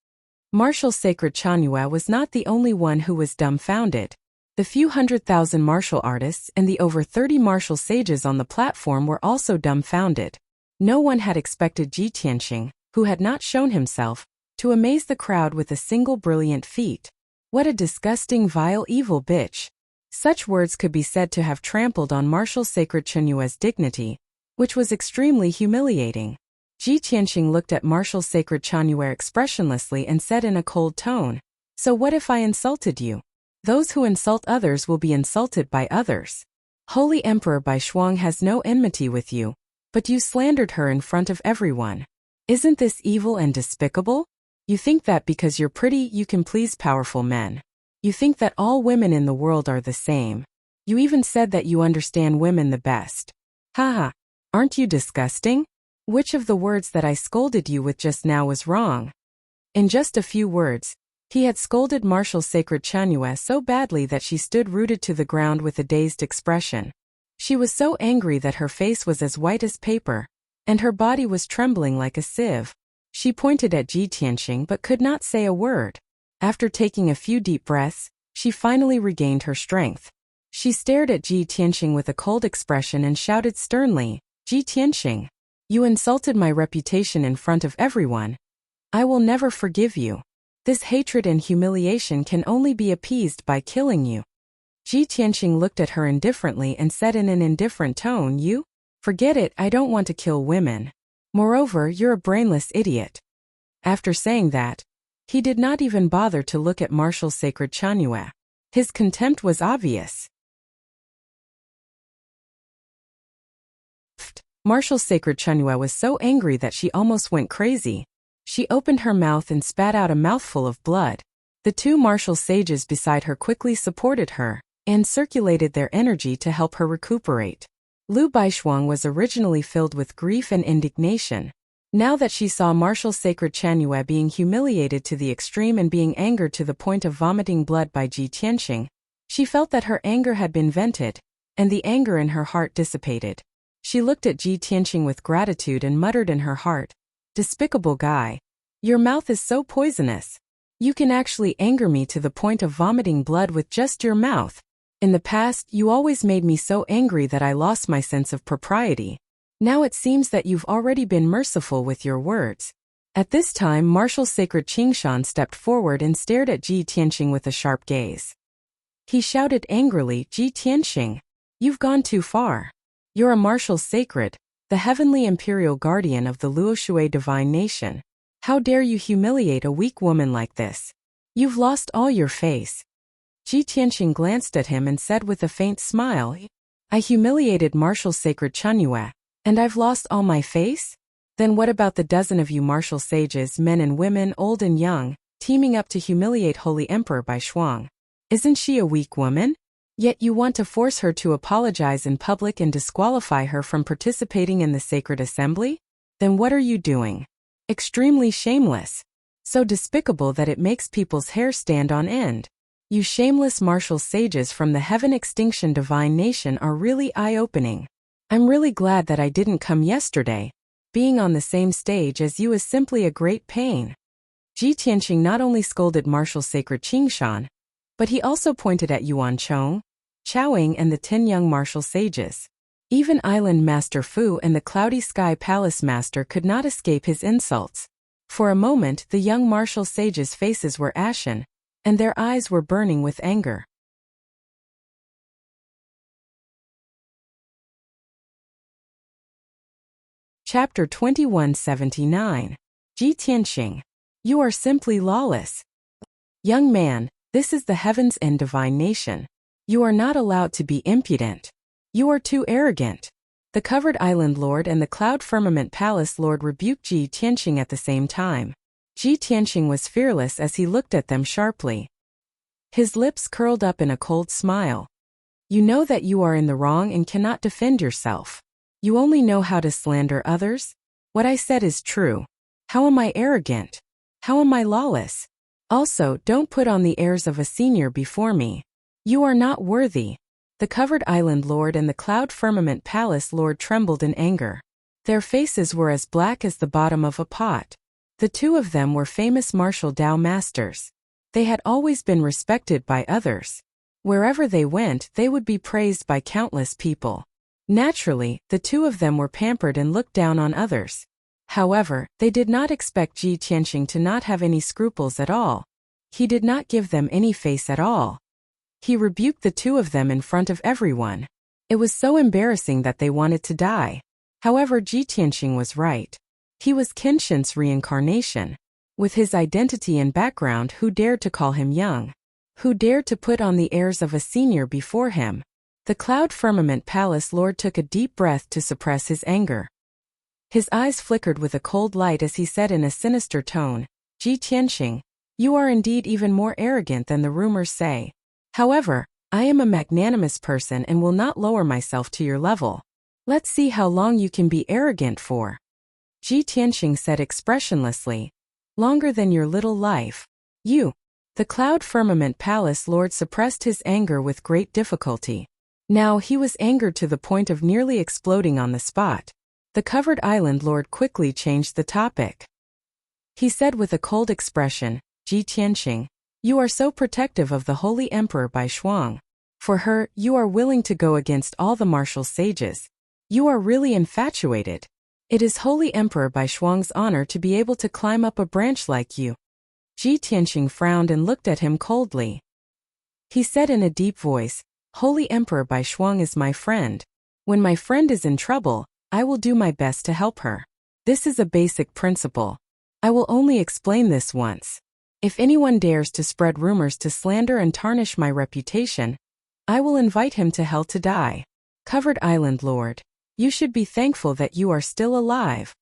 Marshal Sacred Chenyu was not the only one who was dumbfounded. The few 100,000 martial artists and the over 30 martial sages on the platform were also dumbfounded. No one had expected Ji Tianxing, who had not shown himself, to amaze the crowd with a single brilliant feat. What a disgusting, vile, evil bitch. Such words could be said to have trampled on Marshal Sacred Chenyu's dignity, which was extremely humiliating. Ji Tianxing looked at Marshal Sacred Chenyu expressionlessly and said in a cold tone, "So what if I insulted you? Those who insult others will be insulted by others. Holy Emperor Baishuang has no enmity with you, but you slandered her in front of everyone. Isn't this evil and despicable? You think that because you're pretty you can please powerful men. You think that all women in the world are the same. You even said that you understand women the best. Haha, aren't you disgusting? Which of the words that I scolded you with just now was wrong?" In just a few words, he had scolded Marshal Sacred Chenyu so badly that she stood rooted to the ground with a dazed expression. She was so angry that her face was as white as paper, and her body was trembling like a sieve. She pointed at Ji Tianxing but could not say a word. After taking a few deep breaths, she finally regained her strength. She stared at Ji Tianqing with a cold expression and shouted sternly, Ji Tianqing, you insulted my reputation in front of everyone. I will never forgive you. This hatred and humiliation can only be appeased by killing you. Ji Tianqing looked at her indifferently and said in an indifferent tone, You? Forget it, I don't want to kill women. Moreover, you're a brainless idiot. After saying that, he did not even bother to look at Martial Sacred Chanyue. His contempt was obvious. Martial Sacred Chanyue was so angry that she almost went crazy. She opened her mouth and spat out a mouthful of blood. The two martial sages beside her quickly supported her and circulated their energy to help her recuperate. Lu Baishuang was originally filled with grief and indignation. Now that she saw Martial Sacred Chanyue being humiliated to the extreme and being angered to the point of vomiting blood by Ji Tianqing, she felt that her anger had been vented, and the anger in her heart dissipated. She looked at Ji Tianqing with gratitude and muttered in her heart, Despicable guy. Your mouth is so poisonous. You can actually anger me to the point of vomiting blood with just your mouth. In the past, you always made me so angry that I lost my sense of propriety. Now it seems that you've already been merciful with your words. At this time, Martial Sacred Qingshan stepped forward and stared at Ji Tianqing with a sharp gaze. He shouted angrily, Ji Tianqing, you've gone too far. You're a Martial Sacred, the heavenly imperial guardian of the Luoshui divine nation. How dare you humiliate a weak woman like this? You've lost all your face. Ji Tianqing glanced at him and said with a faint smile, I humiliated Martial Sacred Chanyue, and I've lost all my face? Then what about the dozen of you martial sages, men and women, old and young, teaming up to humiliate Holy Emperor Baishuang? Isn't she a weak woman? Yet you want to force her to apologize in public and disqualify her from participating in the sacred assembly? Then what are you doing? Extremely shameless. So despicable that it makes people's hair stand on end. You shameless martial sages from the Heaven Extinction Divine Nation are really eye-opening. I'm really glad that I didn't come yesterday. Being on the same stage as you is simply a great pain. Ji Tianqing not only scolded Martial Sacred Qingshan, but he also pointed at Yuan Chong, Chowing and the 10 young martial sages. Even Island Master Fu and the Cloudy Sky Palace Master could not escape his insults. For a moment, the young martial sages' faces were ashen, and their eyes were burning with anger. Chapter 2179. Ji Tianqing. You are simply lawless. Young man, this is the Heaven's End Divine Nation. You are not allowed to be impudent. You are too arrogant. The Covered Island Lord and the Cloud Firmament Palace Lord rebuked Ji Tianqing at the same time. Ji Tianqing was fearless as he looked at them sharply. His lips curled up in a cold smile. You know that you are in the wrong and cannot defend yourself. You only know how to slander others? What I said is true. How am I arrogant? How am I lawless? Also, don't put on the airs of a senior before me. You are not worthy. The Covered Island Lord and the Cloud Firmament Palace Lord trembled in anger. Their faces were as black as the bottom of a pot. The two of them were famous martial Dao masters. They had always been respected by others. Wherever they went, they would be praised by countless people. Naturally, the two of them were pampered and looked down on others. However, they did not expect Ji Tianqing to not have any scruples at all. He did not give them any face at all. He rebuked the two of them in front of everyone. It was so embarrassing that they wanted to die. However, Ji Tianqing was right. He was Kenshin's reincarnation. With his identity and background, who dared to call him young? Who dared to put on the airs of a senior before him? The Cloud Firmament Palace Lord took a deep breath to suppress his anger. His eyes flickered with a cold light as he said in a sinister tone, Ji Tianqing, you are indeed even more arrogant than the rumors say. However, I am a magnanimous person and will not lower myself to your level. Let's see how long you can be arrogant for. Ji Tianqing said expressionlessly, longer than your little life. You. The Cloud Firmament Palace Lord suppressed his anger with great difficulty. Now he was angered to the point of nearly exploding on the spot. The Covered Island Lord quickly changed the topic. He said with a cold expression, Ji Tianqing, you are so protective of the Holy Emperor Baishuang. For her, you are willing to go against all the martial sages. You are really infatuated. It is Holy Emperor Bai Shuang's honor to be able to climb up a branch like you. Ji Tianqing frowned and looked at him coldly. He said in a deep voice, Holy Emperor Bai Shuang is my friend. When my friend is in trouble, I will do my best to help her. This is a basic principle. I will only explain this once. If anyone dares to spread rumors to slander and tarnish my reputation, I will invite him to hell to die. Covered Island Lord, you should be thankful that you are still alive.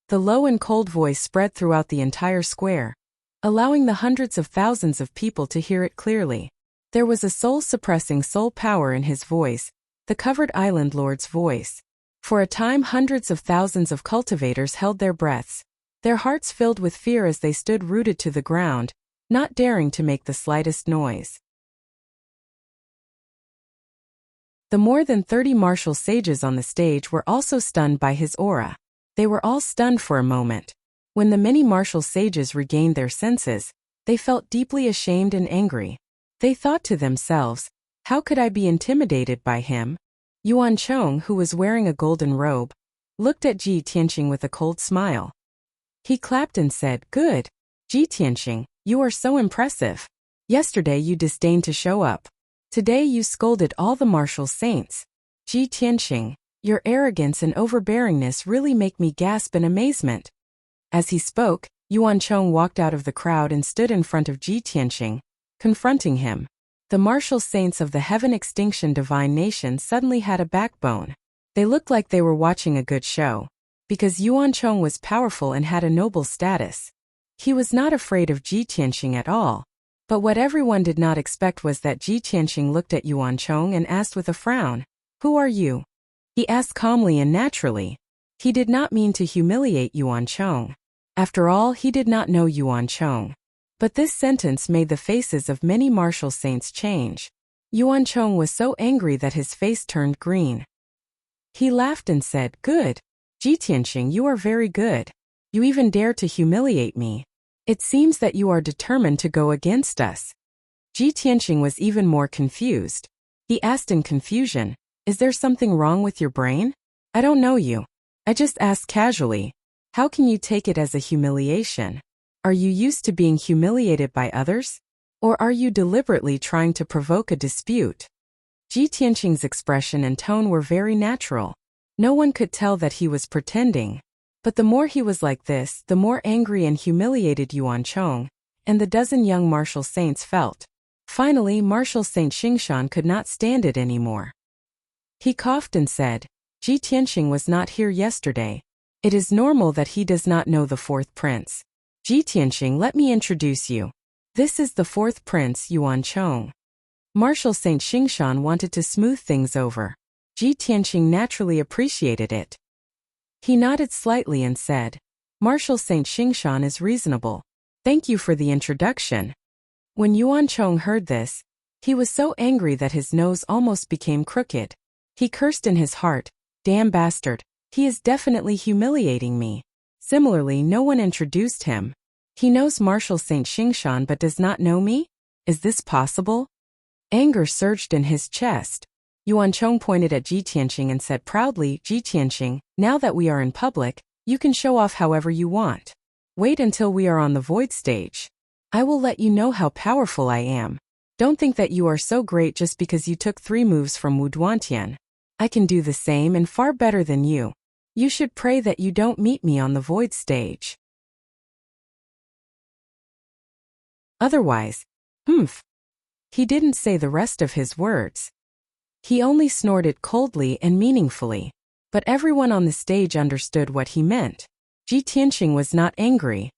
The low and cold voice spread throughout the entire square, allowing the hundreds of thousands of people to hear it clearly. There was a soul-suppressing soul power in his voice, the Covered Island Lord's voice. For a time hundreds of thousands of cultivators held their breaths, their hearts filled with fear as they stood rooted to the ground, not daring to make the slightest noise. The more than 30 martial sages on the stage were also stunned by his aura. They were all stunned for a moment. When the many martial sages regained their senses, they felt deeply ashamed and angry. They thought to themselves, how could I be intimidated by him? Yuan Chong, who was wearing a golden robe, looked at Ji Tianqing with a cold smile. He clapped and said, Good. Ji Tianqing, you are so impressive. Yesterday you disdained to show up. Today you scolded all the martial saints. Ji Tianqing, your arrogance and overbearingness really make me gasp in amazement. As he spoke, Yuan Chong walked out of the crowd and stood in front of Ji Tianqing, confronting him. The martial saints of the Heaven Extinction Divine Nation suddenly had a backbone. They looked like they were watching a good show, because Yuan Chong was powerful and had a noble status. He was not afraid of Ji Tianqing at all. But what everyone did not expect was that Ji Tianqing looked at Yuan Chong and asked with a frown, Who are you? He asked calmly and naturally. He did not mean to humiliate Yuan Chong. After all, he did not know Yuan Chong. But this sentence made the faces of many martial saints change. Yuan Chong was so angry that his face turned green. He laughed and said, Good. Ji Tianqing, you are very good. You even dare to humiliate me. It seems that you are determined to go against us. Ji Tianqing was even more confused. He asked in confusion, Is there something wrong with your brain? I don't know you. I just asked casually. How can you take it as a humiliation? Are you used to being humiliated by others? Or are you deliberately trying to provoke a dispute? Ji Tianqing's expression and tone were very natural. No one could tell that he was pretending. But the more he was like this, the more angry and humiliated Yuan Chong and the dozen young martial saints felt. Finally, Martial Saint Xingshan could not stand it anymore. He coughed and said, Ji Tianqing was not here yesterday. It is normal that he does not know the fourth prince. Ji Tianqing, let me introduce you. This is the fourth prince, Yuan Chong. Martial Saint Xingshan wanted to smooth things over. Ji Tianqing naturally appreciated it. He nodded slightly and said, Martial Saint Xingshan is reasonable. Thank you for the introduction. When Yuan Chong heard this, he was so angry that his nose almost became crooked. He cursed in his heart, Damn bastard, he is definitely humiliating me. Similarly, no one introduced him. He knows Martial Saint Xingshan but does not know me? Is this possible? Anger surged in his chest. Yuan Chong pointed at Ji Tianqing and said proudly, Ji Tianqing, now that we are in public, you can show off however you want. Wait until we are on the void stage. I will let you know how powerful I am. Don't think that you are so great just because you took 3 moves from Wu Duantian. I can do the same and far better than you. You should pray that you don't meet me on the void stage. Otherwise, He didn't say the rest of his words. He only snorted coldly and meaningfully. But everyone on the stage understood what he meant. Ji Tianqing was not angry.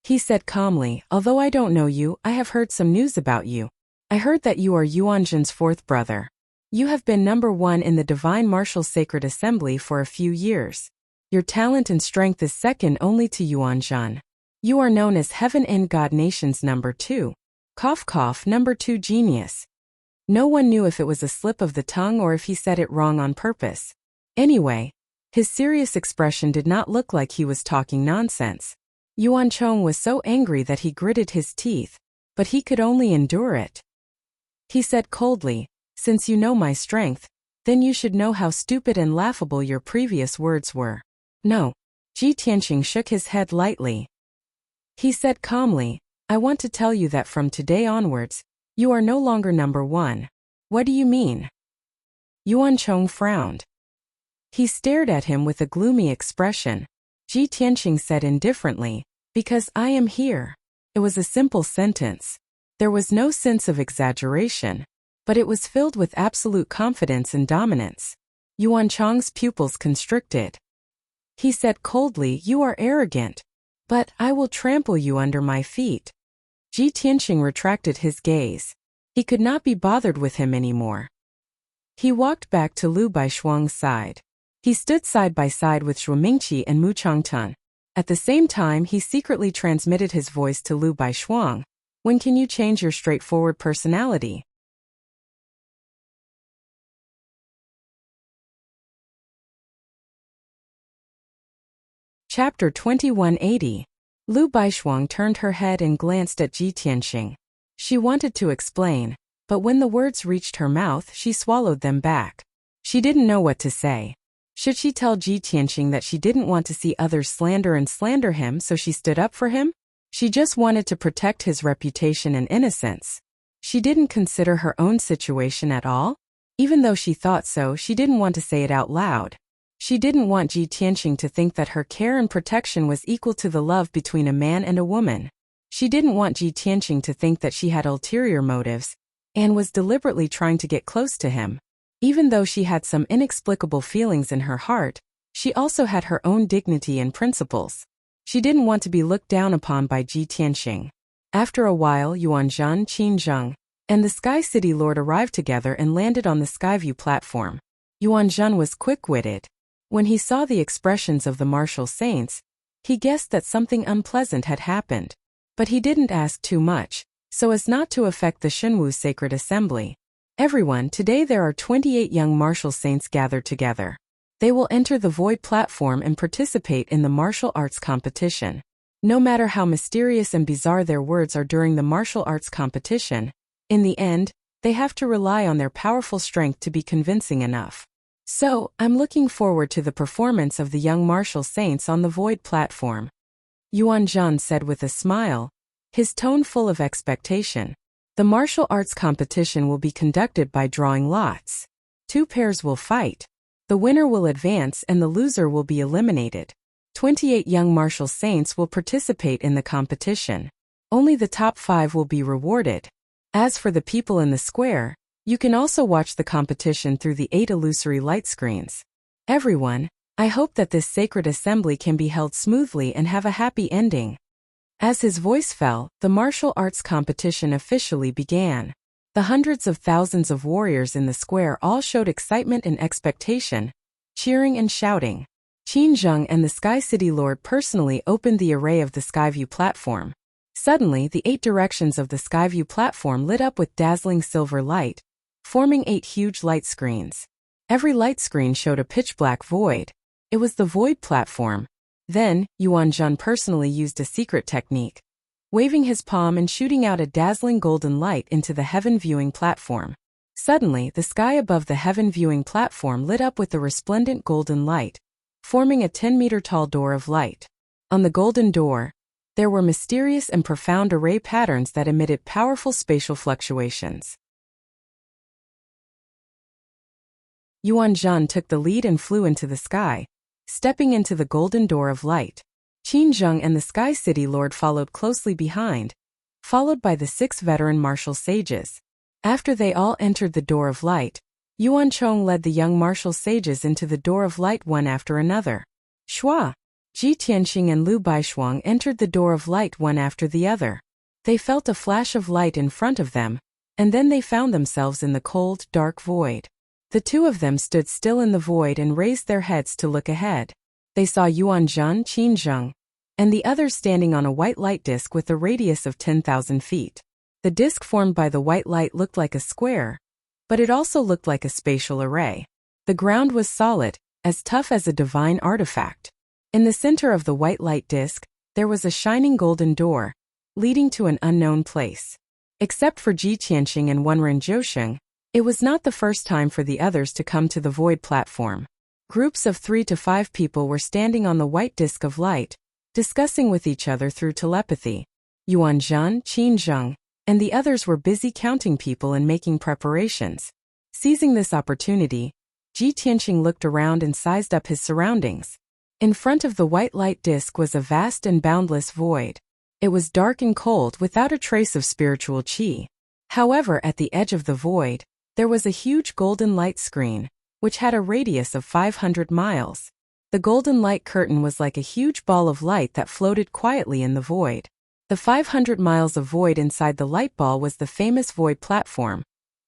He said calmly, Although I don't know you, I have heard some news about you. I heard that you are Yuan Zhen's 4th brother. You have been number 1 in the Divine Martial Sacred Assembly for a few years. Your talent and strength is second only to Yuan Zhen. You are known as Heaven End God Nation's number 2. Number 2 genius. No one knew if it was a slip of the tongue or if he said it wrong on purpose. Anyway, his serious expression did not look like he was talking nonsense. Yuan Chong was so angry that he gritted his teeth, but he could only endure it. He said coldly, Since you know my strength, then you should know how stupid and laughable your previous words were. No. Ji Tianqing shook his head lightly. He said calmly, I want to tell you that from today onwards, you are no longer number one. What do you mean? Yuan Chong frowned. He stared at him with a gloomy expression. Ji Tianqing said indifferently, because I am here. It was a simple sentence. There was no sense of exaggeration, but it was filled with absolute confidence and dominance. Yuan Chong's pupils constricted. He said coldly, you are arrogant, but I will trample you under my feet. Ji Tianqing retracted his gaze. He could not be bothered with him anymore. He walked back to Lu Baishuang's side. He stood side by side with Zhuo Mingqi and Mu Changtun. At the same time, he secretly transmitted his voice to Lu Baishuang. When can you change your straightforward personality? Chapter 2180. Lu Baishuang turned her head and glanced at Ji Tianqing. She wanted to explain, but when the words reached her mouth, she swallowed them back. She didn't know what to say. Should she tell Ji Tianqing that she didn't want to see others slander him, so she stood up for him? She just wanted to protect his reputation and innocence. She didn't consider her own situation at all. Even though she thought so, she didn't want to say it out loud. She didn't want Ji Tianqing to think that her care and protection was equal to the love between a man and a woman. She didn't want Ji Tianqing to think that she had ulterior motives and was deliberately trying to get close to him. Even though she had some inexplicable feelings in her heart, she also had her own dignity and principles. She didn't want to be looked down upon by Ji Tianqing. After a while, Yuanzhan, Qin Zheng, and the Sky City Lord arrived together and landed on the Skyview platform. Yuanzhan was quick-witted. When he saw the expressions of the martial saints, he guessed that something unpleasant had happened. But he didn't ask too much, so as not to affect the Shenwu Sacred Assembly. Everyone, today there are 28 young martial saints gathered together. They will enter the Void platform and participate in the martial arts competition. No matter how mysterious and bizarre their words are during the martial arts competition, in the end, they have to rely on their powerful strength to be convincing enough. So, I'm looking forward to the performance of the young martial saints on the Void platform. Yuanzhan said with a smile, his tone full of expectation. The martial arts competition will be conducted by drawing lots. 2 pairs will fight. The winner will advance and the loser will be eliminated. 28 young martial saints will participate in the competition. Only the top 5 will be rewarded. As for the people in the square, you can also watch the competition through the 8 illusory light screens. Everyone, I hope that this sacred assembly can be held smoothly and have a happy ending. As his voice fell, the martial arts competition officially began. The hundreds of thousands of warriors in the square all showed excitement and expectation, cheering and shouting. Qin Zheng and the Sky City Lord personally opened the array of the Skyview platform. Suddenly, the 8 directions of the Skyview platform lit up with dazzling silver light, forming 8 huge light screens. Every light screen showed a pitch-black void. It was the Void platform. Then, Yuanzhan personally used a secret technique, waving his palm and shooting out a dazzling golden light into the heaven-viewing platform. Suddenly, the sky above the heaven-viewing platform lit up with a resplendent golden light, forming a 10-meter-tall door of light. On the golden door, there were mysterious and profound array patterns that emitted powerful spatial fluctuations. Yuanzhan took the lead and flew into the sky, stepping into the golden door of light. Qin Zheng and the Sky City Lord followed closely behind, followed by the 6 veteran martial sages. After they all entered the door of light, Yuan Chong led the young martial sages into the door of light one after another. Shua, Ji Tianqing and Lu Baishuang entered the door of light one after the other. They felt a flash of light in front of them, and then they found themselves in the cold, dark void. The 2 of them stood still in the void and raised their heads to look ahead. They saw Yuanzhan, Qin Zheng, and the others standing on a white light disk with a radius of 10,000 feet. The disk formed by the white light looked like a square, but it also looked like a spatial array. The ground was solid, as tough as a divine artifact. In the center of the white light disk, there was a shining golden door, leading to an unknown place. Except for Ji Tianqing and Wenren Zhousheng, It was not the first time for the others to come to the void platform. Groups of 3 to 5 people were standing on the white disk of light, discussing with each other through telepathy. Yuan Zhan, Qin Zheng, and the others were busy counting people and making preparations. Seizing this opportunity, Ji Tianqing looked around and sized up his surroundings. In front of the white light disk was a vast and boundless void. It was dark and cold without a trace of spiritual qi. However, at the edge of the void, there was a huge golden light screen, which had a radius of 500 miles. The golden light curtain was like a huge ball of light that floated quietly in the void. The 500 miles of void inside the light ball was the famous void platform,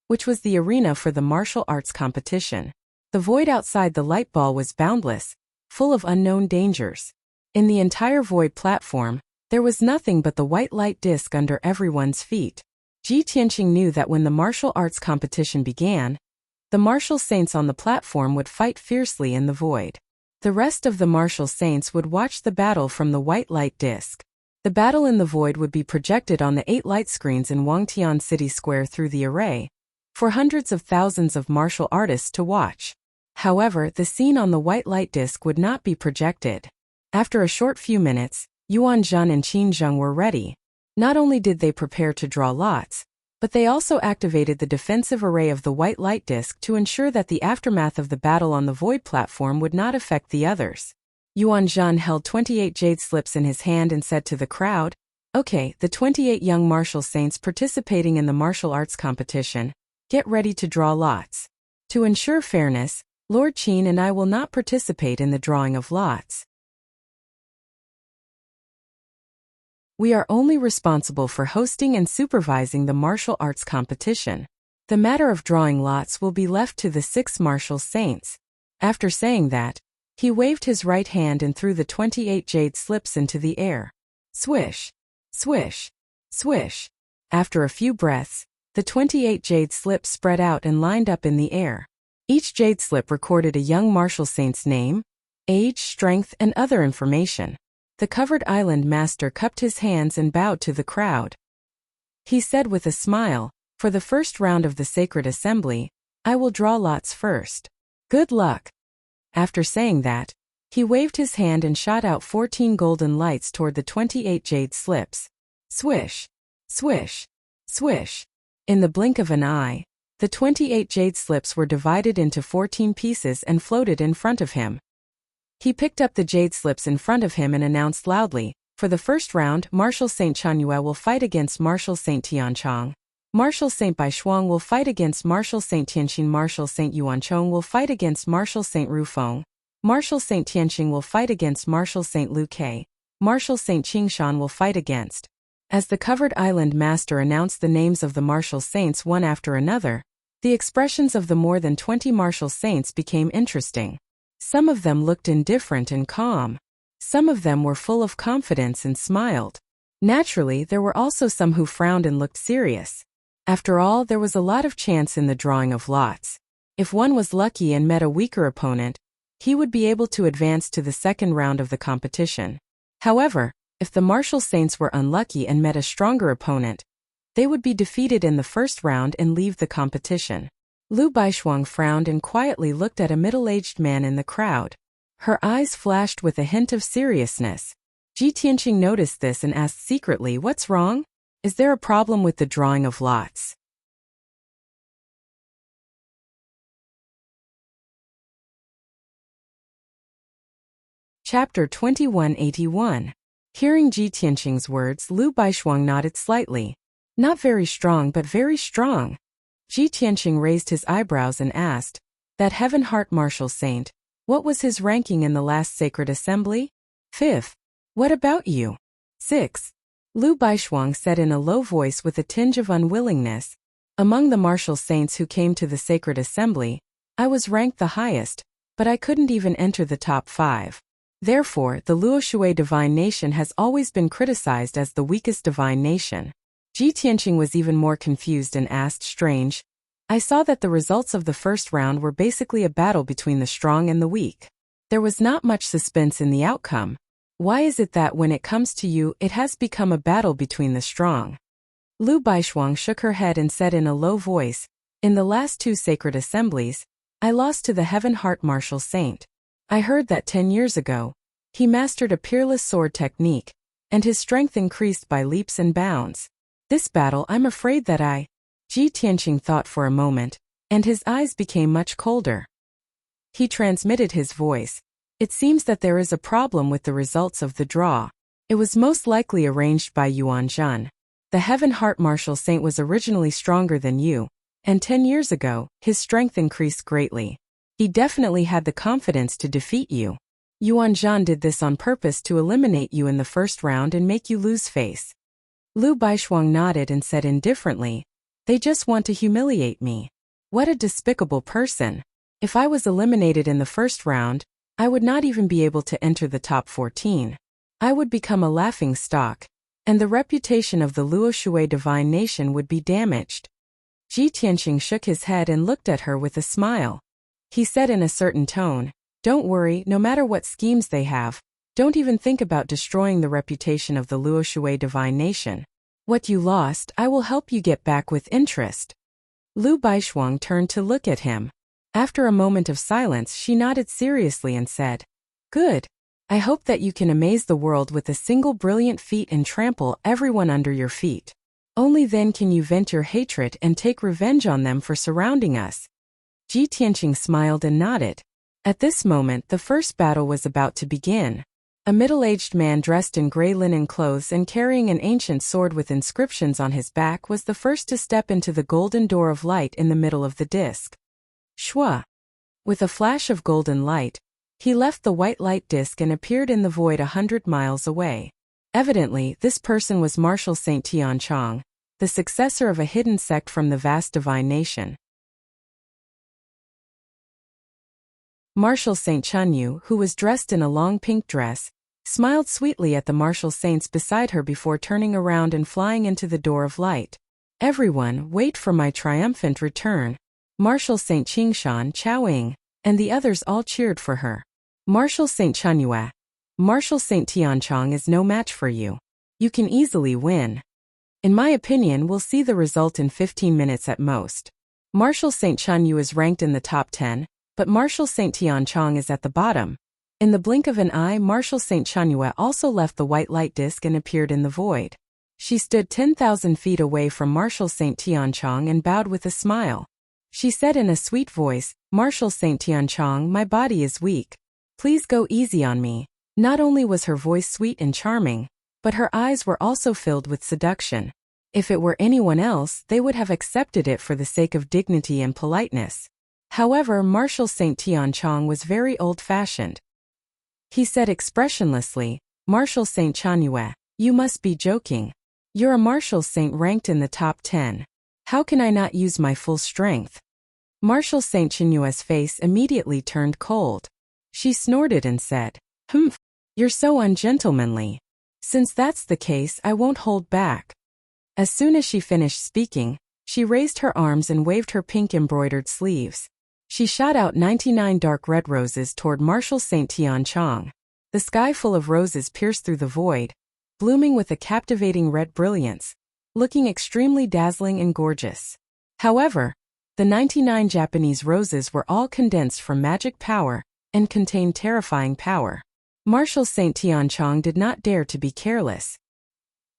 which was the arena for the martial arts competition. The void outside the light ball was boundless, full of unknown dangers. In the entire void platform, there was nothing but the white light disk under everyone's feet. Ji Tianqing knew that when the martial arts competition began, the martial saints on the platform would fight fiercely in the void. The rest of the martial saints would watch the battle from the white light disk. The battle in the void would be projected on the 8 light screens in Wangtian City Square through the array, for hundreds of thousands of martial artists to watch. However, the scene on the white light disk would not be projected. After a short few minutes, Yuan Zhan and Qin Zheng were ready. Not only did they prepare to draw lots, but they also activated the defensive array of the white light disk to ensure that the aftermath of the battle on the void platform would not affect the others. Yuan Zhan held 28 jade slips in his hand and said to the crowd, "Okay, the 28 young martial saints participating in the martial arts competition, get ready to draw lots. To ensure fairness, Lord Qin and I will not participate in the drawing of lots. We are only responsible for hosting and supervising the martial arts competition. The matter of drawing lots will be left to the 6 martial saints." After saying that, he waved his right hand and threw the 28 jade slips into the air. Swish, swish, swish. After a few breaths, the 28 jade slips spread out and lined up in the air. Each jade slip recorded a young martial saint's name, age, strength, and other information. The covered island master cupped his hands and bowed to the crowd. He said with a smile, "For the first round of the sacred assembly, I will draw lots first. Good luck." After saying that, he waved his hand and shot out 14 golden lights toward the 28 jade slips. Swish, swish, swish. In the blink of an eye, the 28 jade slips were divided into 14 pieces and floated in front of him. He picked up the jade slips in front of him and announced loudly, "For the first round, Martial Saint Chanyue will fight against Martial Saint Tianchong. Martial Saint Baishuang will fight against Martial Saint Tianqin. Martial Saint Yuanchong will fight against Martial Saint Rufeng. Martial Saint Tianqing will fight against Martial Saint Lu Kai. Martial Saint Qingshan will fight against." As the covered island master announced the names of the martial saints one after another, the expressions of the more than 20 martial saints became interesting. Some of them looked indifferent and calm. Some of them were full of confidence and smiled. Naturally, there were also some who frowned and looked serious. After all, there was a lot of chance in the drawing of lots. If one was lucky and met a weaker opponent, he would be able to advance to the second round of the competition. However, if the martial saints were unlucky and met a stronger opponent, they would be defeated in the first round and leave the competition. Lu Baishuang frowned and quietly looked at a middle-aged man in the crowd. Her eyes flashed with a hint of seriousness. Ji Tianqing noticed this and asked secretly, "What's wrong? Is there a problem with the drawing of lots?" Chapter 2181. Hearing Ji Tianqing's words, Lu Baishuang nodded slightly. "Not very strong but very strong." Ji Tianqing raised his eyebrows and asked, "That Heaven Heart martial saint, what was his ranking in the last sacred assembly?" "5th. What about you?" "6th. Lu Baishuang said in a low voice with a tinge of unwillingness. "Among the martial saints who came to the sacred assembly, I was ranked the highest, but I couldn't even enter the top 5. Therefore, the Luoshui divine nation has always been criticized as the weakest divine nation." Ji Tianqing was even more confused and asked, "Strange. I saw that the results of the first round were basically a battle between the strong and the weak. There was not much suspense in the outcome. Why is it that when it comes to you, it has become a battle between the strong?" Lu Baishuang shook her head and said in a low voice, In the last 2 sacred assemblies, I lost to the Heaven Heart Martial Saint. I heard that 10 years ago, he mastered a peerless sword technique, and his strength increased by leaps and bounds. This battle I'm afraid that Ji Tianqing thought for a moment, and his eyes became much colder. He transmitted his voice. It seems that there is a problem with the results of the draw. It was most likely arranged by Yuan Zhan. The Heaven Heart Martial Saint was originally stronger than you, and 10 years ago, his strength increased greatly. He definitely had the confidence to defeat you. Yuan Zhan did this on purpose to eliminate you in the first round and make you lose face. Lu Baishuang nodded and said indifferently, "They just want to humiliate me. What a despicable person. If I was eliminated in the first round, I would not even be able to enter the top 14. I would become a laughing stock, and the reputation of the Luoshui divine nation would be damaged." Ji Tianqing shook his head and looked at her with a smile. He said in a certain tone, "Don't worry, no matter what schemes they have, don't even think about destroying the reputation of the Luoshui divine nation. What you lost, I will help you get back with interest." Lu Baishuang turned to look at him. After a moment of silence, she nodded seriously and said, "Good. I hope that you can amaze the world with a single brilliant feat and trample everyone under your feet. Only then can you vent your hatred and take revenge on them for surrounding us." Ji Tianqing smiled and nodded. At this moment, the first battle was about to begin. A middle-aged man dressed in gray linen clothes and carrying an ancient sword with inscriptions on his back was the first to step into the golden door of light in the middle of the disc. Shwa! With a flash of golden light, he left the white light disc and appeared in the void 100 miles away. Evidently, this person was Martial Saint Tianchong, the successor of a hidden sect from the vast divine nation. Martial Saint Chunyu, who was dressed in a long pink dress, smiled sweetly at the martial saints beside her before turning around and flying into the door of light. "Everyone, wait for my triumphant return." Martial Saint Qingshan, Chaoying, and the others all cheered for her. "Martial Saint Chunyue, Martial Saint Tianchong is no match for you. You can easily win. In my opinion, we'll see the result in 15 minutes at most." Martial Saint Chunyu is ranked in the top 10, but Martial Saint Tianchong is at the bottom. In the blink of an eye, Martial Saint Chunyue also left the white light disc and appeared in the void. She stood 10,000 feet away from Martial Saint Tianchong and bowed with a smile. She said in a sweet voice, "Martial Saint Tianchong, my body is weak. Please go easy on me." Not only was her voice sweet and charming, but her eyes were also filled with seduction. If it were anyone else, they would have accepted it for the sake of dignity and politeness. However, Martial Saint Tianchong was very old-fashioned. He said expressionlessly, "Martial Saint Chunyue, you must be joking. You're a martial saint ranked in the top 10. How can I not use my full strength?" Martial Saint Chunyue's face immediately turned cold. She snorted and said, "Humph, you're so ungentlemanly. Since that's the case, I won't hold back." As soon as she finished speaking, she raised her arms and waved her pink embroidered sleeves. She shot out 99 dark red roses toward Martial Saint Tianchong. The sky full of roses pierced through the void, blooming with a captivating red brilliance, looking extremely dazzling and gorgeous. However, the 99 Japanese roses were all condensed from magic power and contained terrifying power. Martial Saint Tianchong did not dare to be careless.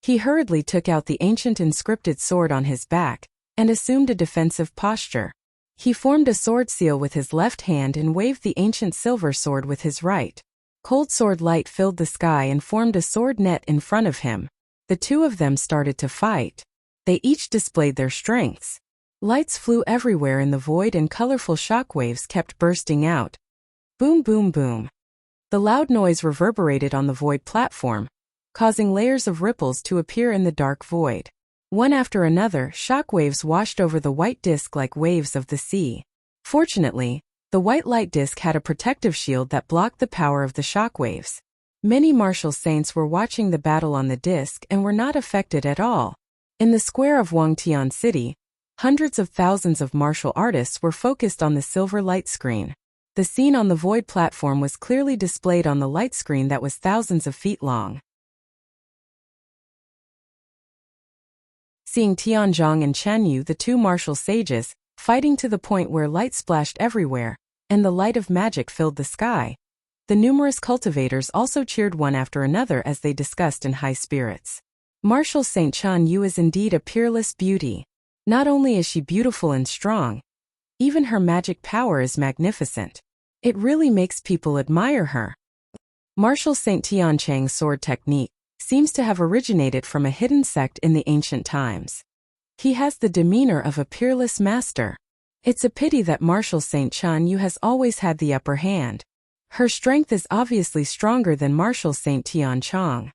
He hurriedly took out the ancient inscripted sword on his back and assumed a defensive posture. He formed a sword seal with his left hand and waved the ancient silver sword with his right. Cold sword light filled the sky and formed a sword net in front of him. The two of them started to fight. They each displayed their strengths. Lights flew everywhere in the void and colorful shockwaves kept bursting out. Boom, boom, boom. The loud noise reverberated on the void platform, causing layers of ripples to appear in the dark void. One after another, shockwaves washed over the white disk like waves of the sea. Fortunately, the white light disk had a protective shield that blocked the power of the shockwaves. Many martial saints were watching the battle on the disk and were not affected at all. In the square of Wangtian City, hundreds of thousands of martial artists were focused on the silver light screen. The scene on the void platform was clearly displayed on the light screen that was thousands of feet long. Seeing Tianzhong and Chen Yu, the two martial sages, fighting to the point where light splashed everywhere, and the light of magic filled the sky. The numerous cultivators also cheered one after another as they discussed in high spirits. Marshal St. Chan Yu is indeed a peerless beauty. Not only is she beautiful and strong, even her magic power is magnificent. It really makes people admire her. Marshal St. Tianchang's sword technique seems to have originated from a hidden sect in the ancient times. He has the demeanor of a peerless master. It's a pity that Marshal St. Chan Yu has always had the upper hand. Her strength is obviously stronger than Marshal St. Tianchang.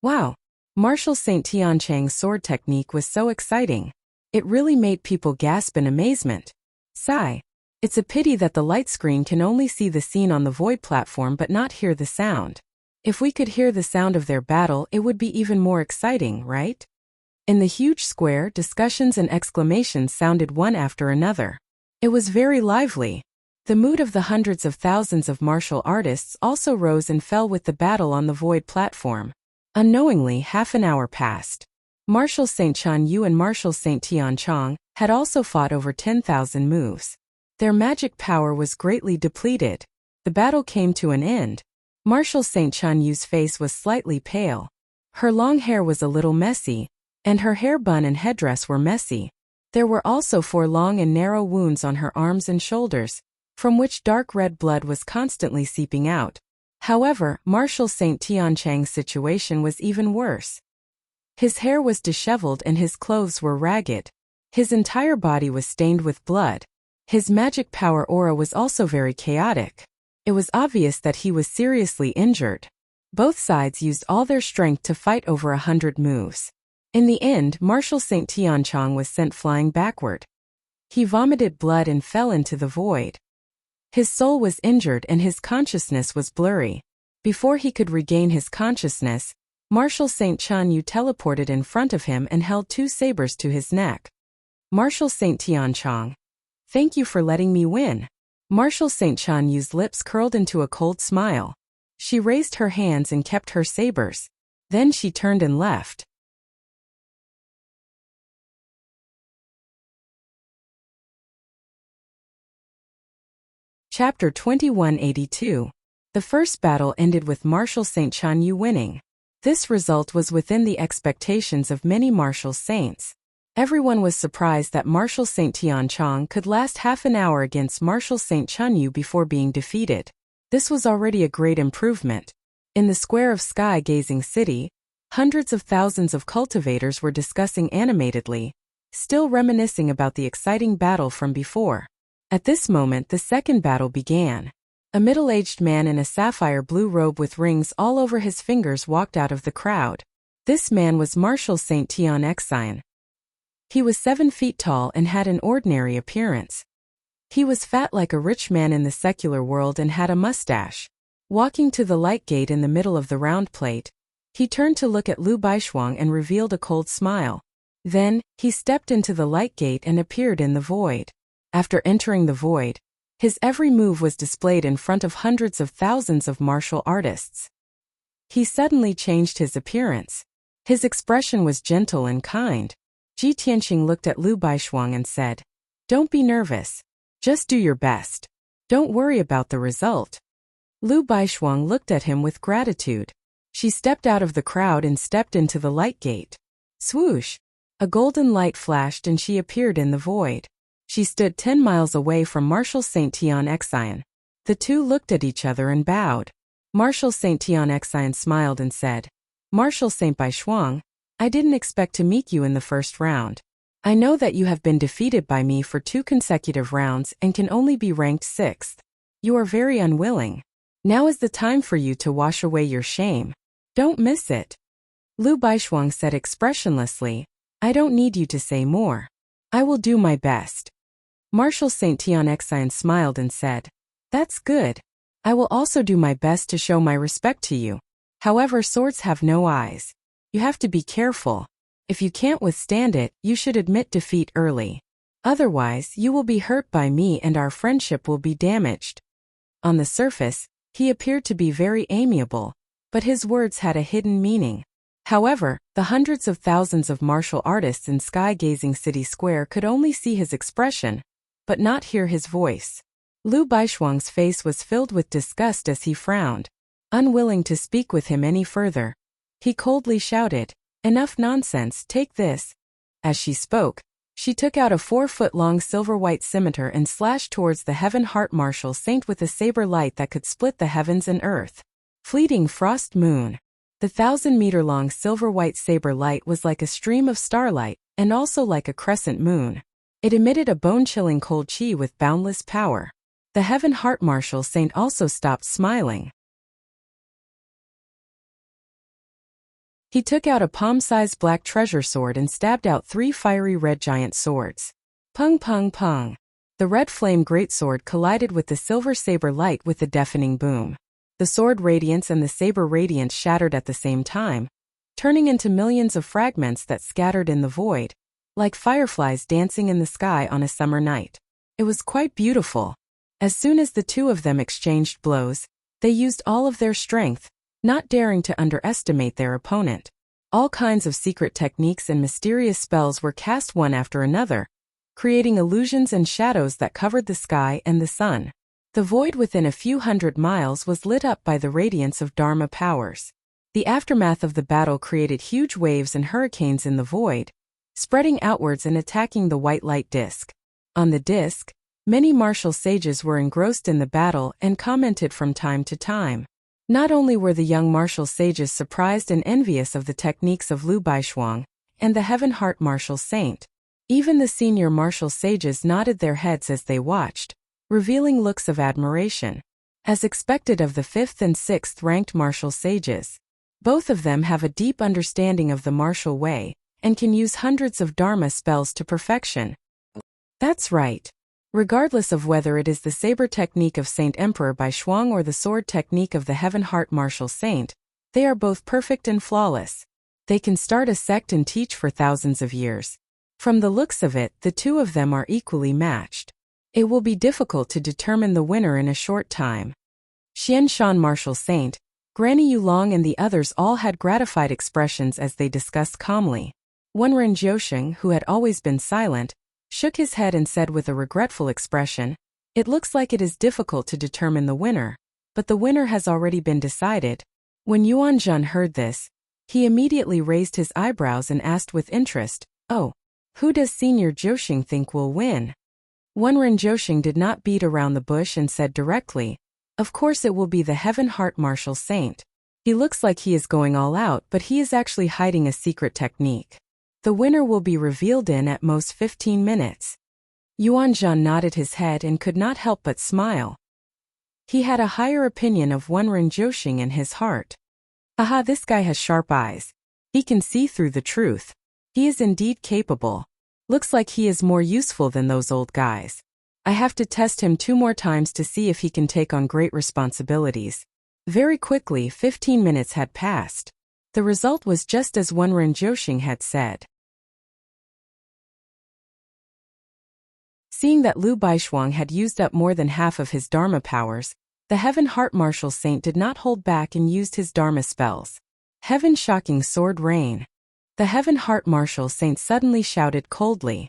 Wow! Marshal St. Tianchang's sword technique was so exciting. It really made people gasp in amazement. Sigh. It's a pity that the light screen can only see the scene on the void platform but not hear the sound. If we could hear the sound of their battle, it would be even more exciting, right? In the huge square, discussions and exclamations sounded one after another. It was very lively. The mood of the hundreds of thousands of martial artists also rose and fell with the battle on the void platform. Unknowingly, half an hour passed. Marshal St. Chan Yu and Marshal St. Tianchang had also fought over 10,000 moves. Their magic power was greatly depleted. The battle came to an end. Marshal St. Chan Yu's face was slightly pale. Her long hair was a little messy, and her hair bun and headdress were messy. There were also 4 long and narrow wounds on her arms and shoulders, from which dark red blood was constantly seeping out. However, Marshal St. Tianchang's situation was even worse. His hair was disheveled and his clothes were ragged. His entire body was stained with blood. His magic power aura was also very chaotic. It was obvious that he was seriously injured. Both sides used all their strength to fight over 100 moves. In the end, Marshal St. Tianchang was sent flying backward. He vomited blood and fell into the void. His soul was injured and his consciousness was blurry. Before he could regain his consciousness, Marshal St. Chan Yu teleported in front of him and held 2 sabers to his neck. Marshal St. Tianchang, thank you for letting me win. Marshal St. Chan Yu's lips curled into a cold smile. She raised her hands and kept her sabers. Then she turned and left. Chapter 2182. The first battle ended with Marshal St. Chan Yu winning. This result was within the expectations of many martial saints. Everyone was surprised that Marshal St. Tianchang could last half an hour against Marshal St. Chan Yu before being defeated. This was already a great improvement. In the square of Sky-Gazing City, hundreds of thousands of cultivators were discussing animatedly, still reminiscing about the exciting battle from before. At this moment, the second battle began. A middle-aged man in a sapphire blue robe with rings all over his fingers walked out of the crowd. This man was Marshal St. Tianchang. He was 7 feet tall and had an ordinary appearance. He was fat like a rich man in the secular world and had a mustache. Walking to the light gate in the middle of the round plate, he turned to look at Liu Baishuang and revealed a cold smile. Then, he stepped into the light gate and appeared in the void. After entering the void, his every move was displayed in front of hundreds of thousands of martial artists. He suddenly changed his appearance. His expression was gentle and kind. Ji Tianqing looked at Liu Baishuang and said, "Don't be nervous. Just do your best. Don't worry about the result." Liu Baishuang looked at him with gratitude. She stepped out of the crowd and stepped into the light gate. Swoosh! A golden light flashed and she appeared in the void. She stood 10 miles away from Marshal St. Tianchang. The two looked at each other and bowed. Marshal St. Tianchang smiled and said, "Marshal St. Baishuang, I didn't expect to meet you in the first round. I know that you have been defeated by me for 2 consecutive rounds and can only be ranked 6th. You are very unwilling. Now is the time for you to wash away your shame. Don't miss it." Liu Baishuang said expressionlessly, "I don't need you to say more. I will do my best." Marshal St. Tianchang smiled and said, "That's good. I will also do my best to show my respect to you. However, swords have no eyes. You have to be careful. If you can't withstand it, you should admit defeat early. Otherwise, you will be hurt by me and our friendship will be damaged." On the surface, he appeared to be very amiable, but his words had a hidden meaning. However, the hundreds of thousands of martial artists in sky-gazing City Square could only see his expression, but not hear his voice. Lu Baishuang's face was filled with disgust as he frowned, unwilling to speak with him any further. He coldly shouted, "Enough nonsense, take this." As she spoke, she took out a 4-foot-long silver-white scimitar and slashed towards the Heaven Heart Martial Saint with a saber light that could split the heavens and earth. Fleeting frost moon. The 1,000-meter-long silver-white saber light was like a stream of starlight, and also like a crescent moon. It emitted a bone-chilling cold chi with boundless power. The Heaven Heart Martial Saint also stopped smiling. He took out a palm-sized black treasure sword and stabbed out 3 fiery red giant swords. Pung pung pung. The red flame greatsword collided with the silver saber light with a deafening boom. The sword radiance and the saber radiance shattered at the same time, turning into millions of fragments that scattered in the void, like fireflies dancing in the sky on a summer night. It was quite beautiful. As soon as the two of them exchanged blows, they used all of their strength, not daring to underestimate their opponent. All kinds of secret techniques and mysterious spells were cast one after another, creating illusions and shadows that covered the sky and the sun. The void within a few hundred miles was lit up by the radiance of Dharma powers. The aftermath of the battle created huge waves and hurricanes in the void, spreading outwards and attacking the white light disk. On the disk, many martial sages were engrossed in the battle and commented from time to time. Not only were the young martial sages surprised and envious of the techniques of Lu Baishuang and the Heaven Heart Martial Saint, even the senior martial sages nodded their heads as they watched, revealing looks of admiration. As expected of the 5th and 6th ranked martial sages, both of them have a deep understanding of the martial way and can use hundreds of Dharma spells to perfection. That's right. Regardless of whether it is the saber technique of Saint Emperor Baishuang or the sword technique of the Heaven Heart Martial Saint, they are both perfect and flawless. They can start a sect and teach for thousands of years. From the looks of it, the two of them are equally matched. It will be difficult to determine the winner in a short time. Xian Shan Martial Saint, Granny Yulong and the others all had gratified expressions as they discussed calmly. Wenren Jiusheng, who had always been silent, shook his head and said with a regretful expression, "It looks like it is difficult to determine the winner, but the winner has already been decided." When Yuan Zhen heard this, he immediately raised his eyebrows and asked with interest, "Oh, who does Senior Jiusheng think will win?" Wenren Jiusheng did not beat around the bush and said directly, "Of course it will be the Heaven Heart Martial Saint. He looks like he is going all out, but he is actually hiding a secret technique. The winner will be revealed in at most 15 minutes. Yuan Zhen nodded his head and could not help but smile. He had a higher opinion of Wenren Jiusheng in his heart. Aha, this guy has sharp eyes. He can see through the truth. He is indeed capable. Looks like he is more useful than those old guys. I have to test him 2 more times to see if he can take on great responsibilities." Very quickly, 15 minutes had passed. The result was just as Wenren Jiusheng had said. Seeing that Lu Baishuang had used up more than half of his Dharma powers, the Heaven Heart Martial Saint did not hold back and used his Dharma spells. Heaven Shocking Sword Rain. The Heaven Heart Martial Saint suddenly shouted coldly.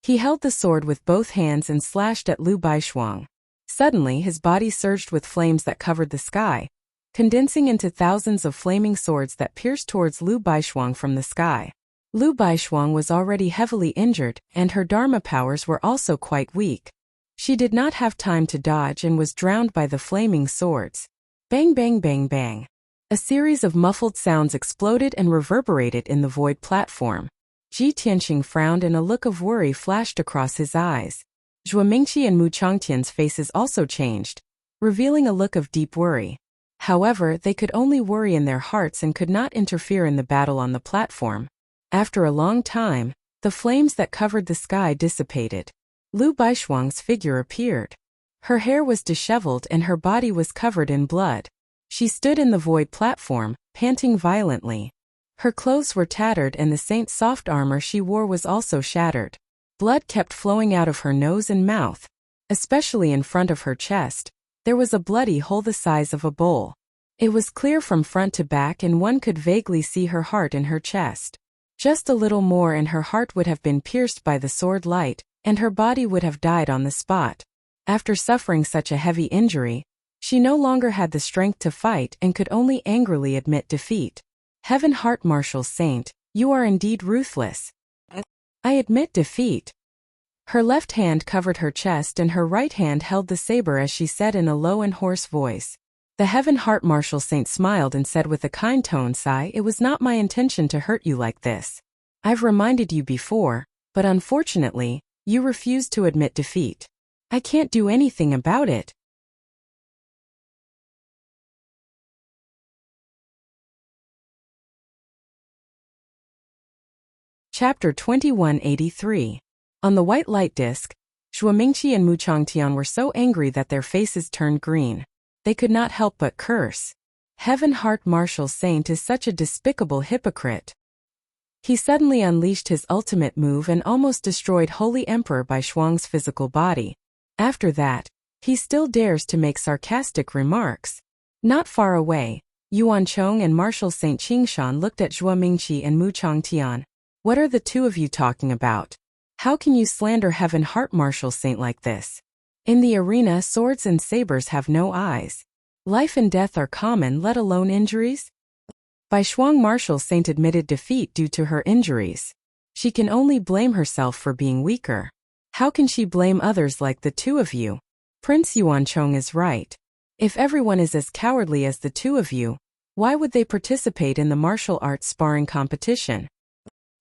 He held the sword with both hands and slashed at Lu Baishuang. Suddenly his body surged with flames that covered the sky, condensing into thousands of flaming swords that pierced towards Lu Baishuang from the sky. Lu Baishuang was already heavily injured, and her Dharma powers were also quite weak. She did not have time to dodge and was drowned by the flaming swords. Bang bang bang bang. A series of muffled sounds exploded and reverberated in the void platform. Ji Tianxing frowned and a look of worry flashed across his eyes. Zhuo Mingqi and Mu Changtian's faces also changed, revealing a look of deep worry. However, they could only worry in their hearts and could not interfere in the battle on the platform. After a long time, the flames that covered the sky dissipated. Lu Baishuang's figure appeared. Her hair was disheveled and her body was covered in blood. She stood in the void platform, panting violently. Her clothes were tattered and the saint's soft armor she wore was also shattered. Blood kept flowing out of her nose and mouth. Especially in front of her chest, there was a bloody hole the size of a bowl. It was clear from front to back and one could vaguely see her heart in her chest. Just a little more and her heart would have been pierced by the sword light, and her body would have died on the spot. After suffering such a heavy injury, she no longer had the strength to fight and could only angrily admit defeat. Heaven Heart Martial Saint, you are indeed ruthless. I admit defeat. Her left hand covered her chest and her right hand held the saber as she said in a low and hoarse voice. The Heaven Heart Martial Saint smiled and said with a kind tone, "Sigh, it was not my intention to hurt you like this. I've reminded you before, but unfortunately, you refused to admit defeat. I can't do anything about it." Chapter 2183. On the white light disk, Zhuo Mingqi and Mu Changtian were so angry that their faces turned green. They could not help but curse. Heaven Heart Martial Saint is such a despicable hypocrite. He suddenly unleashed his ultimate move and almost destroyed Holy Emperor Bai Shuang's physical body. After that, he still dares to make sarcastic remarks. Not far away, Yuan Chong and Martial Saint Qingshan looked at Zhuo Mingqi and Mu Changtian. What are the two of you talking about? How can you slander Heaven Heart Martial Saint like this? In the arena, swords and sabers have no eyes. Life and death are common, let alone injuries. Bai Shuang Martial Saint admitted defeat due to her injuries. She can only blame herself for being weaker. How can she blame others like the two of you? Prince Yuan Chong is right. If everyone is as cowardly as the two of you, why would they participate in the martial arts sparring competition?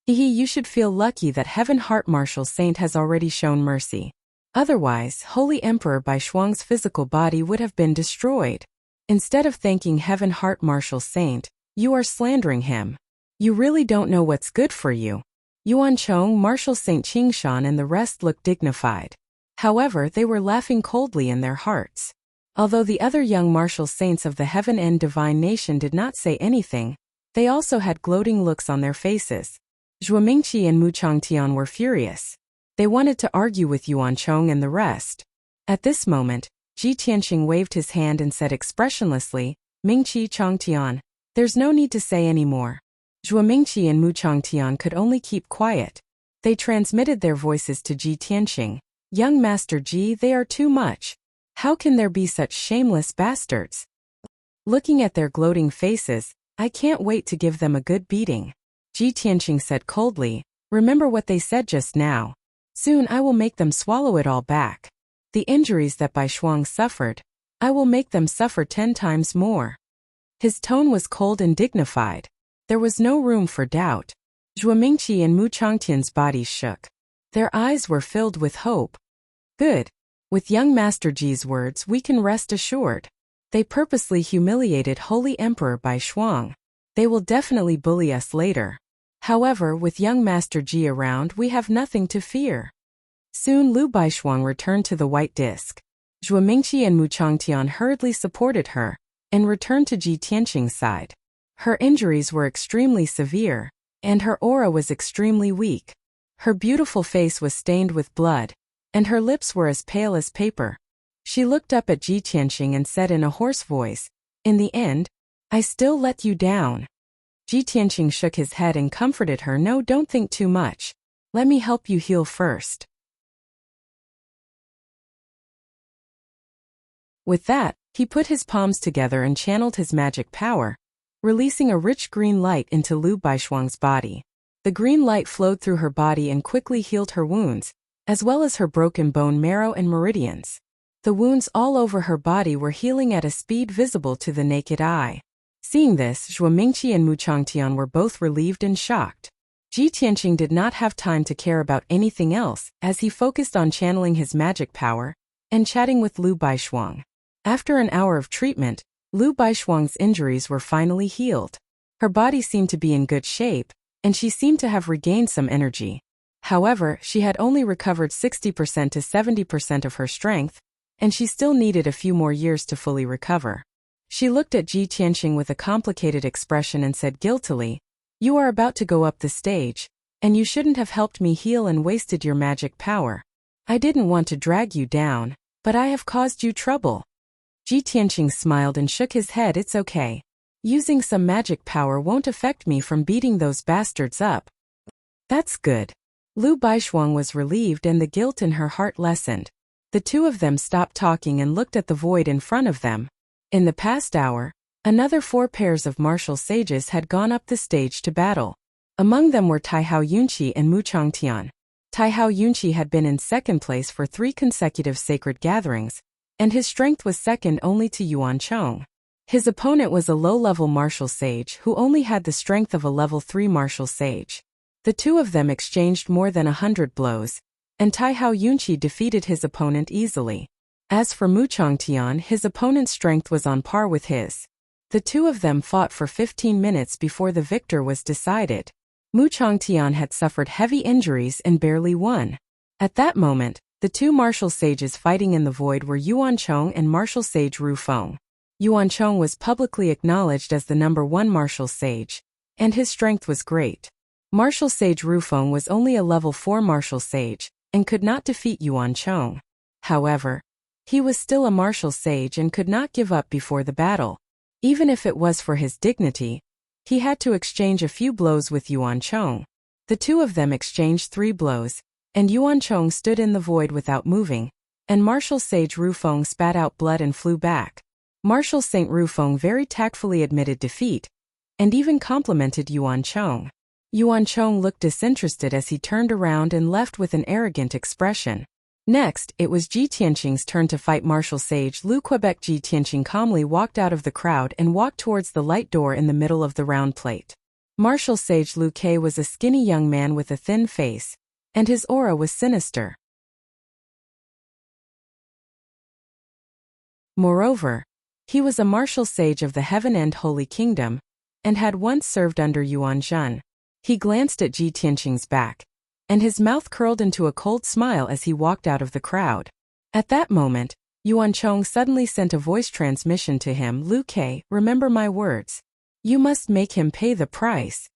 You should feel lucky that Heaven Heart Martial Saint has already shown mercy. Otherwise, Holy Emperor Bai Shuang's physical body would have been destroyed. Instead of thanking Heaven Heart Martial Saint, you are slandering him. You really don't know what's good for you. Yuan Chong, Martial Saint Qingshan and the rest looked dignified. However, they were laughing coldly in their hearts. Although the other young martial saints of the Heaven and Divine Nation did not say anything, they also had gloating looks on their faces. Zhuo Mingqi and Mu Changtian were furious. They wanted to argue with Yuan Chong and the rest. At this moment, Ji Tianqing waved his hand and said expressionlessly, "Mingqi, Changtian, there's no need to say any more." Zhuo Mingqi and Mu Changtian could only keep quiet. They transmitted their voices to Ji Tianqing. "Young Master Ji, they are too much. How can there be such shameless bastards? Looking at their gloating faces, I can't wait to give them a good beating." Ji Tianqing said coldly, "Remember what they said just now. Soon I will make them swallow it all back. The injuries that Bai Shuang suffered, I will make them suffer 10 times more." His tone was cold and dignified. There was no room for doubt. Zhuo Mingqi and Mu Changtian's bodies shook. Their eyes were filled with hope. Good. With young Master Ji's words we can rest assured. They purposely humiliated Holy Emperor Bai Shuang. They will definitely bully us later. However, with young Master Ji around we have nothing to fear. Soon Lu Baishuang returned to the white disk. Zhuo Mingqi and Mu Changtian hurriedly supported her, and returned to Ji Tianqing's side. Her injuries were extremely severe, and her aura was extremely weak. Her beautiful face was stained with blood, and her lips were as pale as paper. She looked up at Ji Tianqing and said in a hoarse voice, "In the end, I still let you down." Ji Tianqing shook his head and comforted her. "No, don't think too much. Let me help you heal first." With that, he put his palms together and channeled his magic power, releasing a rich green light into Lu Baishuang's body. The green light flowed through her body and quickly healed her wounds, as well as her broken bone marrow and meridians. The wounds all over her body were healing at a speed visible to the naked eye. Seeing this, Zhuo Mingqi and Mu Changtian were both relieved and shocked. Ji Tianqing did not have time to care about anything else, as he focused on channeling his magic power and chatting with Lu Baishuang. After an hour of treatment, Lu Baishuang's injuries were finally healed. Her body seemed to be in good shape, and she seemed to have regained some energy. However, she had only recovered 60% to 70% of her strength, and she still needed a few more years to fully recover. She looked at Ji Tianqing with a complicated expression and said guiltily, "You are about to go up the stage, and you shouldn't have helped me heal and wasted your magic power. I didn't want to drag you down, but I have caused you trouble." Ji Tianqing smiled and shook his head. It's okay. Using some magic power won't affect me from beating those bastards up. That's good. Lu Baishuang was relieved and the guilt in her heart lessened. The two of them stopped talking and looked at the void in front of them. In the past hour, another 4 pairs of martial sages had gone up the stage to battle. Among them were Taihao Yunqi and Mu Changtian. Taihao Yunqi had been in second place for 3 consecutive sacred gatherings, and his strength was second only to Yuan Chong. His opponent was a low-level martial sage who only had the strength of a level 3 martial sage. The two of them exchanged more than 100 blows, and Taihao Yunqi defeated his opponent easily. As for Mu Changtian, his opponent's strength was on par with his. The two of them fought for 15 minutes before the victor was decided. Mu Changtian had suffered heavy injuries and barely won. At that moment, the two martial sages fighting in the void were Yuan Chong and martial sage Ru Feng. Yuan Chong was publicly acknowledged as the #1 martial sage, and his strength was great. Martial sage Ru Feng was only a level 4 martial sage, and could not defeat Yuan Chong. However, he was still a martial sage and could not give up before the battle. Even if it was for his dignity, he had to exchange a few blows with Yuan Chong. The two of them exchanged 3 blows, and Yuan Chong stood in the void without moving, and martial sage Ru Feng spat out blood and flew back. Martial Saint Ru Feng very tactfully admitted defeat, and even complimented Yuan Chong. Yuan Chong looked disinterested as he turned around and left with an arrogant expression. Next, it was Ji Tianqing's turn to fight martial sage Lu Quebec. Ji Tianqing calmly walked out of the crowd and walked towards the light door in the middle of the round plate. Martial sage Lu Ke was a skinny young man with a thin face, and his aura was sinister. Moreover, he was a martial sage of the Heaven End Holy Kingdom, and had once served under Yuan Zhen. He glanced at Ji Tianqing's back, and his mouth curled into a cold smile as he walked out of the crowd. At that moment, Yuan Chong suddenly sent a voice transmission to him. Lu Ke, remember my words. You must make him pay the price.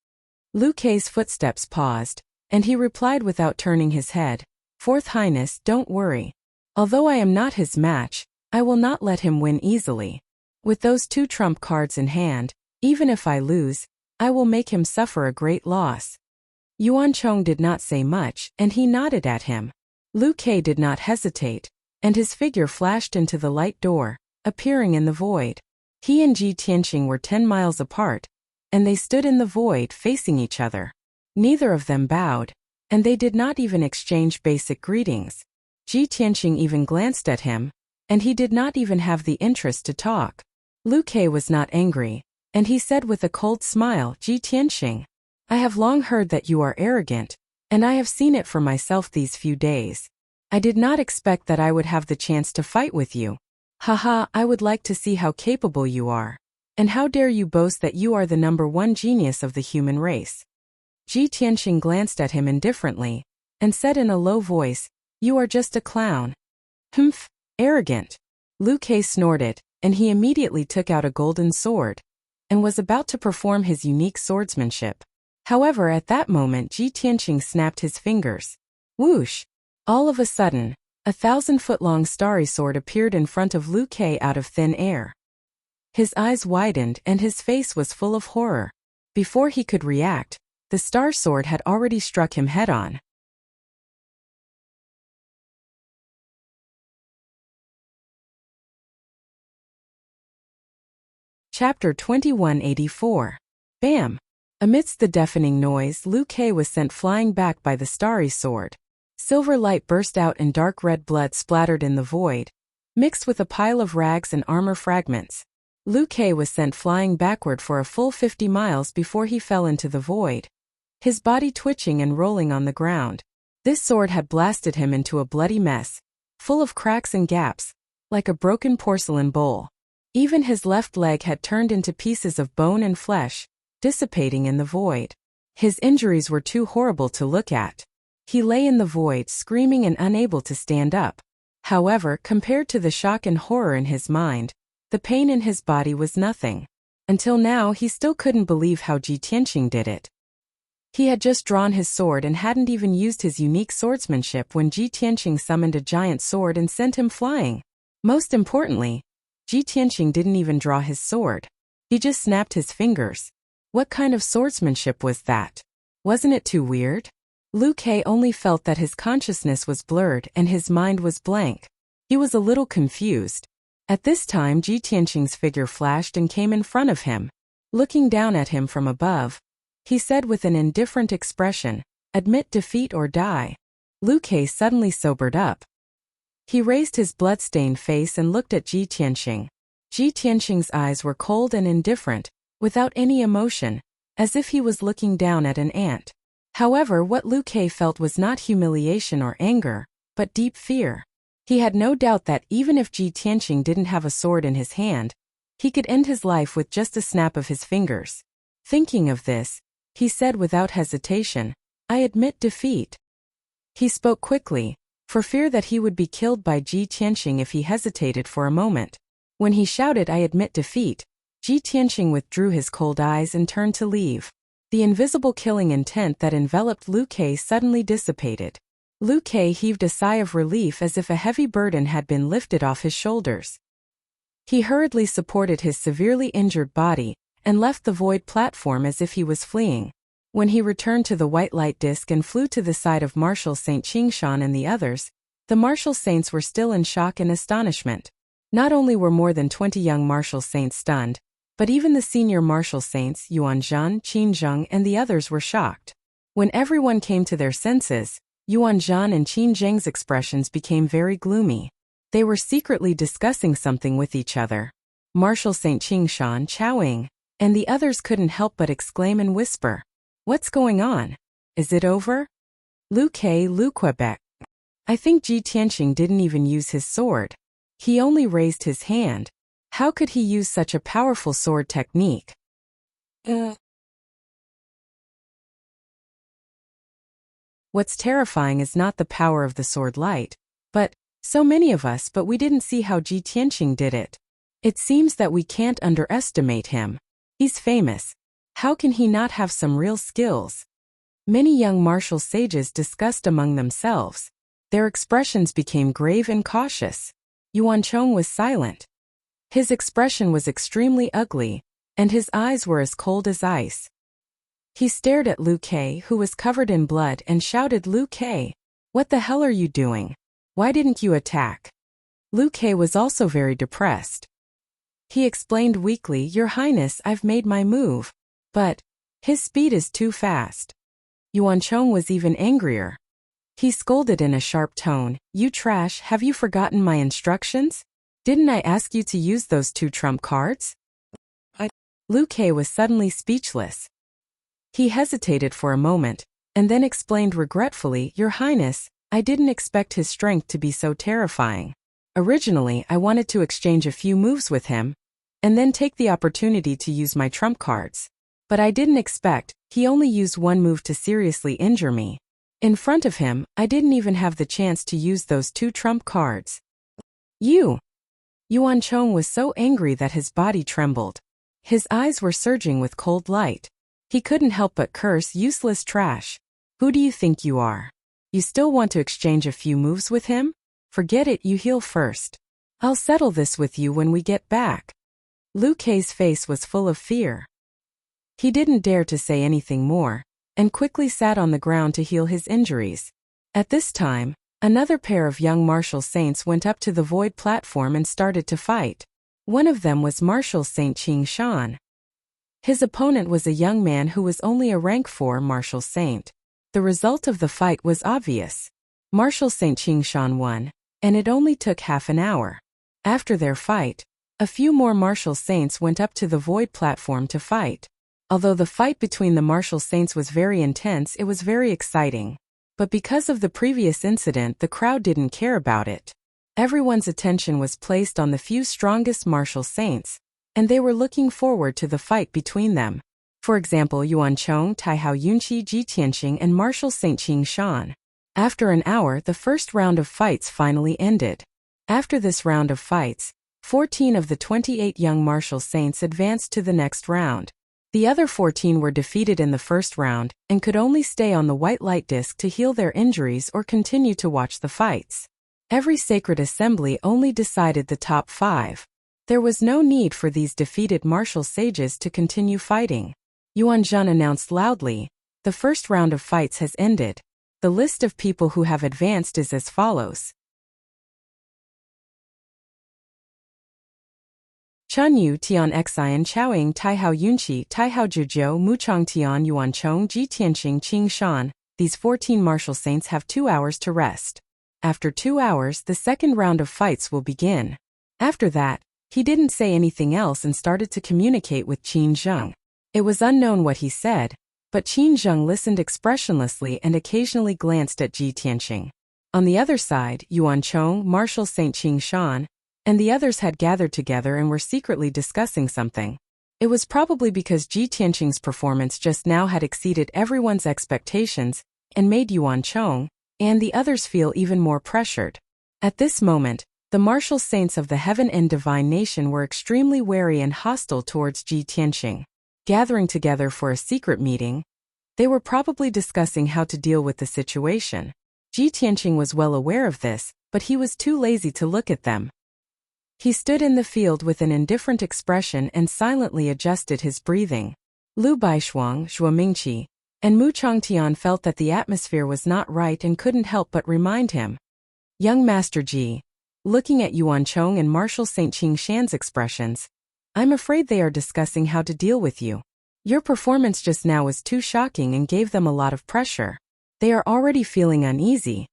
Lu Ke's footsteps paused, and he replied without turning his head, Fourth Highness, don't worry. Although I am not his match, I will not let him win easily. With those 2 trump cards in hand, even if I lose, I will make him suffer a great loss. Yuan Chong did not say much, and he nodded at him. Lu Ke did not hesitate, and his figure flashed into the light door, appearing in the void. He and Ji Tianqing were 10 miles apart, and they stood in the void facing each other. Neither of them bowed, and they did not even exchange basic greetings. Ji Tianqing even glanced at him, and he did not even have the interest to talk. Lu Ke was not angry, and he said with a cold smile, Ji Tianqing, I have long heard that you are arrogant, and I have seen it for myself these few days. I did not expect that I would have the chance to fight with you. Haha, I would like to see how capable you are. And how dare you boast that you are the #1 genius of the human race. Ji Tianqing glanced at him indifferently, and said in a low voice, You are just a clown. Humph, arrogant. Lu Ke snorted, and he immediately took out a golden sword, and was about to perform his unique swordsmanship. However, at that moment Ji Tianqing snapped his fingers. Whoosh! All of a sudden, a 1,000-foot-long starry sword appeared in front of Lu Ke out of thin air. His eyes widened and his face was full of horror. Before he could react, the star sword had already struck him head-on. Chapter 2184. Bam! Amidst the deafening noise, Lu Ke was sent flying back by the starry sword. Silver light burst out and dark red blood splattered in the void, mixed with a pile of rags and armor fragments. Lu Ke was sent flying backward for a full 50 miles before he fell into the void, his body twitching and rolling on the ground. This sword had blasted him into a bloody mess, full of cracks and gaps, like a broken porcelain bowl. Even his left leg had turned into pieces of bone and flesh, dissipating in the void. His injuries were too horrible to look at. He lay in the void screaming and unable to stand up. However, compared to the shock and horror in his mind, the pain in his body was nothing. Until now he still couldn't believe how Ji Tianqing did it. He had just drawn his sword and hadn't even used his unique swordsmanship when Ji Tianqing summoned a giant sword and sent him flying. Most importantly, Ji Tianqing didn't even draw his sword. He just snapped his fingers. What kind of swordsmanship was that? Wasn't it too weird? Lu Ke only felt that his consciousness was blurred and his mind was blank. He was a little confused. At this time Ji Tianqing's figure flashed and came in front of him. Looking down at him from above, he said with an indifferent expression, "Admit defeat or die." Lu Ke suddenly sobered up. He raised his blood-stained face and looked at Ji Tianqing. Ji Tianqing's eyes were cold and indifferent, without any emotion, as if he was looking down at an ant. However, what Lu Ke felt was not humiliation or anger, but deep fear. He had no doubt that even if Ji Tianqing didn't have a sword in his hand, he could end his life with just a snap of his fingers. Thinking of this, he said without hesitation, "I admit defeat." He spoke quickly, for fear that he would be killed by Ji Tianqing if he hesitated for a moment. When he shouted, "I admit defeat," Ji Tianqing withdrew his cold eyes and turned to leave. The invisible killing intent that enveloped Lu Ke suddenly dissipated. Lu Ke heaved a sigh of relief as if a heavy burden had been lifted off his shoulders. He hurriedly supported his severely injured body and left the void platform as if he was fleeing. When he returned to the white light disk and flew to the side of Marshal St. Qingshan and the others, the martial saints were still in shock and astonishment. Not only were more than 20 young martial saints stunned, but even the senior martial saints Yuanzhan, Qinzheng and the others were shocked. When everyone came to their senses, Yuanzhan and Qinzheng's expressions became very gloomy. They were secretly discussing something with each other. Marshal St. Qingshan, Chowing, and the others couldn't help but exclaim and whisper, "What's going on? Is it over?" Lu Quebec. I think Ji Tianqing didn't even use his sword. He only raised his hand. How could he use such a powerful sword technique? What's terrifying is not the power of the sword light, but so many of us, but we didn't see how Ji Tianqing did it. It seems that we can't underestimate him. He's famous. How can he not have some real skills? Many young martial sages discussed among themselves. Their expressions became grave and cautious. Yuanchong was silent. His expression was extremely ugly, and his eyes were as cold as ice. He stared at Lu Ke, who was covered in blood, and shouted, "Lu Ke, what the hell are you doing? Why didn't you attack?" Lu Ke was also very depressed. He explained weakly, "Your Highness, I've made my move. But his speed is too fast." Yuanchong was even angrier. He scolded in a sharp tone, "You trash, have you forgotten my instructions? Didn't I ask you to use those 2 trump cards?" Lu Ke was suddenly speechless. He hesitated for a moment, and then explained regretfully, "Your Highness, I didn't expect his strength to be so terrifying. Originally, I wanted to exchange a few moves with him, and then take the opportunity to use my trump cards. But I didn't expect, he only used 1 move to seriously injure me. In front of him, I didn't even have the chance to use those 2 trump cards." Yuan Chong was so angry that his body trembled. His eyes were surging with cold light. He couldn't help but curse, "Useless trash. Who do you think you are? You still want to exchange a few moves with him? Forget it, you heal first. I'll settle this with you when we get back." Lu Ke's face was full of fear. He didn't dare to say anything more, and quickly sat on the ground to heal his injuries. At this time, another pair of young martial saints went up to the void platform and started to fight. One of them was Marshal St. Qingshan. His opponent was a young man who was only a rank 4 martial saint. The result of the fight was obvious. Marshal St. Qingshan won, and it only took half an hour. After their fight, a few more martial saints went up to the void platform to fight. Although the fight between the martial saints was very intense, it was very exciting. But because of the previous incident, the crowd didn't care about it. Everyone's attention was placed on the few strongest martial saints, and they were looking forward to the fight between them. For example, Yuan Chong, Taihao Yunqi, Ji Tianqing, and Marshal St. Qingshan. After an hour, the first round of fights finally ended. After this round of fights, 14 of the 28 young martial saints advanced to the next round. The other 14 were defeated in the first round, and could only stay on the white light disk to heal their injuries or continue to watch the fights. Every sacred assembly only decided the top 5. There was no need for these defeated martial sages to continue fighting. Yuan Zhen announced loudly, "The first round of fights has ended. The list of people who have advanced is as follows. Chun Yu Tian Xian Chaoying Taihao Yunqi Taihao Zhujiu Muchang Tian Yuan Chong Ji Tianqing Qing Shan. These 14 martial saints have 2 hours to rest. After 2 hours, the second round of fights will begin." After that, he didn't say anything else and started to communicate with Qin Zheng. It was unknown what he said, but Qin Zheng listened expressionlessly and occasionally glanced at Ji Tianqing. On the other side, Yuan Chong, Marshal Saint Qing Shan, and the others had gathered together and were secretly discussing something. It was probably because Ji Tianqing's performance just now had exceeded everyone's expectations and made Yuan Chong and the others feel even more pressured. At this moment, the martial saints of the Heaven and Divine Nation were extremely wary and hostile towards Ji Tianqing. Gathering together for a secret meeting, they were probably discussing how to deal with the situation. Ji Tianqing was well aware of this, but he was too lazy to look at them. He stood in the field with an indifferent expression and silently adjusted his breathing. Lu Baishuang, Zhuo Mingqi, and Mu Changtian felt that the atmosphere was not right and couldn't help but remind him. Young Master Ji, looking at Yuan Chong and Marshal Saint Qing Shan's expressions, "I'm afraid they are discussing how to deal with you. Your performance just now was too shocking and gave them a lot of pressure. They are already feeling uneasy."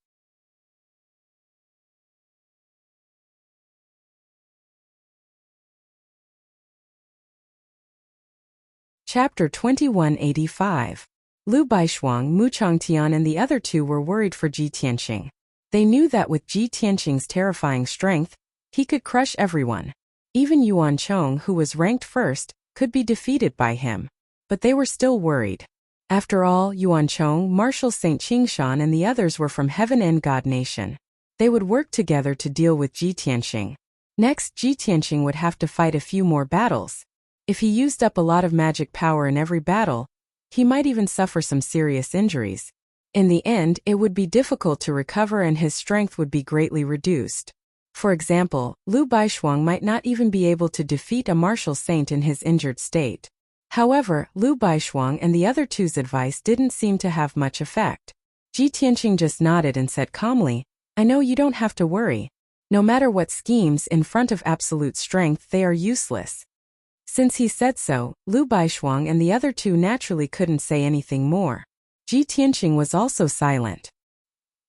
Chapter 2185. Lu Baishuang, Mu Changtian and the other two were worried for Ji Tianqing. They knew that with Ji Tianqing's terrifying strength, he could crush everyone. Even Yuan Chong, who was ranked first, could be defeated by him. But they were still worried. After all, Yuan Chong, Marshal Saint Qingshan and the others were from Heaven and God Nation. They would work together to deal with Ji Tianqing. Next, Ji Tianqing would have to fight a few more battles. If he used up a lot of magic power in every battle, he might even suffer some serious injuries. In the end, it would be difficult to recover and his strength would be greatly reduced. For example, Lu Baishuang might not even be able to defeat a martial saint in his injured state. However, Lu Baishuang and the other two's advice didn't seem to have much effect. Ji Tianqing just nodded and said calmly, "I know you don't have to worry. No matter what schemes in front of absolute strength, they are useless." Since he said so, Lu Baishuang and the other two naturally couldn't say anything more. Ji Tianqing was also silent.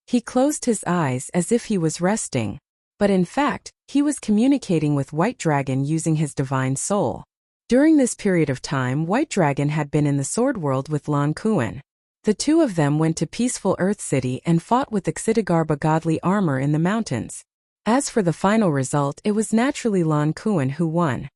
He closed his eyes as if he was resting. But in fact, he was communicating with White Dragon using his divine soul. During this period of time, White Dragon had been in the Sword World with Lan Kuan. The two of them went to peaceful Earth City and fought with the Xitigarbha godly armor in the mountains. As for the final result, it was naturally Lan Kuan who won.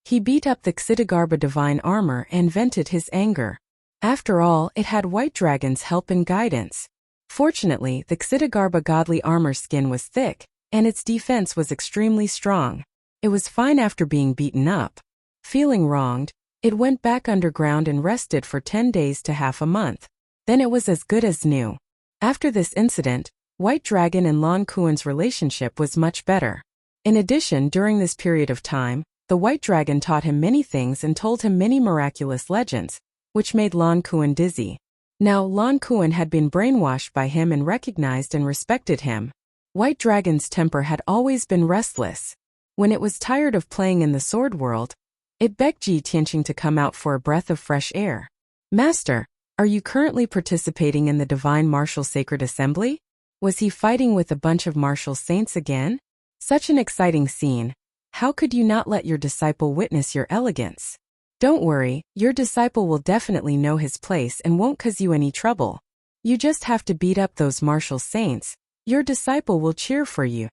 He beat up the Xitigarbha divine armor and vented his anger. After all, it had White Dragon's help and guidance. Fortunately, the Xitigarbha godly armor skin was thick, and its defense was extremely strong. It was fine after being beaten up. Feeling wronged, it went back underground and rested for 10 days to half a month. Then it was as good as new. After this incident, White Dragon and Lan Kuan's relationship was much better. In addition, during this period of time, the White Dragon taught him many things and told him many miraculous legends, which made Lan Kuan dizzy. Now Lan Kuan had been brainwashed by him and recognized and respected him. White Dragon's temper had always been restless. When it was tired of playing in the Sword World, it begged Ji Tianqing to come out for a breath of fresh air. "Master, are you currently participating in the Divine Martial Sacred Assembly?" Was he fighting with a bunch of martial saints again? Such an exciting scene. How could you not let your disciple witness your elegance? Don't worry, your disciple will definitely know his place and won't cause you any trouble. You just have to beat up those martial saints. Your disciple will cheer for you.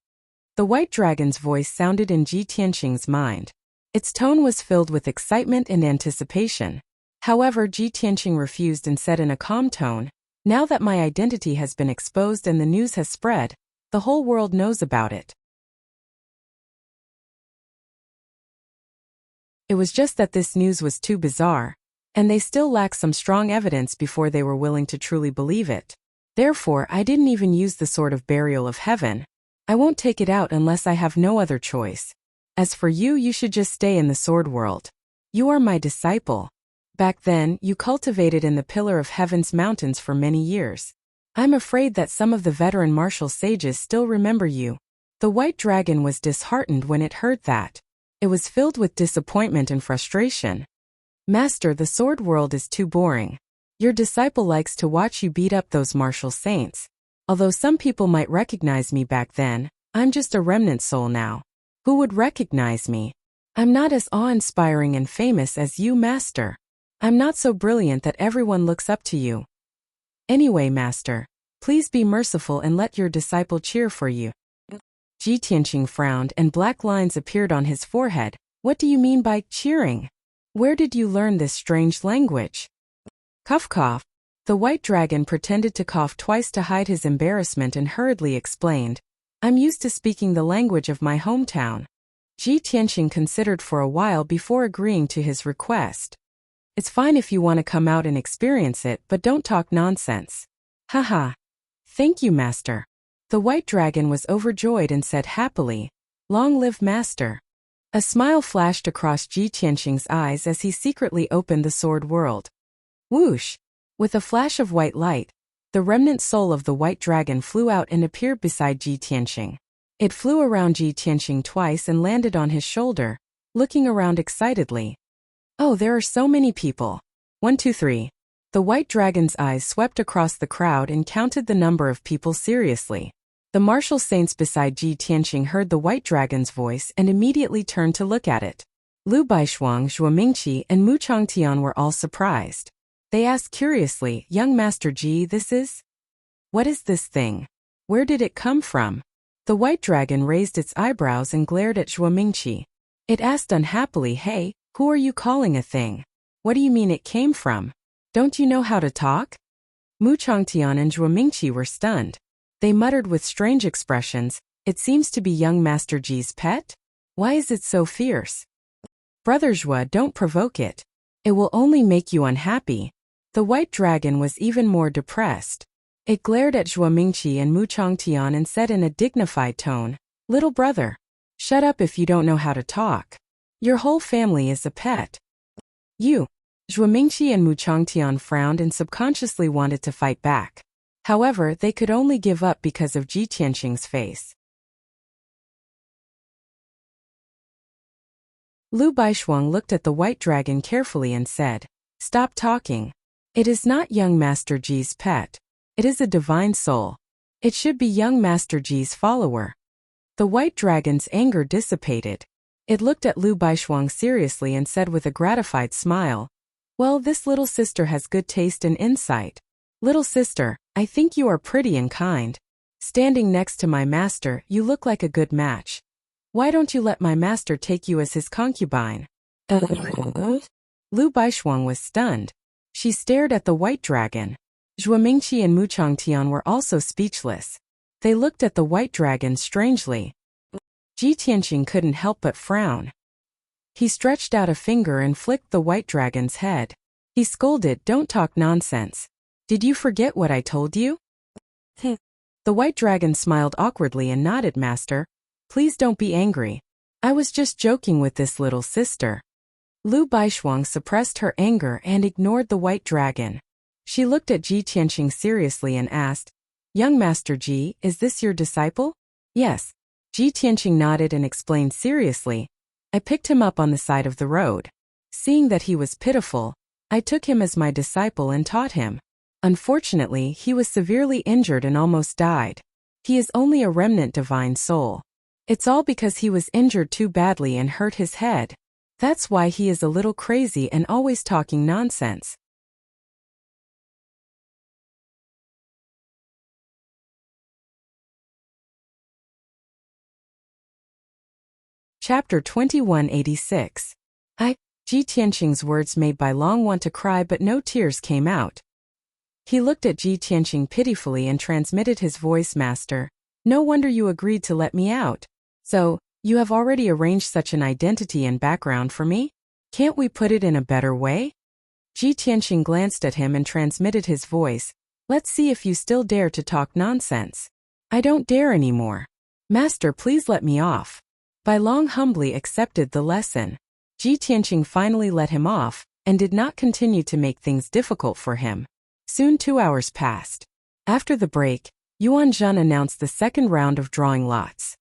The White Dragon's voice sounded in Ji Tianqing's mind. Its tone was filled with excitement and anticipation. However, Ji Tianqing refused and said in a calm tone, "Now that my identity has been exposed and the news has spread, the whole world knows about it. It was just that this news was too bizarre, and they still lacked some strong evidence before they were willing to truly believe it. Therefore, I didn't even use the Sword of Burial of Heaven. I won't take it out unless I have no other choice. As for you, you should just stay in the sword world. You are my disciple. Back then, you cultivated in the Pillar of Heaven's mountains for many years. I'm afraid that some of the veteran martial sages still remember you. The white dragon was disheartened when it heard that. It was filled with disappointment and frustration. Master, the sword world is too boring. Your disciple likes to watch you beat up those martial saints. Although some people might recognize me back then, I'm just a remnant soul now. Who would recognize me? I'm not as awe-inspiring and famous as you, Master. I'm not so brilliant that everyone looks up to you. Anyway, Master, please be merciful and let your disciple cheer for you. Ji Tianqing frowned and black lines appeared on his forehead. What do you mean by cheering? Where did you learn this strange language? Cough cough. The white dragon pretended to cough twice to hide his embarrassment and hurriedly explained, I'm used to speaking the language of my hometown. Ji Tianqing considered for a while before agreeing to his request. It's fine if you want to come out and experience it, but don't talk nonsense. Haha. Thank you, Master. The white dragon was overjoyed and said happily, Long live Master. A smile flashed across Ji Tianqing's eyes as he secretly opened the sword world. Whoosh! With a flash of white light, the remnant soul of the white dragon flew out and appeared beside Ji Tianqing. It flew around Ji Tianqing twice and landed on his shoulder, looking around excitedly. Oh, there are so many people. 1, 2, 3. The white dragon's eyes swept across the crowd and counted the number of people seriously. The martial saints beside Ji Tianqing heard the white dragon's voice and immediately turned to look at it. Lu Baishuang, Zhuo Mingqi, and Mu Changtian were all surprised. They asked curiously, Young Master Ji, this is? What is this thing? Where did it come from? The white dragon raised its eyebrows and glared at Zhuo Mingqi. It asked unhappily, Hey, who are you calling a thing? What do you mean it came from? Don't you know how to talk? Mu Changtian and Zhuo Mingqi were stunned. They muttered with strange expressions, It seems to be young Master Ji's pet? Why is it so fierce? Brother Zhuo, don't provoke it. It will only make you unhappy. The white dragon was even more depressed. It glared at Zhuo Mingqi and Mu Changtian and said in a dignified tone, Little brother, shut up if you don't know how to talk. Your whole family is a pet. You. Zhuo Mingqi and Mu Changtian frowned and subconsciously wanted to fight back. However, they could only give up because of Ji Tianqing's face. Lu Baishuang looked at the white dragon carefully and said, Stop talking. It is not young Master Ji's pet. It is a divine soul. It should be young Master Ji's follower. The white dragon's anger dissipated. It looked at Lu Baishuang seriously and said with a gratified smile, Well, this little sister has good taste and insight. Little sister, I think you are pretty and kind. Standing next to my master, you look like a good match. Why don't you let my master take you as his concubine? Lu Baishuang was stunned. She stared at the white dragon. Zhuo Mingqi and Mu Changtian were also speechless. They looked at the white dragon strangely. Ji Tianqing couldn't help but frown. He stretched out a finger and flicked the white dragon's head. He scolded, Don't talk nonsense. Did you forget what I told you? The white dragon smiled awkwardly and nodded, Master. Please don't be angry. I was just joking with this little sister. Lu Baishuang suppressed her anger and ignored the white dragon. She looked at Ji Tianqing seriously and asked, Young Master Ji, is this your disciple? Yes. Ji Tianqing nodded and explained seriously, I picked him up on the side of the road. Seeing that he was pitiful, I took him as my disciple and taught him. Unfortunately, he was severely injured and almost died. He is only a remnant divine soul. It's all because he was injured too badly and hurt his head. That's why he is a little crazy and always talking nonsense. Chapter 2186. Ji Tianqing's words made Bai Long want to cry, but no tears came out. He looked at Ji Tianqing pitifully and transmitted his voice, Master. No wonder you agreed to let me out. So, you have already arranged such an identity and background for me? Can't we put it in a better way? Ji Tianqing glanced at him and transmitted his voice. Let's see if you still dare to talk nonsense. I don't dare anymore. Master, please let me off. Bai Long humbly accepted the lesson. Ji Tianqing finally let him off, and did not continue to make things difficult for him. Soon 2 hours passed. After the break, Yuan Zhen announced the second round of drawing lots.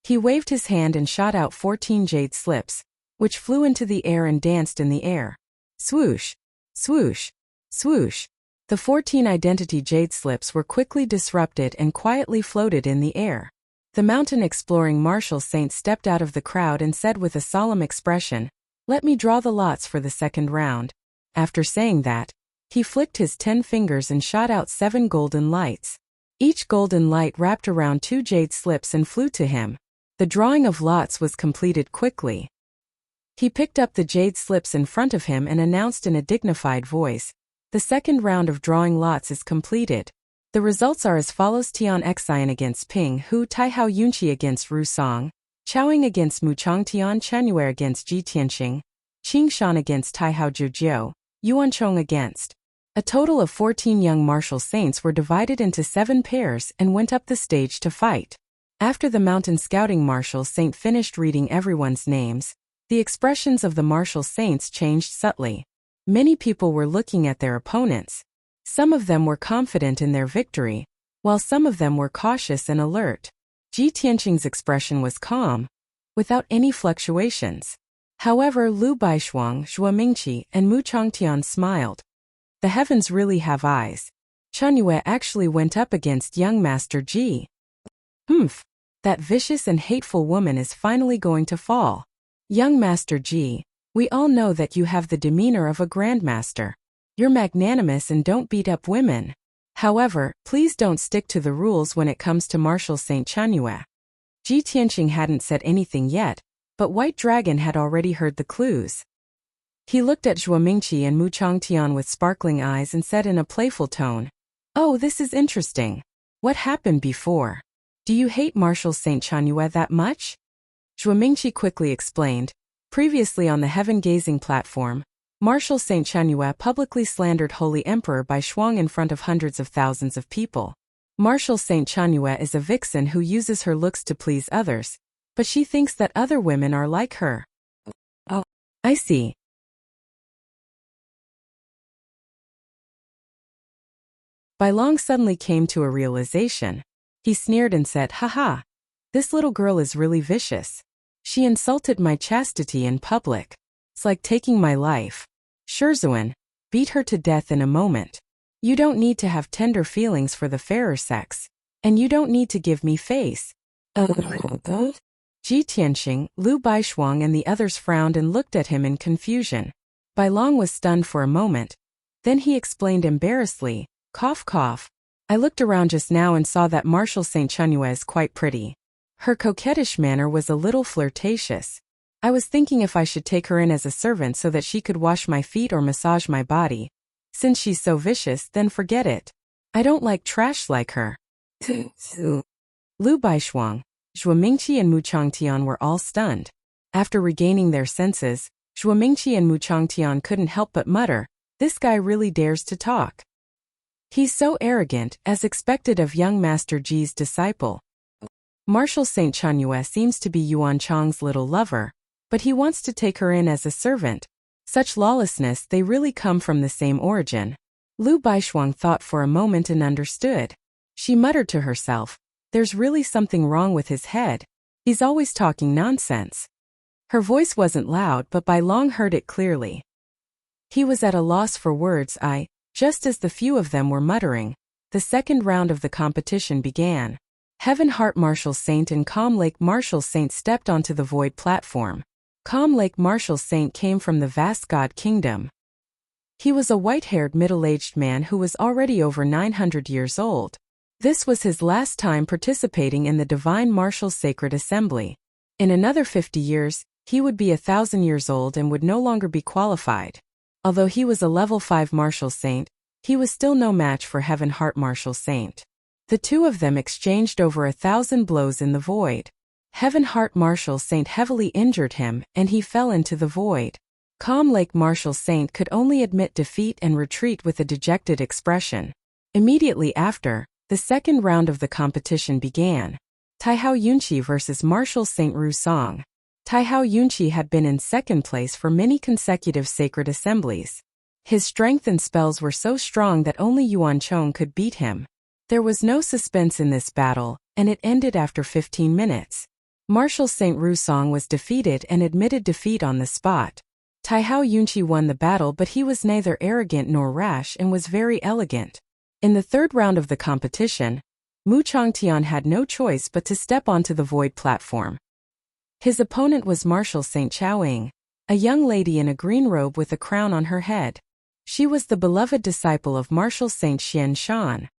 He waved his hand and shot out 14 jade slips, which flew into the air and danced in the air. Swoosh, swoosh, swoosh. The 14 identity jade slips were quickly disrupted and quietly floated in the air. The mountain-exploring martial saint stepped out of the crowd and said with a solemn expression, "Let me draw the lots for the second round." After saying that, he flicked his 10 fingers and shot out 7 golden lights. Each golden light wrapped around 2 jade slips and flew to him. The drawing of lots was completed quickly. He picked up the jade slips in front of him and announced in a dignified voice, "The second round of drawing lots is completed. The results are as follows: Tian Xian against Ping Hu, Taihao Yunqi against Ru Song, Chaoying against Muchang, Tian Chenyue against Ji Tianqing, Qing Shan against Taihao Zhujiu, Yuan Chong against." A total of 14 young martial saints were divided into 7 pairs and went up the stage to fight. After the mountain scouting martial saint finished reading everyone's names, the expressions of the martial saints changed subtly. Many people were looking at their opponents. Some of them were confident in their victory, while some of them were cautious and alert. Ji Tianqing's expression was calm, without any fluctuations. However, Lu Baishuang, Zhuo Mingqi, and Mu Changtian smiled. The heavens really have eyes. Chenyue actually went up against young Master Ji. Humph! That vicious and hateful woman is finally going to fall. Young Master Ji, we all know that you have the demeanor of a grandmaster. You're magnanimous and don't beat up women. However, please don't stick to the rules when it comes to martial Saint Chenyue. Ji Tianqing hadn't said anything yet, but White Dragon had already heard the clues. He looked at Zhuo Mingqi and Mu Changtian with sparkling eyes and said in a playful tone, "Oh, this is interesting. What happened before? Do you hate martial Saint Chenyue that much?" Zhuo Mingqi quickly explained. Previously on the heaven-gazing platform, martial Saint Chenyue publicly slandered Holy Emperor Bai Shuang in front of hundreds of thousands of people. Martial Saint Chenyue is a vixen who uses her looks to please others, but she thinks that other women are like her. Oh, I see. Bai Long suddenly came to a realization. He sneered and said, "Haha, this little girl is really vicious. She insulted my chastity in public. It's like taking my life. Shurzuan, beat her to death in a moment. You don't need to have tender feelings for the fairer sex, and you don't need to give me face." Ji Tianqing, Lu Baishuang and the others frowned and looked at him in confusion. Bai Long was stunned for a moment. Then he explained embarrassedly, "Cough cough. I looked around just now and saw that martial Saint Chenyue is quite pretty. Her coquettish manner was a little flirtatious. I was thinking if I should take her in as a servant so that she could wash my feet or massage my body. Since she's so vicious, then forget it. I don't like trash like her." Lu Baishuang, Zhuo Mingqi and Mu Changtian were all stunned. After regaining their senses, Zhuo Mingqi and Mu Changtian couldn't help but mutter, "This guy really dares to talk. He's so arrogant, as expected of young Master Ji's disciple." Martial Saint Chenyue seems to be Yuan Chang's little lover, but he wants to take her in as a servant. Such lawlessness, they really come from the same origin. Lu Baishuang thought for a moment and understood. She muttered to herself, "There's really something wrong with his head. He's always talking nonsense." Her voice wasn't loud, but Bai Long heard it clearly. He was at a loss for words. Just as the few of them were muttering, the second round of the competition began. Heaven Heart Martial Saint and Calm Lake Martial Saint stepped onto the void platform. Calm Lake Martial Saint came from the vast god kingdom. He was a white-haired middle-aged man who was already over 900 years old. This was his last time participating in the Divine Martial Sacred Assembly. In another 50 years, he would be 1,000 years old and would no longer be qualified. Although he was a level 5 Martial Saint, he was still no match for Heaven Heart Martial Saint. The two of them exchanged over 1,000 blows in the void. Heaven Heart Martial Saint heavily injured him, and he fell into the void. Calm Lake Martial Saint could only admit defeat and retreat with a dejected expression. Immediately after, the second round of the competition began. Taihao Yunqi vs. Marshal St. Ru Song. Taihao Yunqi had been in second place for many consecutive sacred assemblies. His strength and spells were so strong that only Yuan Chong could beat him. There was no suspense in this battle, and it ended after 15 minutes. Marshal St. Ru Song was defeated and admitted defeat on the spot. Taihao Yunqi won the battle, but he was neither arrogant nor rash and was very elegant. In the third round of the competition, Mu Changtian had no choice but to step onto the void platform. His opponent was Marshal St. Chaoying, a young lady in a green robe with a crown on her head. She was the beloved disciple of Marshal St. Xian Shan.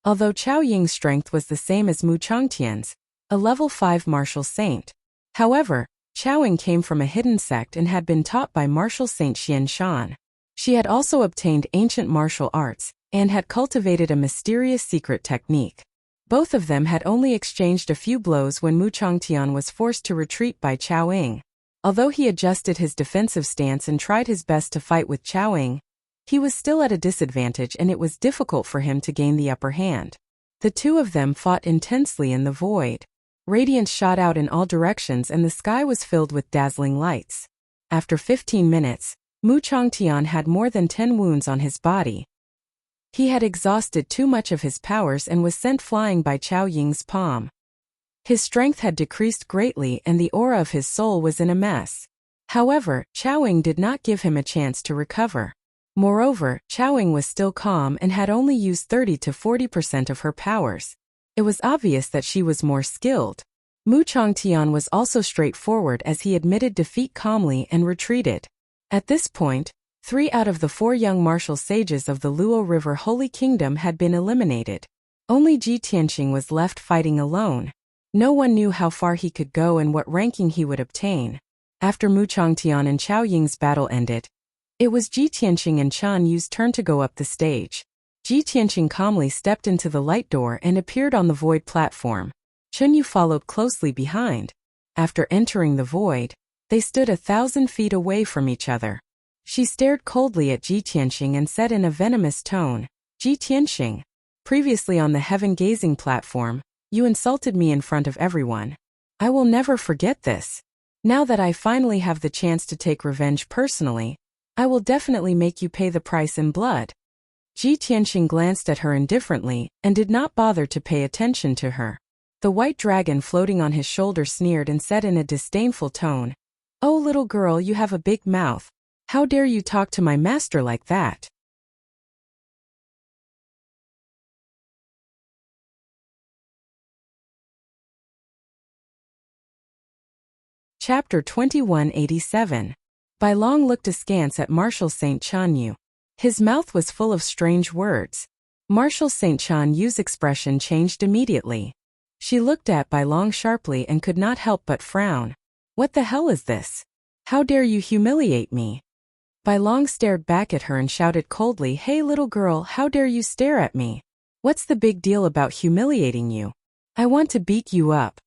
Although Chao Ying's strength was the same as Mu Changtian's, a level 5 martial saint. However, Chao Ying came from a hidden sect and had been taught by Marshal St. Xian Shan. She had also obtained ancient martial arts and had cultivated a mysterious secret technique. Both of them had only exchanged a few blows when Mu Changtian was forced to retreat by Chao Ying. Although he adjusted his defensive stance and tried his best to fight with Chao Ying, he was still at a disadvantage and it was difficult for him to gain the upper hand. The two of them fought intensely in the void. Radiance shot out in all directions and the sky was filled with dazzling lights. After 15 minutes, Mu Changtian had more than 10 wounds on his body. He had exhausted too much of his powers and was sent flying by Chao Ying's palm. His strength had decreased greatly and the aura of his soul was in a mess. However, Chao Ying did not give him a chance to recover. Moreover, Chao Ying was still calm and had only used 30 to 40% of her powers. It was obvious that she was more skilled. Mu Changtian was also straightforward as he admitted defeat calmly and retreated. At this point, 3 out of the 4 young martial sages of the Luo River Holy Kingdom had been eliminated. Only Ji Tianqing was left fighting alone. No one knew how far he could go and what ranking he would obtain. After Mu Changtian and Chao Ying's battle ended, it was Ji Tianqing and Chen Yu's turn to go up the stage. Ji Tianqing calmly stepped into the light door and appeared on the void platform. Chen Yu followed closely behind. After entering the void, they stood 1,000 feet away from each other. She stared coldly at Ji Tianqing and said in a venomous tone, "Ji Tianqing, previously on the heaven-gazing platform, you insulted me in front of everyone. I will never forget this. Now that I finally have the chance to take revenge personally, I will definitely make you pay the price in blood." Ji Tianqing glanced at her indifferently and did not bother to pay attention to her. The white dragon floating on his shoulder sneered and said in a disdainful tone, "Oh little girl, you have a big mouth. How dare you talk to my master like that?" Chapter 2187. Bai Long looked askance at Marshal St. Chen Yu. His mouth was full of strange words. Marshal St. Chen Yu's expression changed immediately. She looked at Bai Long sharply and could not help but frown. "What the hell is this? How dare you humiliate me?" Bai Long stared back at her and shouted coldly, "Hey little girl, how dare you stare at me? What's the big deal about humiliating you? I want to beat you up."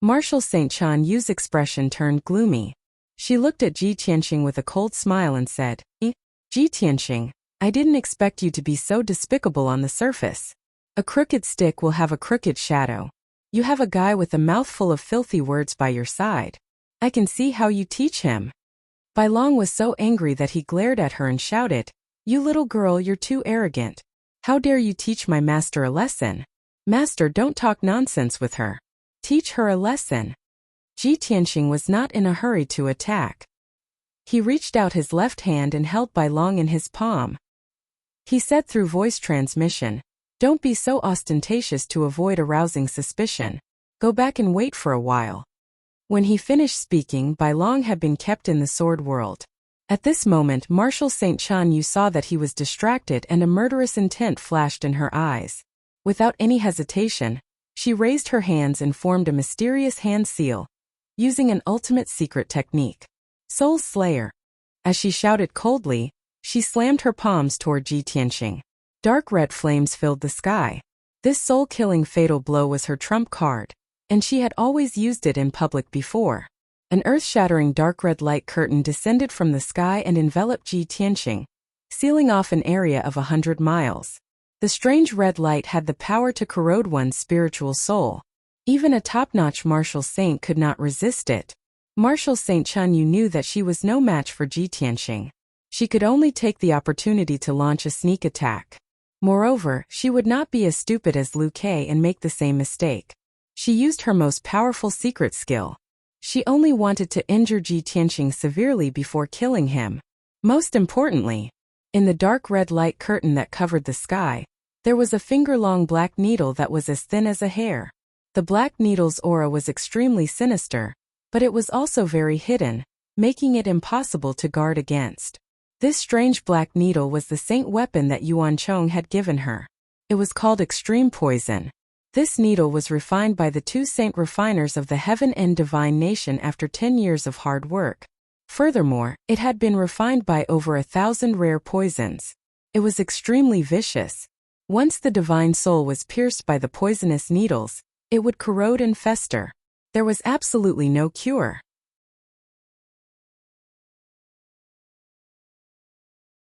Marshal St. Chen Yu's expression turned gloomy. She looked at Ji Tianqing with a cold smile and said, "Ji Tianqing, I didn't expect you to be so despicable on the surface. A crooked stick will have a crooked shadow. You have a guy with a mouthful of filthy words by your side. I can see how you teach him." Bai Long was so angry that he glared at her and shouted, "You little girl, you're too arrogant. How dare you teach my master a lesson? Master, don't talk nonsense with her. Teach her a lesson." Ji Tianqing was not in a hurry to attack. He reached out his left hand and held Bai Long in his palm. He said through voice transmission, "Don't be so ostentatious to avoid arousing suspicion. Go back and wait for a while." When he finished speaking, Bai Long had been kept in the sword world. At this moment, Marshal St. Chen Yu saw that he was distracted and a murderous intent flashed in her eyes. Without any hesitation, she raised her hands and formed a mysterious hand seal, using an ultimate secret technique. "Soul Slayer." As she shouted coldly, she slammed her palms toward Ji Tianqing. Dark red flames filled the sky. This soul-killing fatal blow was her trump card, and she had always used it in public before. An earth-shattering dark red light curtain descended from the sky and enveloped Ji Tianqing, sealing off an area of 100 miles. The strange red light had the power to corrode one's spiritual soul. Even a top-notch martial saint could not resist it. Martial Saint Chunyu knew that she was no match for Ji Tianxing. She could only take the opportunity to launch a sneak attack. Moreover, she would not be as stupid as Liu Kei and make the same mistake. She used her most powerful secret skill. She only wanted to injure Ji Tianxing severely before killing him. Most importantly, in the dark red light curtain that covered the sky, there was a finger-long black needle that was as thin as a hair. The black needle's aura was extremely sinister, but it was also very hidden, making it impossible to guard against. This strange black needle was the saint weapon that Yuan Chong had given her. It was called extreme poison. This needle was refined by the two saint refiners of the Heaven and Divine Nation after 10 years of hard work. Furthermore, it had been refined by over 1,000 rare poisons. It was extremely vicious. Once the divine soul was pierced by the poisonous needles, it would corrode and fester. There was absolutely no cure.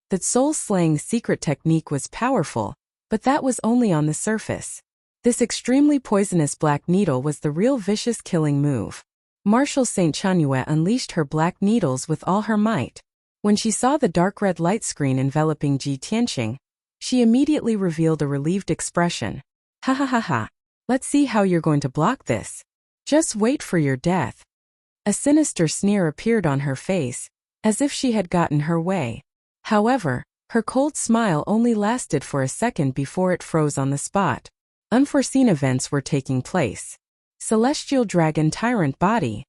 The soul-slaying secret technique was powerful, but that was only on the surface. This extremely poisonous black needle was the real vicious killing move. Martial Saint Chunyu unleashed her black needles with all her might. When she saw the dark red light screen enveloping Ji Tianxing, she immediately revealed a relieved expression. Ha ha ha ha. Let's see how you're going to block this. Just wait for your death. A sinister sneer appeared on her face, as if she had gotten her way. However, her cold smile only lasted for a second before it froze on the spot. Unforeseen events were taking place. Celestial Dragon Tyrant Body.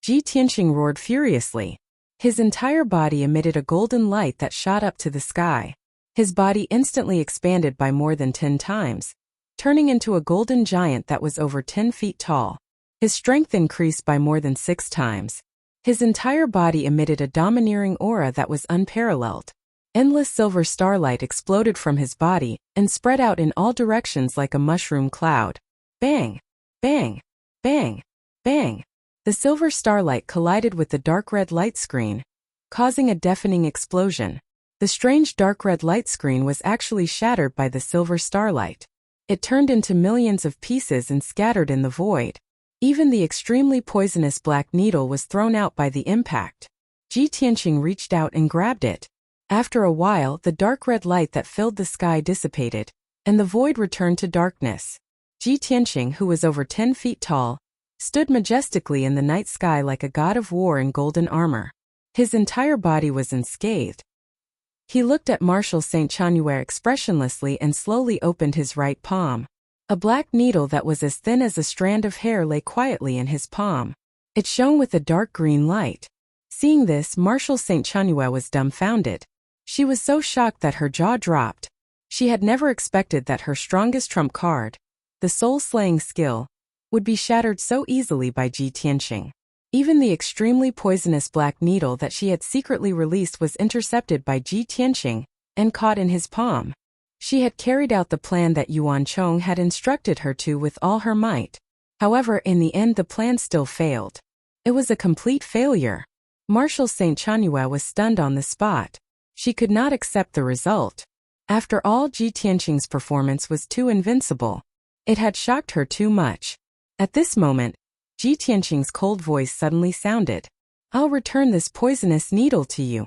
Ji Tianxing roared furiously. His entire body emitted a golden light that shot up to the sky. His body instantly expanded by more than 10 times, turning into a golden giant that was over 10 feet tall. His strength increased by more than 6 times. His entire body emitted a domineering aura that was unparalleled. Endless silver starlight exploded from his body and spread out in all directions like a mushroom cloud. Bang! Bang! Bang! Bang! The silver starlight collided with the dark red light screen, causing a deafening explosion. The strange dark red light screen was actually shattered by the silver starlight. It turned into millions of pieces and scattered in the void. Even the extremely poisonous black needle was thrown out by the impact. Ji Tianxing reached out and grabbed it. After a while, the dark red light that filled the sky dissipated, and the void returned to darkness. Ji Tianxing, who was over 10 feet tall, stood majestically in the night sky like a god of war in golden armor. His entire body was unscathed. He looked at Martial Saint Chunyu expressionlessly and slowly opened his right palm. A black needle that was as thin as a strand of hair lay quietly in his palm. It shone with a dark green light. Seeing this, Martial Saint Chunyu was dumbfounded. She was so shocked that her jaw dropped. She had never expected that her strongest trump card, the soul-slaying skill, would be shattered so easily by Ji Tianxing. Even the extremely poisonous black needle that she had secretly released was intercepted by Ji Tianxing and caught in his palm. She had carried out the plan that Yuan Chong had instructed her to with all her might. However, in the end the plan still failed. It was a complete failure. Martial Saint Chunyu was stunned on the spot. She could not accept the result. After all, Ji Tianxing's performance was too invincible. It had shocked her too much. At this moment, Ji Tianxing's cold voice suddenly sounded. I'll return this poisonous needle to you.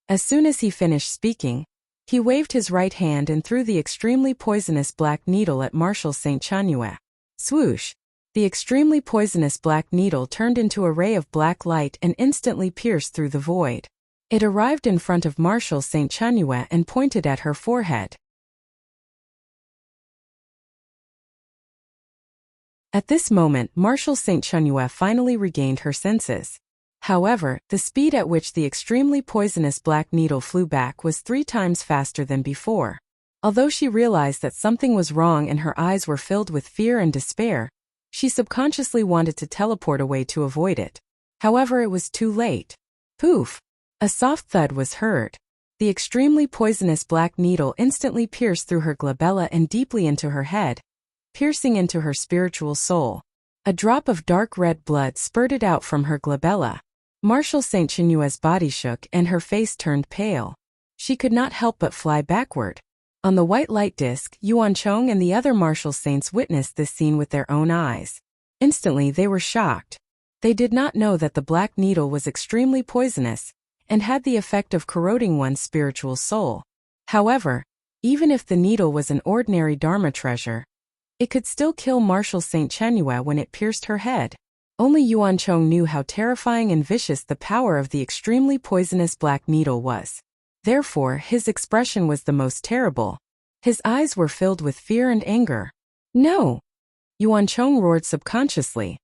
As soon as he finished speaking, he waved his right hand and threw the extremely poisonous black needle at Martial Saint Chunyu. Swoosh! The extremely poisonous black needle turned into a ray of black light and instantly pierced through the void. It arrived in front of Martial Saint Chunyu and pointed at her forehead. At this moment, Martial Saint Chunyu finally regained her senses. However, the speed at which the extremely poisonous black needle flew back was 3 times faster than before. Although she realized that something was wrong and her eyes were filled with fear and despair, she subconsciously wanted to teleport away to avoid it. However, it was too late. Poof! A soft thud was heard. The extremely poisonous black needle instantly pierced through her glabella and deeply into her head, piercing into her spiritual soul. A drop of dark red blood spurted out from her glabella. Martial Saint Chunyu's body shook and her face turned pale. She could not help but fly backward. On the white light disc, Yuan Chong and the other martial saints witnessed this scene with their own eyes. Instantly they were shocked. They did not know that the black needle was extremely poisonous and had the effect of corroding one's spiritual soul. However, even if the needle was an ordinary Dharma treasure, it could still kill Martial Saint Chenyue when it pierced her head. Only Yuan Chong knew how terrifying and vicious the power of the extremely poisonous black needle was. Therefore, his expression was the most terrible. His eyes were filled with fear and anger. "No!" Yuan Chong roared subconsciously.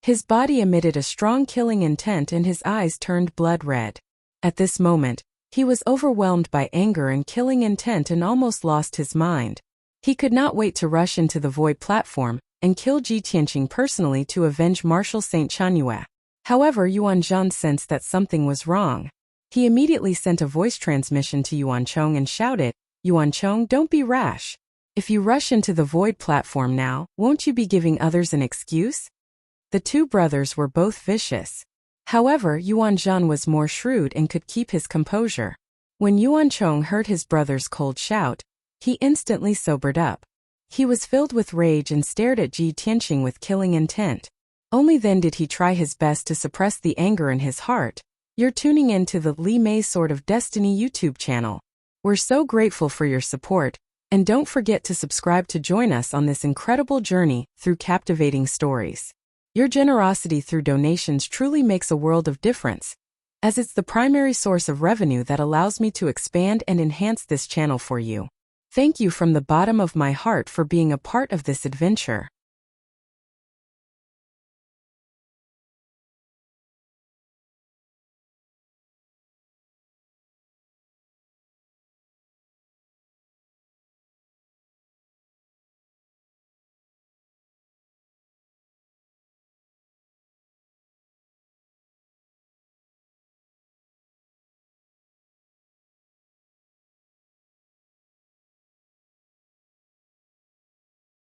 His body emitted a strong killing intent and his eyes turned blood red. At this moment, he was overwhelmed by anger and killing intent and almost lost his mind. He could not wait to rush into the void platform and kill Ji Tianqing personally to avenge Martial Saint Chenyue. However, Yuan Zhan sensed that something was wrong. He immediately sent a voice transmission to Yuan Chong and shouted, "Yuan Chong, don't be rash. If you rush into the void platform now, won't you be giving others an excuse?" The two brothers were both vicious. However, Yuan Zhan was more shrewd and could keep his composure. When Yuan Chong heard his brother's cold shout, he instantly sobered up. He was filled with rage and stared at Ji Tianqing with killing intent. Only then did he try his best to suppress the anger in his heart. You're tuning in to the Li Mei Sword of Destiny YouTube channel. We're so grateful for your support, and don't forget to subscribe to join us on this incredible journey through captivating stories. Your generosity through donations truly makes a world of difference, as it's the primary source of revenue that allows me to expand and enhance this channel for you. Thank you from the bottom of my heart for being a part of this adventure.